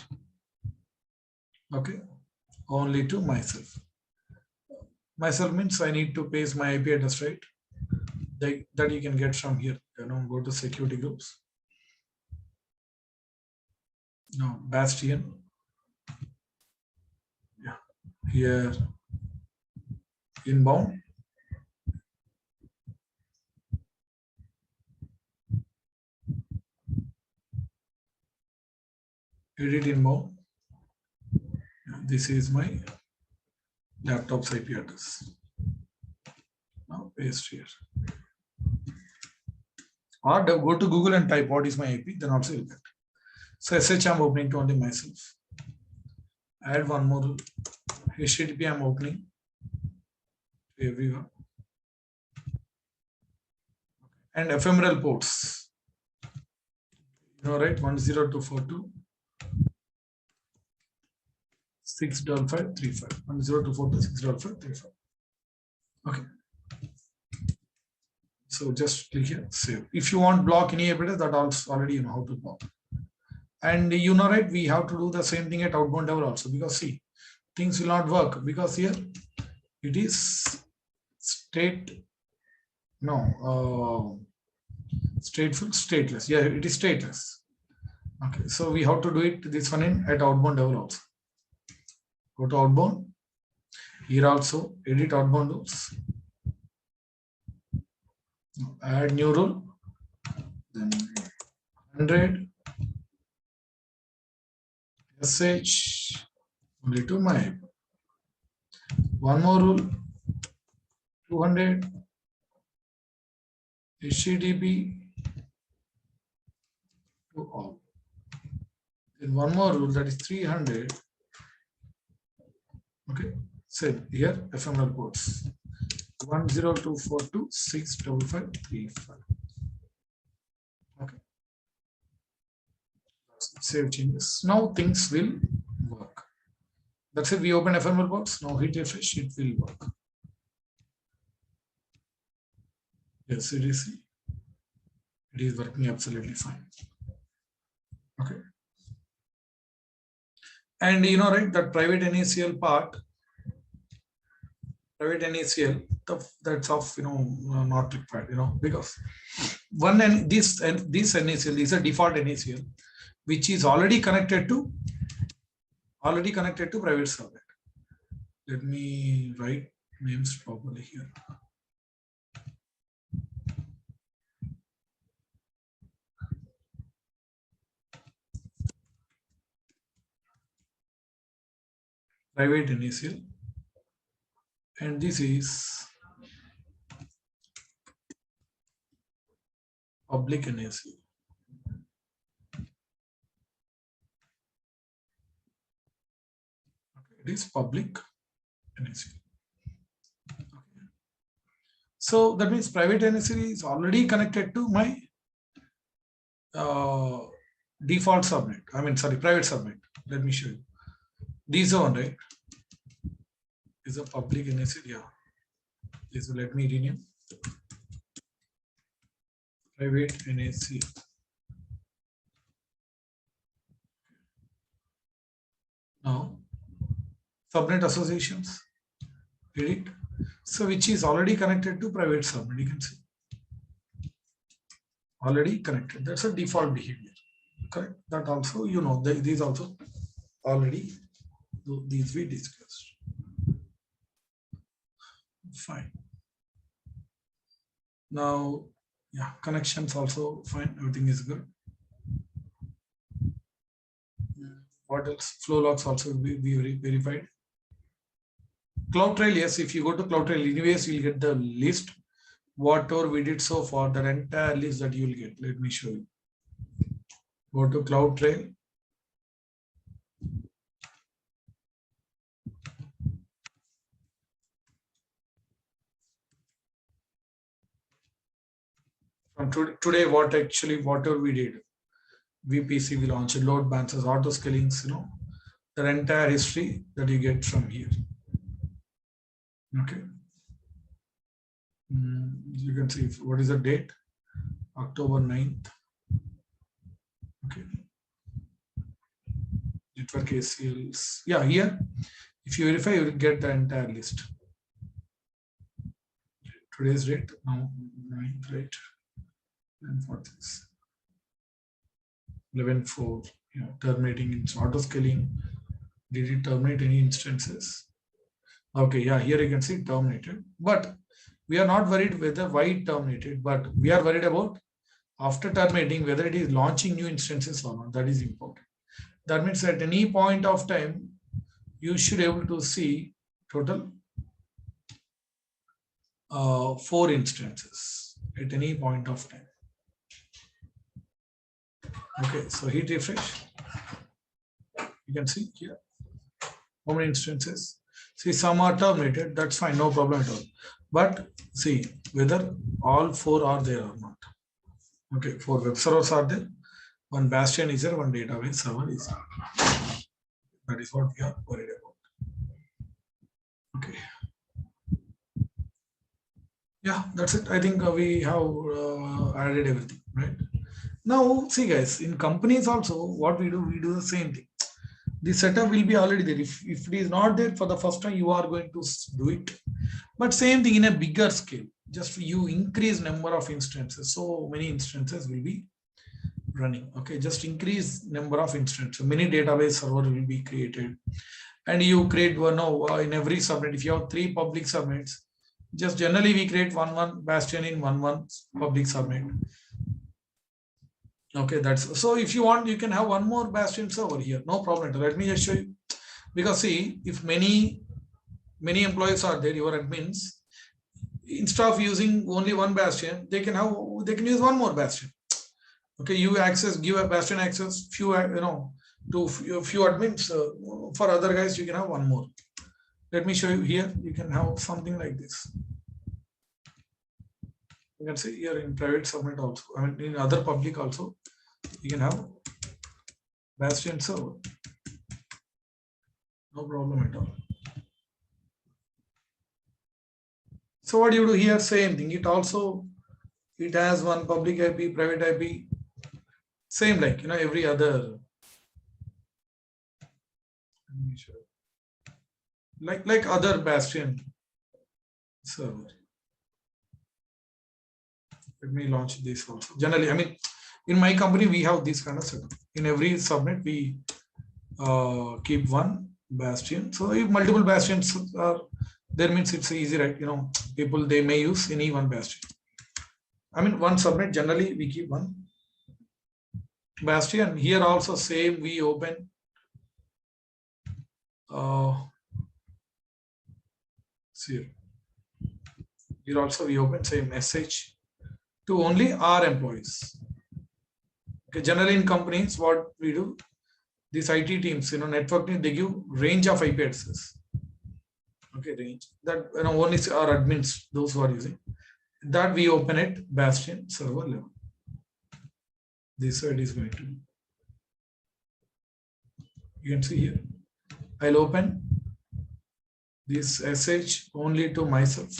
Okay, only to myself. Myself means I need to paste my IP address, right? That you can get from here. You know, go to security groups. No, Bastion. Yeah, here inbound. Edit inbound. This is my laptop's IP address. Now paste here. Or go to Google and type what is my IP, then also you'll get. So SH I'm opening to only myself. Add one more. HTTP I'm opening to everyone. And ephemeral ports. You know, right? 10242 65535. 10242 65535. Okay. So just click here, save. If you want block any IP address, that also already you know how to block. And you know, right, we have to do the same thing at outbound level also, because see, things will not work because here it is stateful, stateless. Yeah, it is stateless. Okay, so we have to do it this one in at outbound level also. Go to outbound. Here also edit outbound rules. Add new rule. Then 100. SH only to my. One more rule. 200. HTTP to all. Then one more rule, that is 300. Okay, same here, ephemeral ports 10242 65535. Save changes. Now things will work. That's it. We open ephemeral box. Now hit refresh. It will work. Yes, it is. It is working absolutely fine. Okay. And you know, right, that private NaCl part, private NaCl, that's of, you know, not required, you know, because one and this NaCl is a default NaCl, which is already connected to private subnet. Let me write names properly here. Private NaCl, and this is public NaCl. Okay, it is public NaCl. Okay. So that means private NaCl is already connected to my default subnet. I mean, sorry, private subnet. Let me show you. This one, right, is a public NaCl. Yeah. This, let me rename private NaCl. Now, subnet associations, did it? So which is already connected to private subnet. You can see already connected. That's a default behavior. Correct. That also, you know, these also already, these we discussed. Fine. Now, yeah, connections also fine. Everything is good. What else? Flow logs also will be verified. CloudTrail, yes. If you go to CloudTrail, anyways, you'll get the list. Whatever we did so far, the entire list that you will get. Let me show you. Go to CloudTrail. From today, whatever we did, VPC we launched, load balances, auto scalings, you know, the entire history that you get from here. Okay. You can see what is the date, October 9th. Okay. Network ACLs. Yeah, here, if you verify, you will get the entire list. Today's date, now 9th, right? And for this 11.4, you know, terminating in auto scaling. Did it terminate any instances? Okay, yeah, here you can see terminated, but we are not worried whether why it terminated, but we are worried about after terminating whether it is launching new instances or not. That is important. That means at any point of time, you should be able to see total 4 instances at any point of time. Okay, so hit refresh. You can see here how many instances. See, some are terminated. That's fine, no problem at all. But see whether all 4 are there or not. Okay, 4 web servers are there. 1 bastion is there. 1 database server is there. That is what we are worried about. Okay. Yeah, that's it. I think we have added everything, right? Now, see guys, in companies also, what we do the same thing. The setup will be already there. If it is not there for the first time, you are going to do it. But same thing in a bigger scale. Just you increase number of instances. So many instances will be running. Okay, just increase number of instances. Many database server will be created. And you create one in every subnet. If you have 3 public subnets, just generally we create one bastion in one public subnet. Okay, that's so. If you want, you can have 1 more bastion server here. No problem. Let me just show you. Because see, if many employees are there, your admins, instead of using only 1 bastion, they can use 1 more bastion. Okay, you give a bastion access, few to few admins. For other guys, you can have 1 more. Let me show you here. You can have something like this. You can see here in private subnet also. I mean, in other public also, you can have Bastion server. No problem at all. So what do you do here? Same thing. It has one public IP, private IP, same like every other. Like other Bastion server. Let me launch this also. Generally, I mean, in my company we have this kind of setup. In every subnet we keep one Bastion. So if multiple Bastions are there, means it's easy, right? People they may use any one Bastion. I mean, one subnet generally we keep one Bastion. Here also same, we open here also we open same message to only our employees. Okay, generally in companies what we do, these IT teams, networking, they give range of IP addresses. Okay, range that only our admins, those who are using that, we open it Bastion server level. This side is going to, you can see here, I'll open this SH only to myself.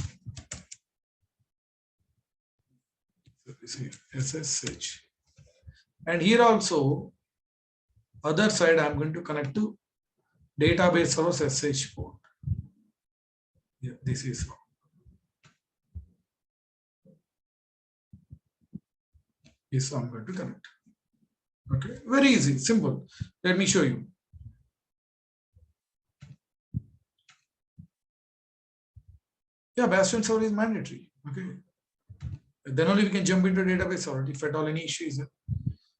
So this here SSH, and here also other side I'm going to connect to database server SH port. Yeah, this is wrong. Yes, I'm going to connect. Okay, very easy, simple. Let me show you. Yeah, Bastion server is mandatory. Okay, then only we can jump into database server if at all any issue is there.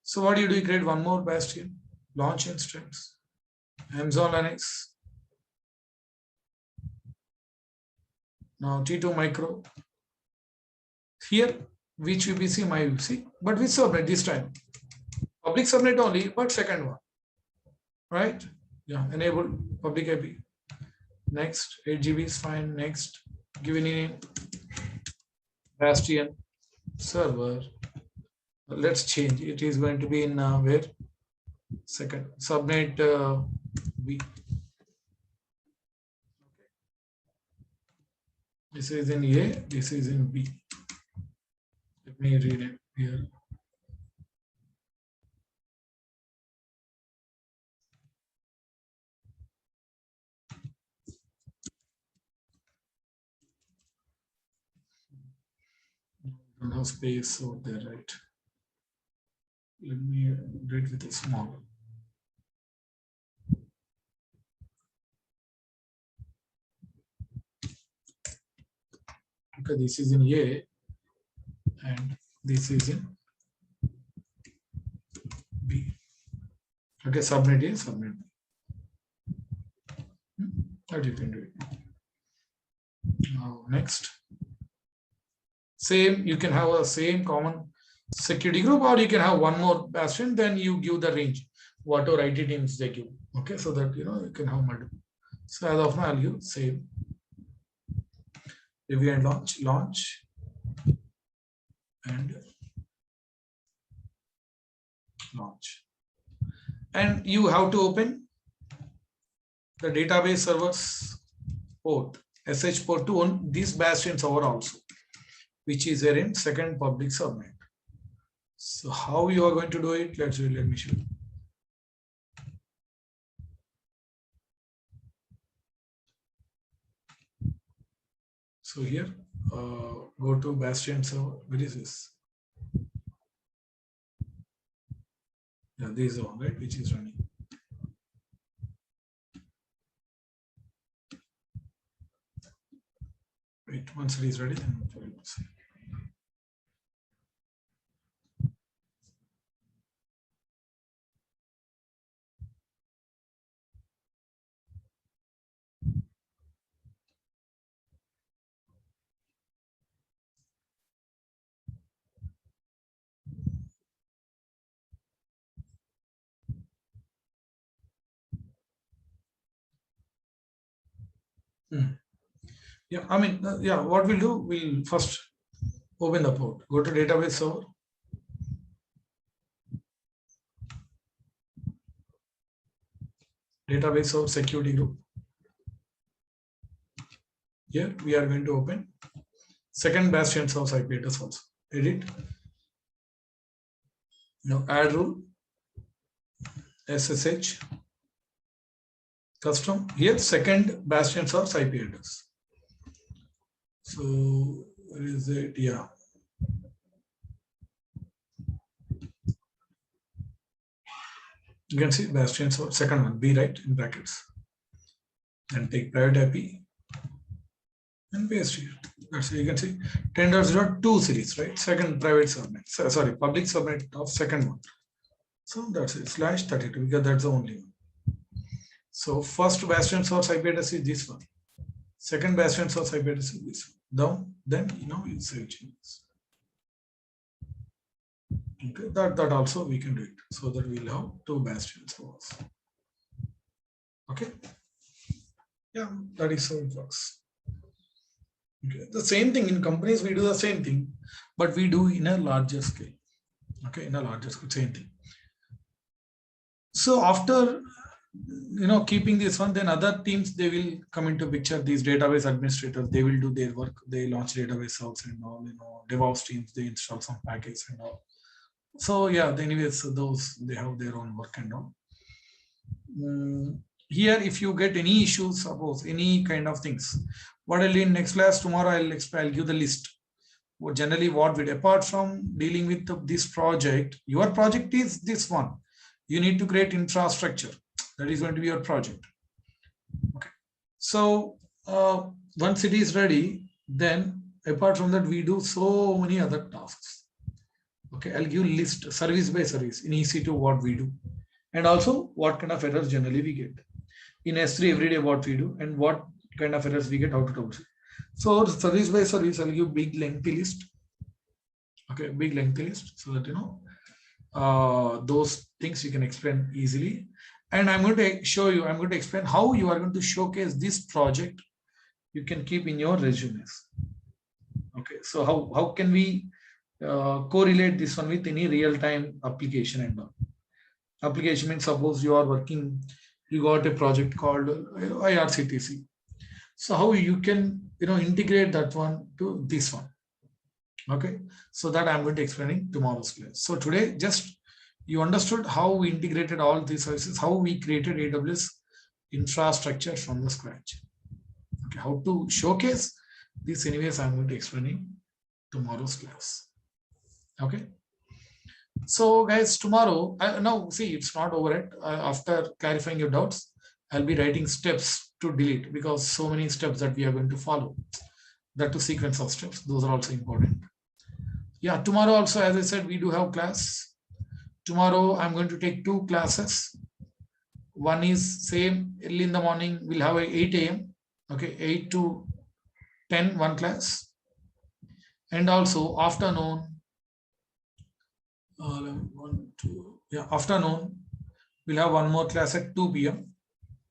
So what do? You create one more Bastion, launch instance, Amazon Linux. Now T2 micro. Here, which VPC, my VPC, but which subnet this time? Public subnet only, but second one. Right? Yeah, enable public IP. Next, 8 GB is fine. Next, give any name. Bastion server. Let's change. It is going to be in where? Second subnet B. This is in A. This is in B. Let me read it here. Don't have space over there, right? Let me read with a small. Okay, this is in A and this is in B. Okay, subnet A, subnet B. That you can do it. Now next. Same, you can have a same common security group, or you can have one more Bastion, then you give the range, whatever IT teams they give. Okay, so that you can have multiple. So as of now, I'll use same. Review and launch, and launch. And you have to open the database servers port, SH port to on this Bastion server also, which is there in second public subnet. So how you are going to do it? Let me show you. So here, go to Bastion server. Where is this? Yeah, this is the one, right, which is running. Wait, once it is ready, then we will see. Yeah, I mean, yeah, what we'll do, we'll first open the port, go to database server. database or security group. Here we are going to open second bastion source IP address also. Edit. Now add rule. SSH. Custom. Here second bastion source IP address. So where is it? Yeah. You can see bastion source, second one, B, right, in brackets. And take private IP and paste here. That's you can see 10.0.2 series, right? Second private subnet. Sorry, public subnet of second one. So that's it, /32, because that's the only one. So first bastion source IP address is this one. Second bastion source IP address is this one. Down, then you save changes. Okay, that also we can do it, so that we'll have two bastions for us. Okay, yeah, that is how it works. Okay, the same thing in companies, we do the same thing, but we do in a larger scale. Okay, in a larger scale, same thing. So after keeping this one, then other teams, they will come into picture. These database administrators, they will do their work. They launch database outs and all. DevOps teams, they install some package and all. So yeah, anyways, those they have their own work and all. Here, if you get any issues, suppose any kind of things, what I'll do in next class tomorrow, I'll give the list. Generally, what we apart from dealing with this project, your project is this one. You need to create infrastructure. That is going to be your project. Okay. So once it is ready, then apart from that, we do so many other tasks. Okay, I'll give list service by service in EC2 what we do, and also what kind of errors generally we get. In S3 every day what we do and what kind of errors we get out of troubleshoot. So service by service, I'll give big lengthy list. Okay, big lengthy list, so that those things you can explain easily. And I'm going to show you, I'm going to explain how you are going to showcase this project. You can keep in your resumes. Okay, so how can we correlate this one with any real-time application and all. Application means suppose you are working, you got a project called IRCTC. So how you can integrate that one to this one. Okay, so that I'm going to explain in tomorrow's class. So today just you understood how we integrated all these services, how we created AWS infrastructure from the scratch. Okay, how to showcase this, anyways, I'm going to explain in tomorrow's class. Okay, so guys, tomorrow, now see, it's not over yet. After clarifying your doubts, I'll be writing steps to delete, because so many steps that we are going to follow, that to sequence of steps, those are also important. Yeah, tomorrow also, as I said, we do have class. Tomorrow I'm going to take two classes. One is same early in the morning, we'll have a 8 a.m. Okay, 8 to 10, one class. And also afternoon, afternoon, we'll have one more class at 2 p.m.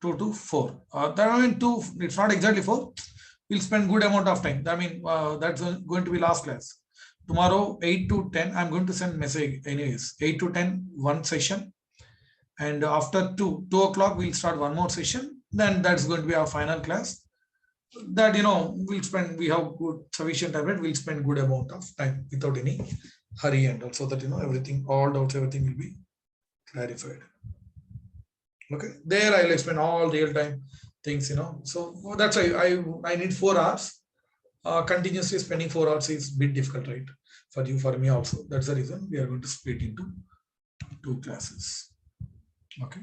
2 to 4. That I mean 2, it's not exactly 4. We'll spend good amount of time. I mean, that's going to be last class. Tomorrow, 8 to 10, I'm going to send message anyways. 8 to 10, one session. And after 2 o'clock, we'll start one more session. Then that's going to be our final class. That, we'll spend, we have good sufficient time, we'll spend good amount of time without any hurry, and also that, everything, all doubts, everything will be clarified. Okay, there I'll explain all real-time things, So that's why I need 4 hours. Continuously spending 4 hours is a bit difficult, right? For you, for me also. That's the reason we are going to split into 2 classes. Okay.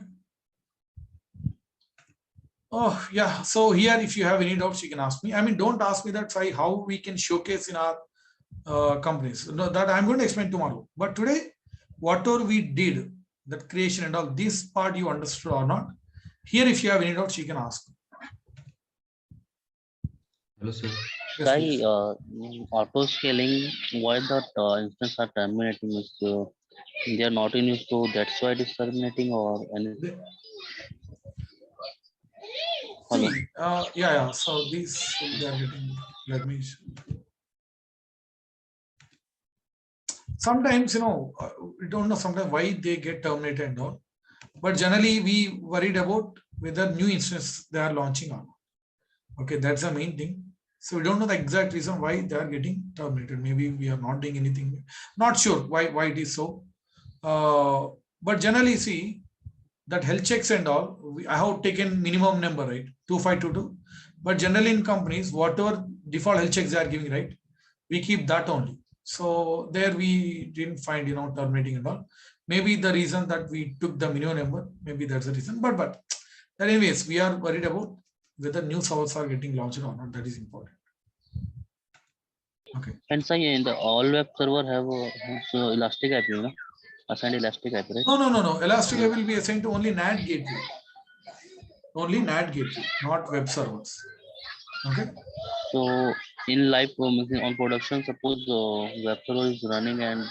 Oh, yeah. So here, if you have any doubts, you can ask me. I mean, don't ask me that, Sai, how we can showcase in our companies. No, that I'm going to explain tomorrow. But today, whatever we did, that creation and all, this part you understood or not. Here, if you have any doubts, you can ask. Hello, sir. Yes, Sai, auto scaling, why that instance are terminating? They are not in use, so that's why it is terminating, or anything. See, yeah. So these they are getting. Let me. Sometimes we don't know sometimes why they get terminated and all. But generally we worried about whether new instance they are launching or not. Okay, that's the main thing. So we don't know the exact reason why they are getting terminated. Maybe we are not doing anything. Not sure why it is so. But generally see that health checks and all, I have taken minimum number, right? 2522. But generally in companies, whatever default health checks they are giving, right? We keep that only. So there we didn't find, terminating and all. Maybe the reason that we took the minimum number, maybe that's the reason. But anyways, we are worried about whether new servers are getting launched or not. That is important. Okay. And say in the all web server have so Elastic API, assigned Elastic API, right? No. Elastic API will be assigned to only NAT gateway. Only NAT gateway, not web servers. Okay. So in live on production, suppose web server is running and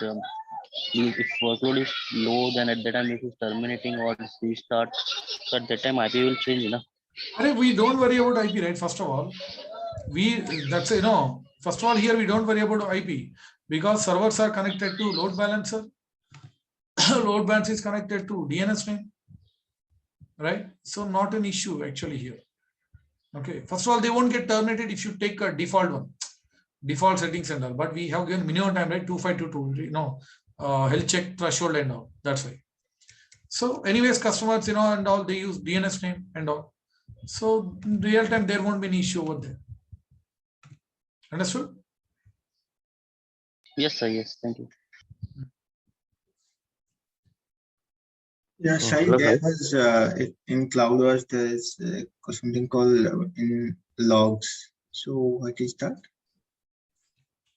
if workload is low, then at that time it is terminating or restart. So at that time IP will change, We don't worry about IP, right? First of all, first of all, here we don't worry about IP because servers are connected to load balancer. Load balancer is connected to DNS name, right? So not an issue actually here. Okay. First of all, they won't get terminated if you take a default one, default settings and all. But we have given minimum time, right? 2522. Health check threshold and all. That's why. So, anyways, customers, and all they use DNS name and all. So, in real time, there won't be any issue over there. Understood? Yes, sir. Yes. Thank you. Yeah, Sai, there was in CloudWatch there is something called in logs. So what is that?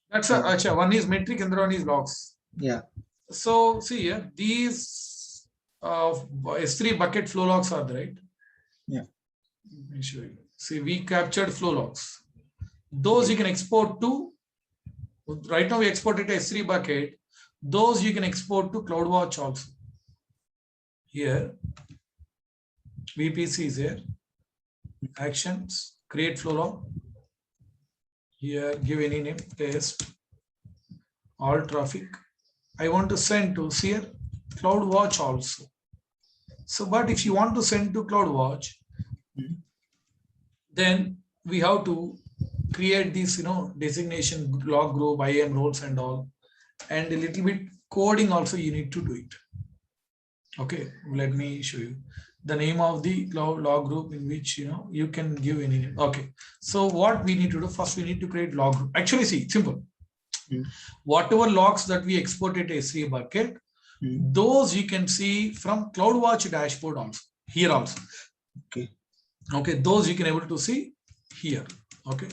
That's one is metric and the one is logs. Yeah. So see here, these S3 bucket flow logs are there, right? Yeah. Let me show you. See, we captured flow logs. Those you can export to. Right now we exported S3 bucket. Those you can export to CloudWatch also. Here, VPC is here. Actions, create flow log. Here, give any name, test, all traffic. I want to send to here CloudWatch also. So, but if you want to send to CloudWatch, then we have to create this, designation log group, IAM roles and all, and a little bit coding also you need to do it. Okay, let me show you the name of the log group in which you can give any name. Okay, so what we need to do first, we need to create log group. Actually, see, simple. Whatever logs that we exported to S3 bucket, those you can see from CloudWatch dashboard also here also. Okay, those you can able to see here. Okay.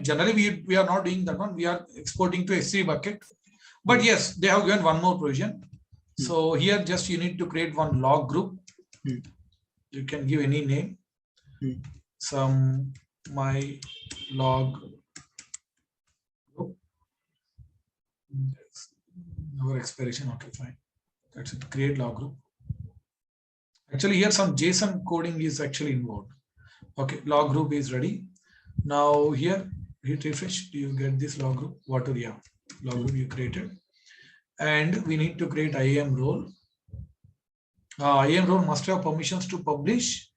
Generally we are not doing that one. We are exporting to S3 bucket, but yes, they have given one more provision. So here just you need to create one log group. You can give any name. Some my log group. Our expiration. Okay, fine. That's it. Create log group. Actually, here some JSON coding is actually involved. Okay, log group is ready. Now here, hit refresh. Do you get this log group? Whatever, yeah, log group you created. And we need to create IAM role. IAM role must have permissions to publish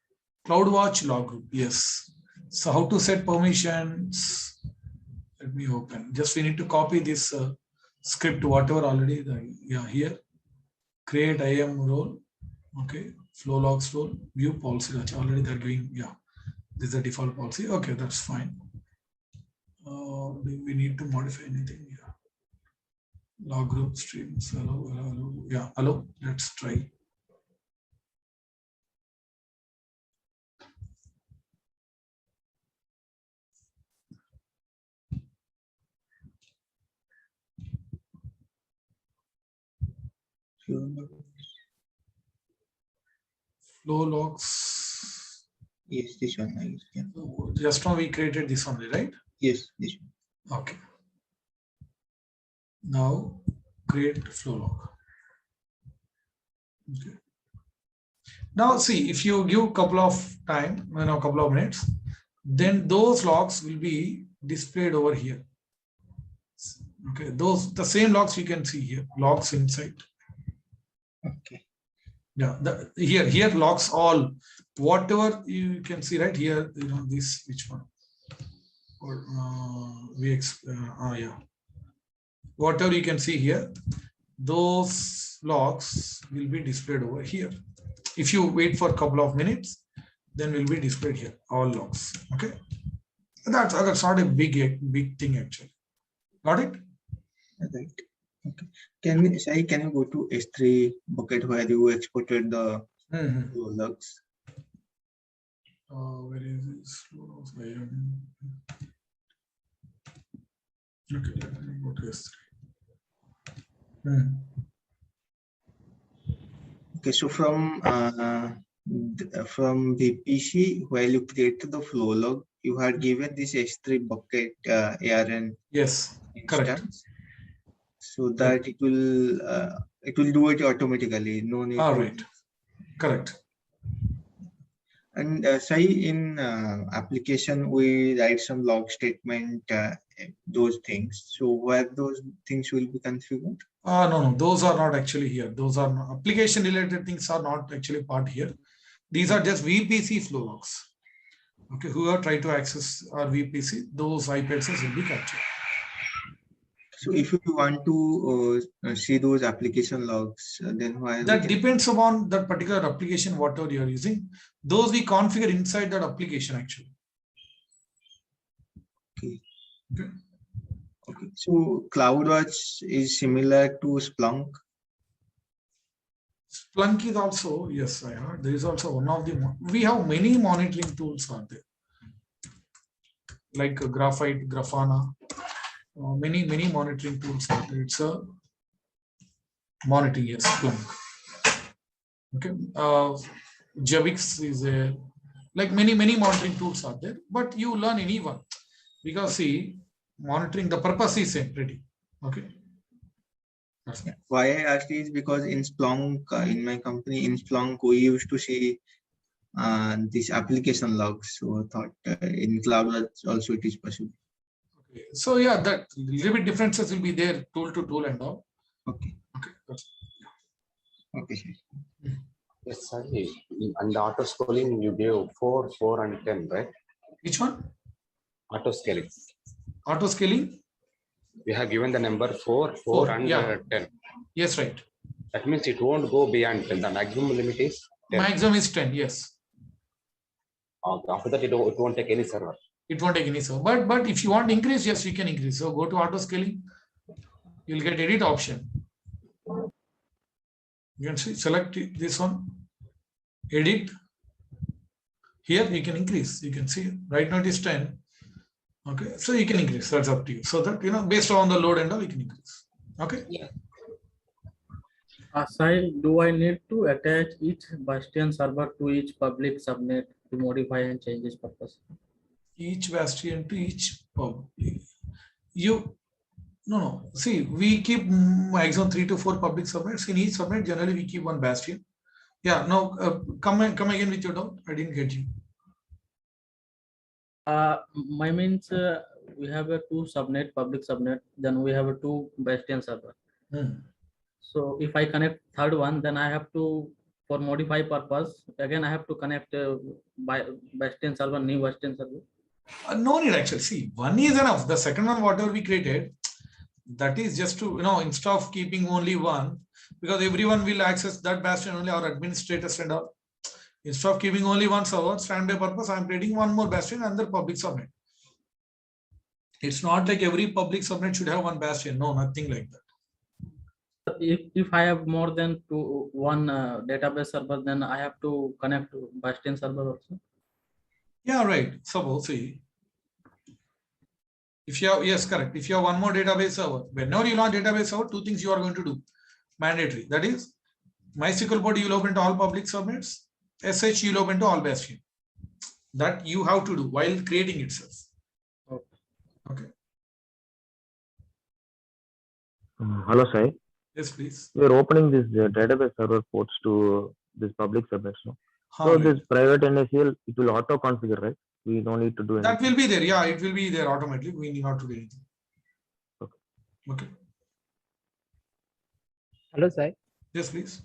CloudWatch log group. Yes. So how to set permissions? Let me open. Just we need to copy this script, whatever already. Here. Create IAM role. Okay. Flow logs role. View policy. Already they're giving. Yeah. This is the default policy. Okay, that's fine. Do we need to modify anything? Yeah. Log group streams. Hello. Yeah, hello. Let's try. Flow logs. Yes, this one. Yeah. Just now we created this only, right? Yes, this one. Okay. Now create flow log. Okay. Now see, if you give a couple of time, couple of minutes, then those logs will be displayed over here. Okay, the same logs you can see here, logs inside. Okay. Yeah, here logs all, whatever you can see right here, this, which one? Or yeah. Whatever you can see here, those logs will be displayed over here. If you wait for a couple of minutes, then will be displayed here, all logs. Okay. That's not a big thing actually. Got it? Right. Okay. Can you go to S3 bucket where you exported the logs? Where is this? Okay, let me go to S3. Okay, so from VPC, while you created the flow log, you had given this S3 bucket ARN yes, correct. instance, so that it will do it automatically. No need. All right, correct. And say in application we write some log statement, those things. So where those things will be configured? No, those are not actually here. Those are not, application related things are not actually part here. These are just VPC flow logs. Okay, whoever try to access our VPC, those IP addresses will be captured. So if you want to see those application logs, then why? That depends upon that particular application, whatever you are using. Those we configure inside that application actually. Okay. Okay. Okay. So CloudWatch is similar to Splunk. Splunk is also, yes, I heard. There is also one of the, we have many monitoring tools are there. Like Graphite, Grafana, many monitoring tools are there. It's a monitoring, yes, Splunk. Okay. Javix is a, like many monitoring tools are there, but you learn any one because see, monitoring, the purpose is same pretty. Okay. Why I asked is because in Splunk, in my company, in Splunk, we used to see this application logs. So I thought in cloud also it is possible. Okay. So yeah, that little bit differences will be there, tool to tool and all. Okay. Okay. Okay. Yes, sorry. And the auto scaling you gave 4, 4, and 10, right? Which one? Auto scaling. Auto scaling? We have given the number 4, 4, and 10. Yes, right. That means it won't go beyond 10. The maximum limit is 10. Maximum is 10, yes. After that, it won't take any server. It won't take any server. But if you want to increase, yes, you can increase. So go to auto scaling. You'll get edit option. You can see, select this one, edit. Here you can increase. You can see right now it is 10. Okay, so you can increase. That's up to you. So that based on the load and all, you can increase. Okay. Yeah. Sai, do I need to attach each Bastion server to each public subnet to modify and change its purpose? Each Bastion to each public. No. See, we keep maximum 3 to 4 public subnets. In each subnet, generally we keep one Bastion. Yeah. Now come again with your doubt. I didn't get you. My means we have a 2 subnet, public subnet, then we have a 2 Bastion server. So if I connect third one, then I have to, for modify purpose, again I have to connect Bastion server, new Bastion server. No need actually. See, one is enough. The second one, whatever we created, that is just to, instead of keeping only one, because everyone will access that Bastion only, our administrators and all. Instead of keeping only one server, standby purpose, I am creating one more Bastion and the public subnet. It's not like every public subnet should have one Bastion. No, nothing like that. If I have more than one database server, then I have to connect to Bastion server also. Yeah, right. Suppose, see, if you have, yes, correct. If you have one more database server, whenever you launch database server, 2 things you are going to do. Mandatory. That is, MySQL pod you will open to all public subnets. SH you will open to all Bastion. That you have to do while creating itself. Okay. Hello, Sai. Yes, please. We are opening this database server ports to this public subnet. No? So this private NACL, it will auto configure, right? We don't need to do anything. That will be there. Yeah, it will be there automatically. We need not to do anything. Okay. Hello, Sai. Yes, please.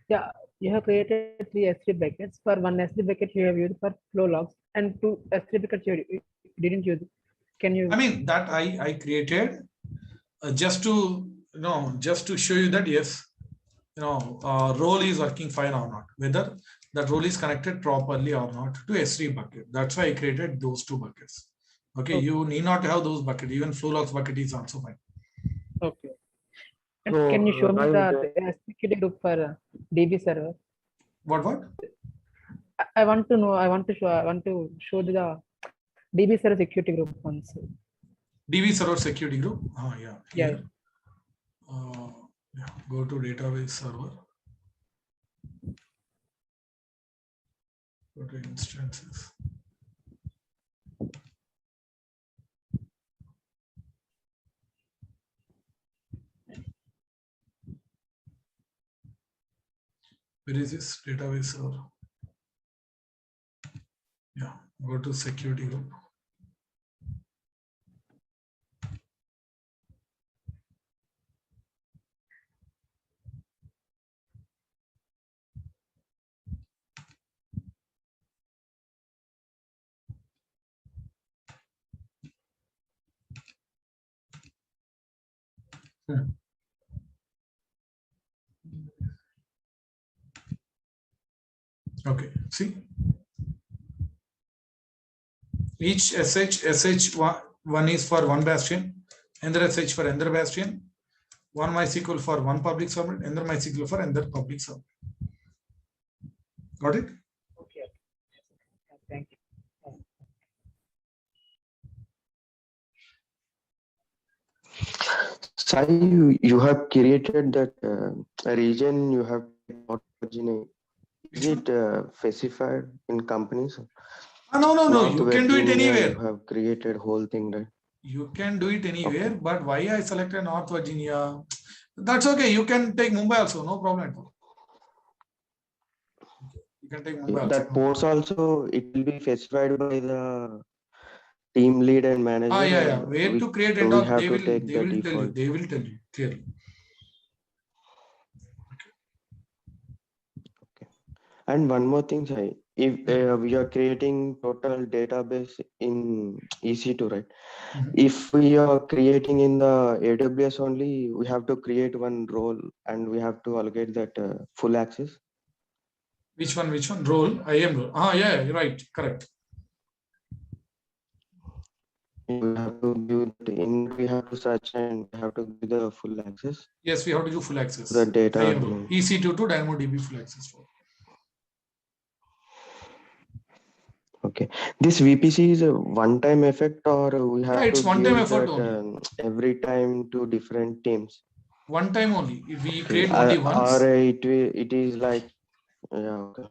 Yeah, you have created 3 S3 buckets. For one S3 bucket you have used for flow logs and 2 S3 buckets you didn't use. Can you? I mean, that I created just to, just to show you that, yes, role is working fine or not, whether that role is connected properly or not to S3 bucket. That's why I created those 2 buckets. Okay, you need not have those buckets. Even flow logs bucket is also fine. Okay. And can you show me the security group for DB server? What? I want to know. I want to show the DB server security group once. DB server security group. Yeah. Yeah. Yeah. Go to database server. Go to instances. Where is this database server? Yeah, go to security group. Okay, see, each SH1 is for one bastion, another SH for another bastion, one MySQL for one public subnet, another MySQL for another public subnet. Got it? Okay. Thank you. Sai, you have created that region. You have is it specified in companies? No. You can do it anywhere. You have created whole thing, right? You can do it anywhere, but why I selected North Virginia? That's okay. You can take Mumbai also, no problem. You can take Mumbai. That ports also, it will be specified by the team lead and manager. Yeah. Where to create it? They will tell you. They will tell you clearly. Okay. And one more thing, Sai. If we are creating total database in EC2, right? If we are creating in the AWS only, we have to create one role and we have to allocate that full access. Which one? Role? IAM role. Yeah, you're right. Correct. We have to give we have to search and we have to give the full access. Yes, we have to do full access. The data. EC2 to DynamoDB full access role. Okay. This VPC is a one-time effect, or we have it's to one-time give effort that, only. Every time to different teams. One time only. If we create only once. Or it is like, yeah. Okay.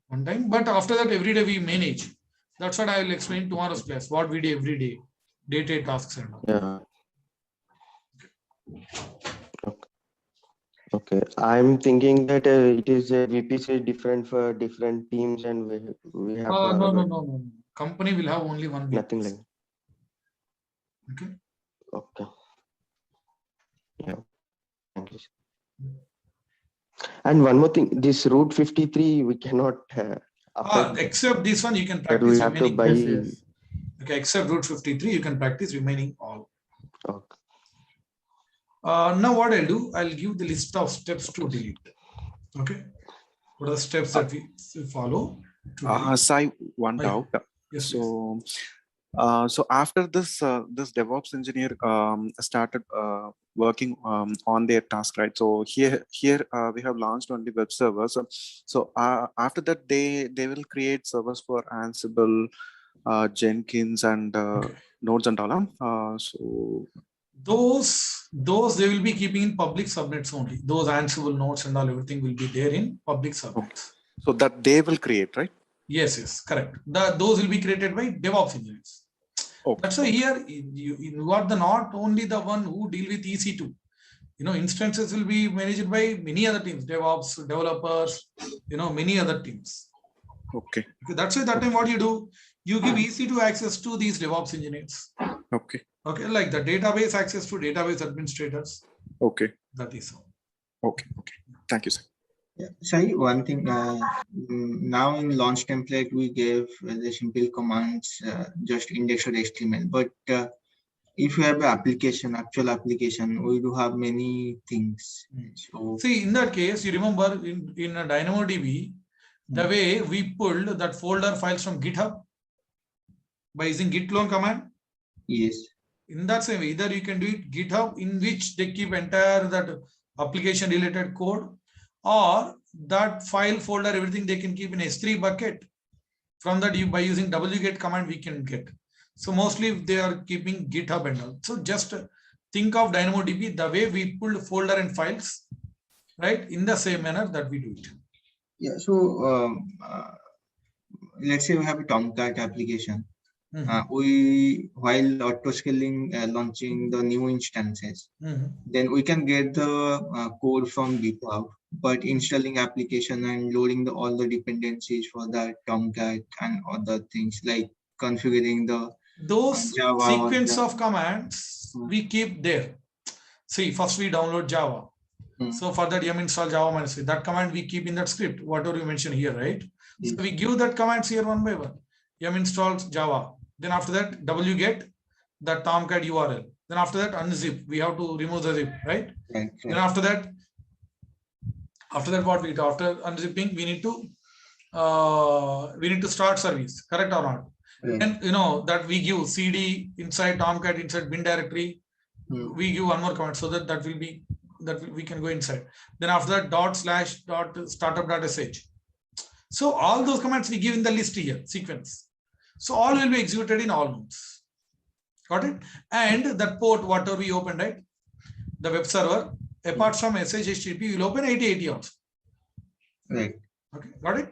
One time, but after that every day we manage. That's what I will explain tomorrow's class. What we do every day, day-to-day tasks and all. Yeah. Okay. I'm thinking that it is a VPC different for different teams, and we have. No. Company will have only one VPC. Nothing like. Okay. Okay. Yeah. Thank you. And one more thing, this Route 53 we cannot. Except this one, you can practice. We have to buy. Yes. Okay. Except Route 53, you can practice remaining all. Okay. Now what I'll do, I'll give the list of steps to delete. Okay. What are the steps that we follow? Sai, one doubt. Yes. So after this, this DevOps engineer started working on their task, right? So here we have launched only web servers. So after that, they will create servers for Ansible, Jenkins, and nodes and all. So those they will be keeping in public subnets only. Those Ansible nodes and all, everything will be there in public subnets. So that they will create, right? Yes, correct. Those will be created by DevOps engineers. Okay. That's why here you are not only the one who deal with EC2. Instances will be managed by many other teams, DevOps, developers, many other teams. Okay. That's why that time what you do, you give EC2 access to these DevOps engineers. Okay. Okay, like the database access to database administrators. Okay. That is all. Okay. Thank you, sir. Yeah. Sorry, one thing. Now in launch template we gave the simple commands, just index.html. But if you have an application, actual application, we do have many things. So see, in that case, you remember in a DynamoDB, the way we pulled that folder files from GitHub by using git clone command. Yes. In that same way, either you can do it GitHub, in which they keep entire that application related code, or that file folder, everything they can keep in S3 bucket. From that, by using wget command, we can get. So mostly they are keeping GitHub and all. So just think of DynamoDB the way we pulled folder and files, right? In the same manner that we do it. Yeah. So let's say we have a Tomcat application. We while auto scaling launching the new instances, then we can get the code from GitHub, but installing application and loading all the dependencies for that Tomcat and other things like configuring those Java sequence of commands we keep there. See, first we download Java. So for that, yum install Java -c. That command we keep in that script, whatever you mentioned here, right? So we give that commands here one by one. Yum installs Java. Then after that, wget the Tomcat URL. Then after that, unzip. We have to remove the zip, right? Then after that, what we do? After unzipping, we need to start service. Correct or not? And you know that we give cd inside Tomcat inside bin directory. We give one more command so that we can go inside. Then after that, /startup.sh. So all those commands we give in the list here, sequence. So all will be executed in all nodes. Got it? And that port, whatever we open, right? The web server, apart from SHTTP, will open 8080 also. Right. Okay, got it?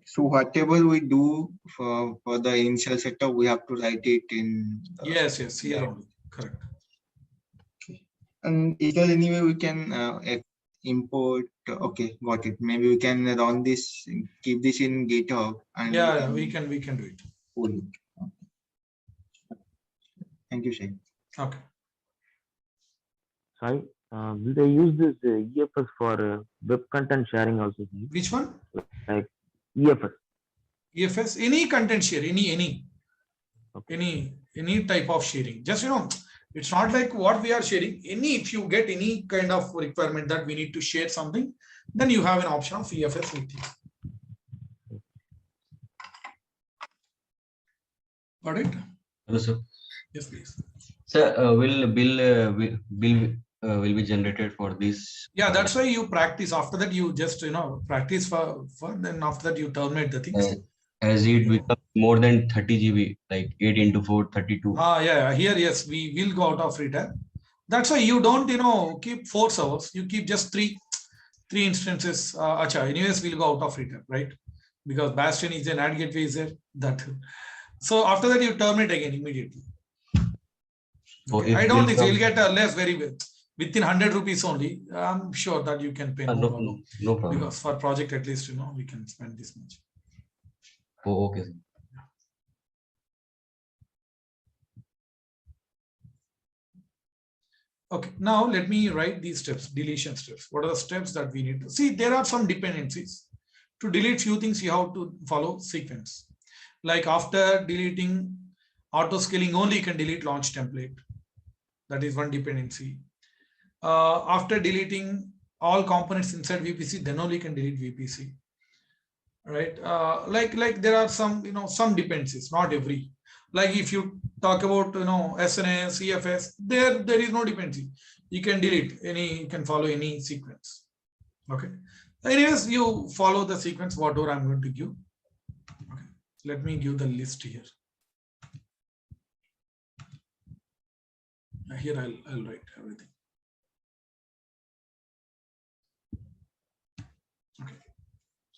So whatever we do for the initial setup, we have to write it in. Yes, here only. Correct. Okay. And is there any way we can import? Okay, got it. Maybe we can run this, keep this in GitHub. And we can do it. Cool. Thank you, Shane. Okay. Sorry, will they use this EFS for web content sharing also? Which one? Like EFS. EFS, any content share, any type of sharing. Just it's not like what we are sharing. If you get any kind of requirement that we need to share something, then you have an option of EFS with you. Got it? Hello, sir. Yes, please. Sir, will be generated for this? Yeah, that's why you practice. After that, you just practice for then after that you terminate the things. As it becomes more than 30 GB, like 8 into 4, 32. Yeah. Here, yes, we will go out of free time. That's why you don't, keep 4 servers. You keep just three instances. Anyways, we'll go out of free time, right? Because Bastion is an ad gateway is there. So after that, you terminate again immediately. Okay. I don't think so. You'll get less very well. Within 100 rupees only. I'm sure that you can pay no problem. Because for project, at least, we can spend this much. Oh, okay. Okay, now let me write these steps, deletion steps. What are the steps that we need to see? There are some dependencies. To delete few things, you have to follow sequence. Like after deleting auto scaling only, you can delete launch template. That is one dependency. After deleting all components inside VPC, then only you can delete VPC. Right? Like there are some, some dependencies, not every. Like if you talk about, SNS, CFS, there is no dependency. You can delete you can follow any sequence. Okay. Anyways, you follow the sequence, whatever I'm going to give. Okay. Let me give the list here. Here I'll write everything. Okay.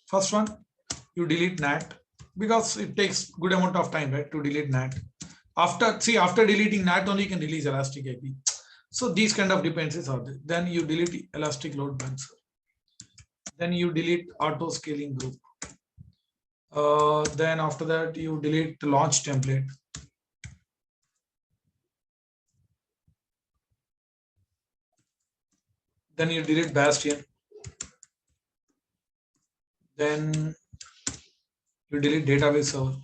First one, you delete NAT because it takes good amount of time, right, to delete NAT. After deleting NAT only you can release Elastic IP. So these kind of dependencies are there. Then you delete Elastic Load Balancer. Then you delete auto scaling group. Then after that you delete the launch template. Then you delete Bastion. Then you delete database server.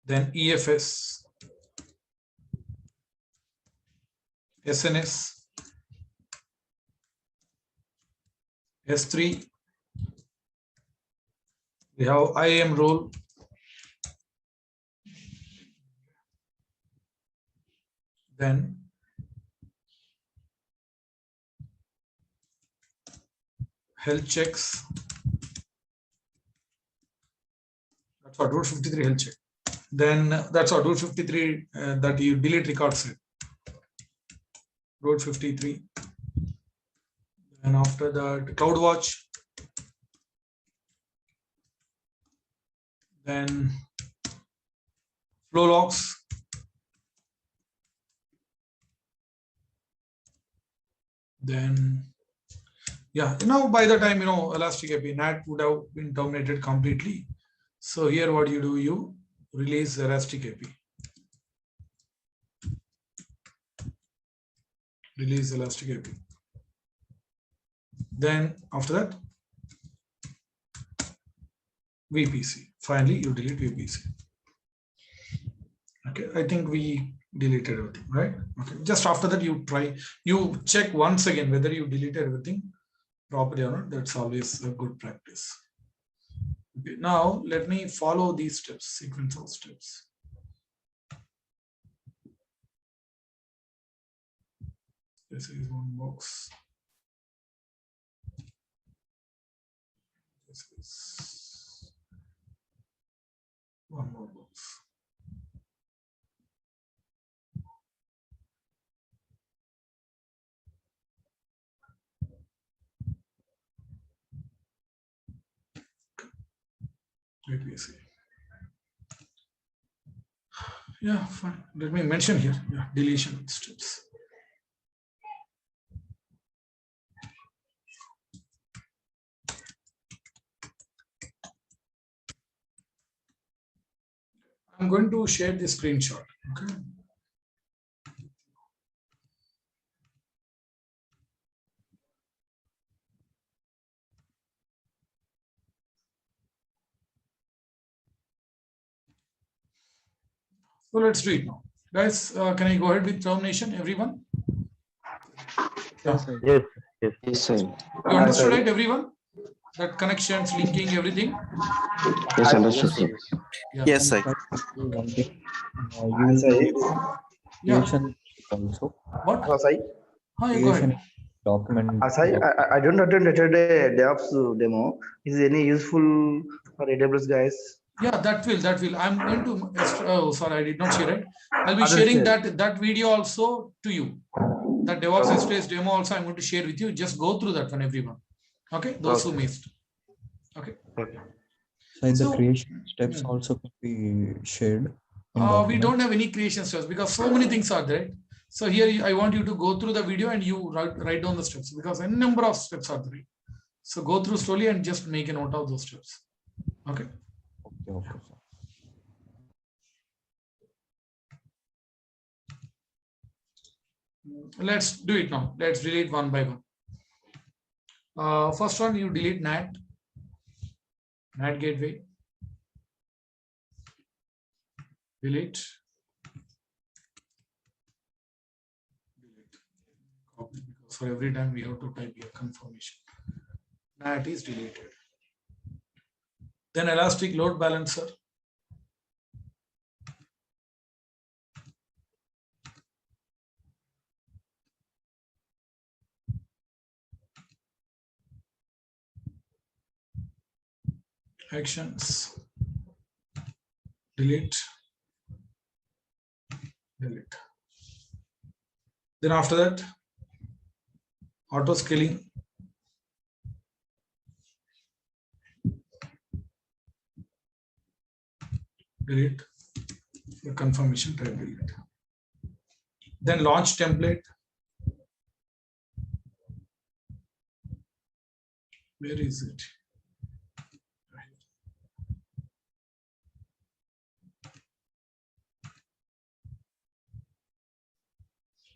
Then EFS, SNS, S3. We have IAM role. Then health checks. That's what Rule 53 health check. Then that's what Rule 53 that you delete record set. Rule 53. And after that, CloudWatch. Then flow logs. Then, yeah, by the time, Elastic API NAT would have been terminated completely. So here what you do, you release Elastic API. Release Elastic API. Then after that, VPC. Finally, you delete VPC. Okay, I think we deleted everything, right? Okay, just after that, you check once again whether you deleted everything properly or not. That's always a good practice. Okay, now let me follow these steps, sequence of steps. This is one box. This is one more box. APC. Yeah, fine. Let me mention here. Yeah, deletion steps. I'm going to share the screenshot. Okay. So let's do it now. Guys, can I go ahead with termination, everyone? Yes, yes. Yes, sir. You understood, right, everyone? That connections, linking, everything? Yes, understood, sir. Yeah. Yes, sir. Creation also. What? Sai? Hi, go Creation ahead. document. Sai, I don't attend yesterday DevOps demo. Is it any useful for AWS guys? Yeah, that will. I'm going to. Oh, sorry, I did not share it. I'll be sharing that video also to you. That DevOps Express demo also I'm going to share with you. Just go through that one, everyone. Okay, those who missed. Okay. So the creation steps also can be shared. We don't have any creation steps because so many things are there. So here I want you to go through the video and you write down the steps because a number of steps are there. So go through slowly and just make a note of those steps. Okay. Okay. Let's do it now. Let's delete one by one. First one, you delete NAT gateway. Delete. Copy, because for every time we have to type here confirmation. NAT is deleted. Then Elastic Load Balancer. Actions. Delete. Then after that, auto scaling. Delete. The confirmation type delete. Then launch template. Where is it?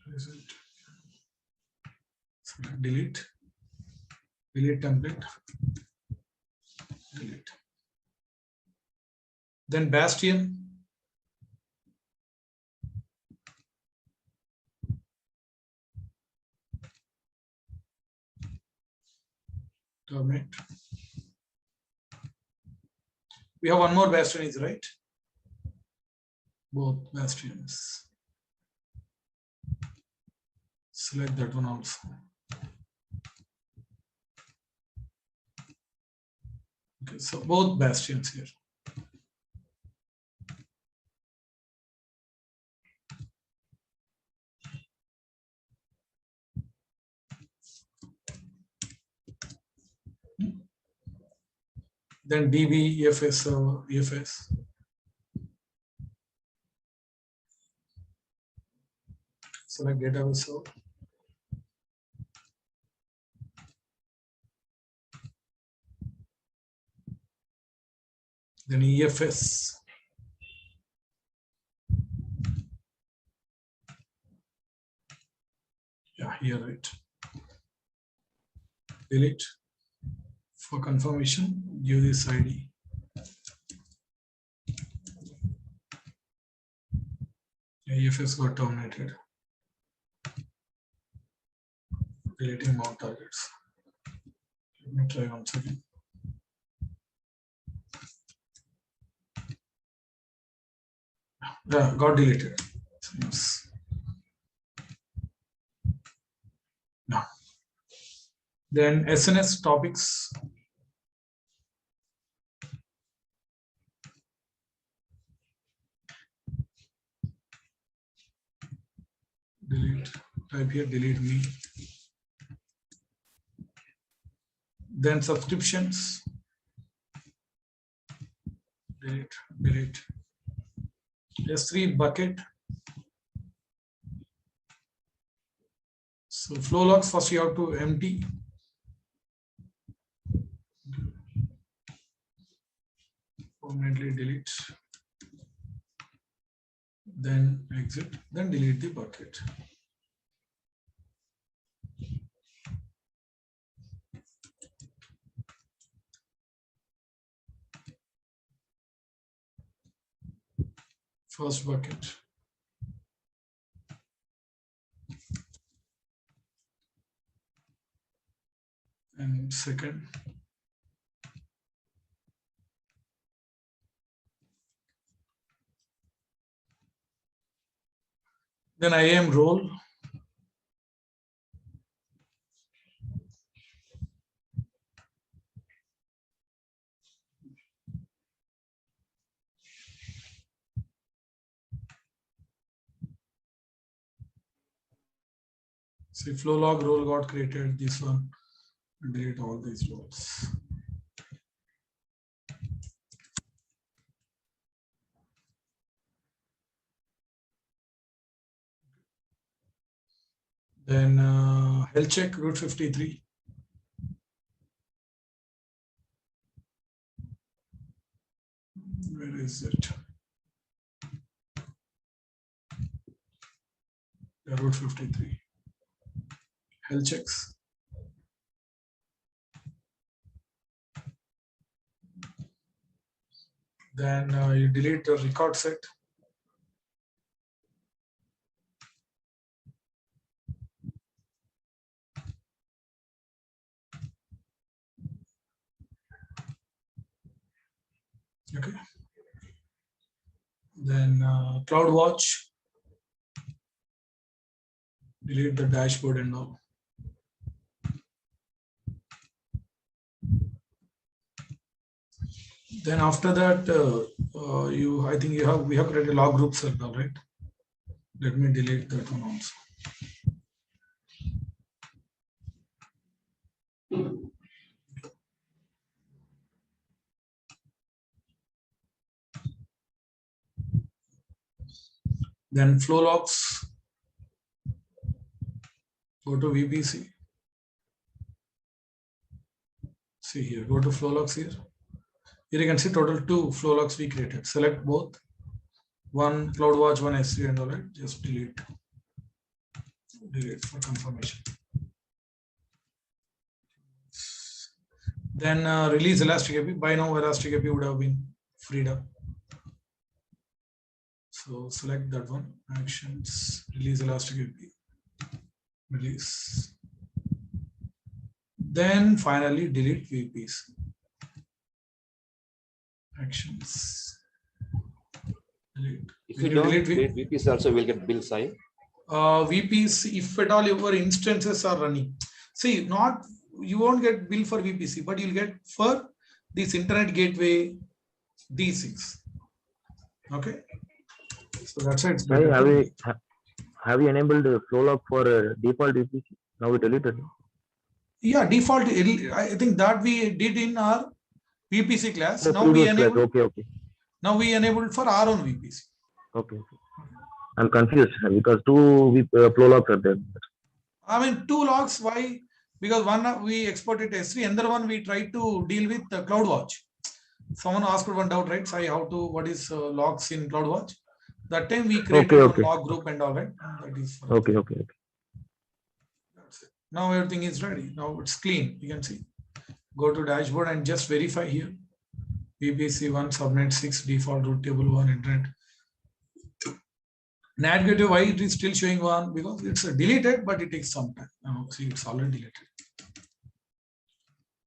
Where is it? So delete. delete template, delete. Then Bastion. Terminate. We have one more Bastion, is right? Both Bastions. Select that one also. Okay, so both Bastions here. Then DB, EFS, EFS. Select database server. Then EFS. Yeah, here, right. Delete. For confirmation, give this ID. EFS got terminated. Deleting mount targets. Let me try once again. Yeah, got deleted. Yes. No. Then SNS topics. Delete. Type here, delete me. Then subscriptions. Delete, delete. S3 bucket. So flow logs, first you have to empty. Permanently delete. Then exit, then delete the bucket. First bucket. And second. Then IAM role. See, flow log role got created, this one, delete all these roles. Then health check route 53. Where is it? Yeah, route 53. Health checks. Then you delete the record set. Okay. Then CloudWatch. Delete the dashboard and all. Then after that, I think we have created a log group circle, right? Let me delete that one also. Then flow logs. Go to VPC. See here, go to flow logs here. Here you can see total 2 flow logs we created. Select both. One CloudWatch, one S3 and all right. Just delete. Delete for confirmation. Then release elastic API. By now, elastic API would have been freed up. So select that one. Actions. Release elastic API. Release. Then finally delete VPs. Actions. Delete. If you don't delete VPs, also will get bills. VPs, if at all your instances are running. See, you won't get bill for VPC, but you'll get for this internet gateway, these things. Okay. So that's it. Have you enabled the flow log for default VPC? Now we deleted. Yeah, default. I think that we did in our VPC class. Now we enabled. Okay. Now we enabled for our own VPC. Okay. I'm confused because two flow logs are there. I mean, two logs. Why? Because one we exported S3, another one we tried to deal with CloudWatch. Someone asked one doubt, right? Sai, what is logs in CloudWatch? That time we created a log group and all, right? And that is okay. That's it. Now everything is ready. Now it's clean. You can see. Go to dashboard and just verify here. VPC 1, subnet 6, default root table 1, internet. NAT gateway, why it is still showing 1? Because it's deleted, but it takes some time. Now, see, it's already deleted.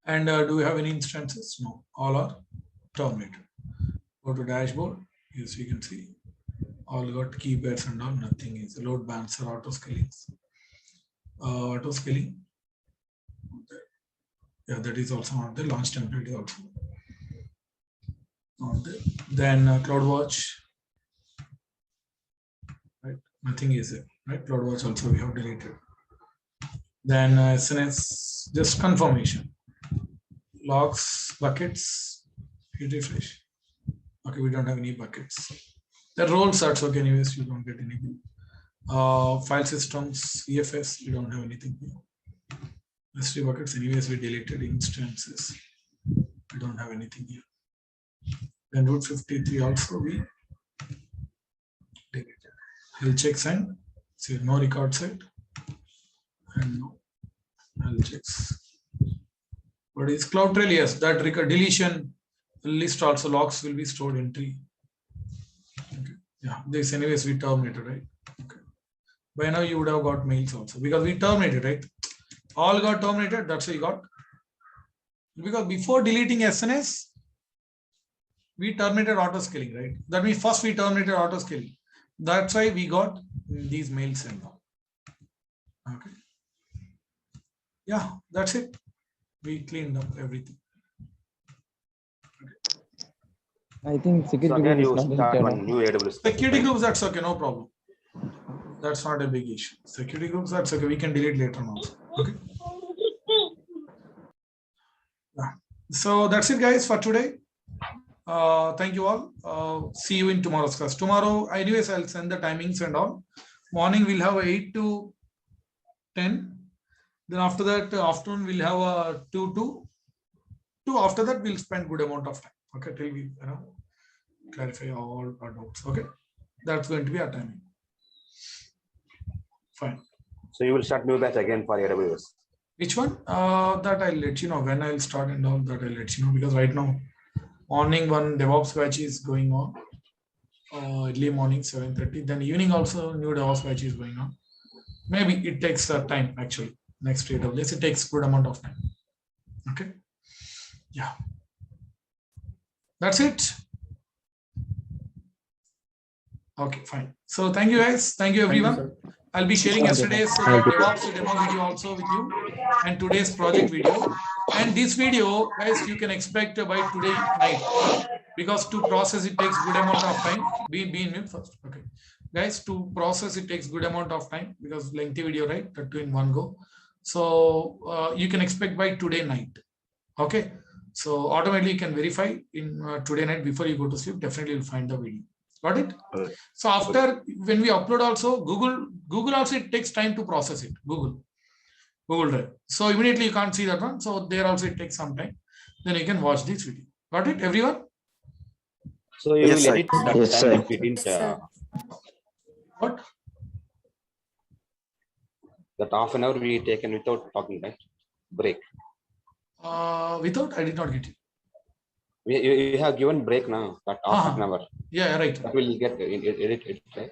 And do we have any instances? No, all are terminated. Go to dashboard. Yes, you can see. All got key pairs and all, nothing is. Load balancer, auto scaling. Auto scaling. Yeah, that is also not there. Launch template is also not there. Then CloudWatch. Right, nothing is there. Right, CloudWatch also we have deleted. Then SNS, just confirmation. Logs, buckets, hit refresh. Okay, we don't have any buckets. The roles that's okay, anyways, you don't get anything. File systems, EFS, we don't have anything here. S3 buckets, anyways, we deleted instances. We don't have anything here. Then root 53 also we deleted. Health checks and see no record set and no health checks. But is CloudTrail? Yes, that record deletion list also logs will be stored in tree. Okay. Yeah, this anyways we terminated, right? Okay. By now you would have got mails also because we terminated, right? All got terminated. That's why you got. Because before deleting SNS, we terminated auto scaling, right? That means first we terminated auto scaling. That's why we got these mails and all. Okay. Yeah, that's it. We cleaned up everything. I think security So group is not one new AWS. Security groups, that's okay, no problem. That's not a big issue. Security groups, that's okay. We can delete later on also. Okay. Yeah. So that's it, guys, for today. Thank you all. See you in tomorrow's class. Tomorrow, anyways, I'll send the timings and all. Morning we'll have 8 to 10. Then after that, afternoon we'll have a 2 to 2. After that, we'll spend good amount of time. Okay, till we clarify all our doubts. Okay, that's going to be our timing. Fine. So you will start new batch again for AWS. Which one? That I'll let you know when I'll start and all that I'll let you know because right now, morning one DevOps batch is going on. Early morning 7:30. Then evening also new DevOps batch is going on. Maybe it takes time actually. Next AWS it takes good amount of time. Okay. Yeah. That's it. Okay, fine. So thank you guys. Thank you everyone. I'll be sharing yesterday's DevOps demo video also with you and today's project video. And this video, guys, you can expect by today night because to process it takes good amount of time. Be in mute first. Okay, guys, to process it takes good amount of time because lengthy video, right? That two in one go. So you can expect by today night. Okay. So automatically you can verify in today night before you go to sleep. Definitely you'll find the video. Got it? So after when we upload also Google also it takes time to process it. Google Drive. So immediately you can't see that one. So there also it takes some time. Then you can watch this video. Got it, everyone? So you will edit that time if you didn't. What? That half an hour we taken without talking, right? Break. Without, I did not get you. You have given break now, but half an hour. Yeah, right. That will get edited, right?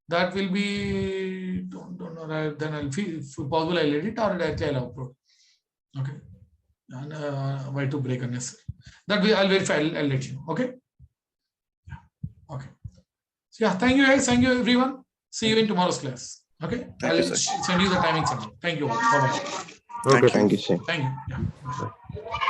That will be, don't know, then I'll feel, if possible, I'll edit or directly I'll upload. Okay. And why to break unnecessary? That way I'll verify, I'll let you know. Okay. Yeah. Okay. So yeah, thank you guys. Thank you everyone. See you in tomorrow's class. Okay. I'll send you the timings. Thank you all. Bye-bye. Okay, thank you, sir. Thank you. Yeah.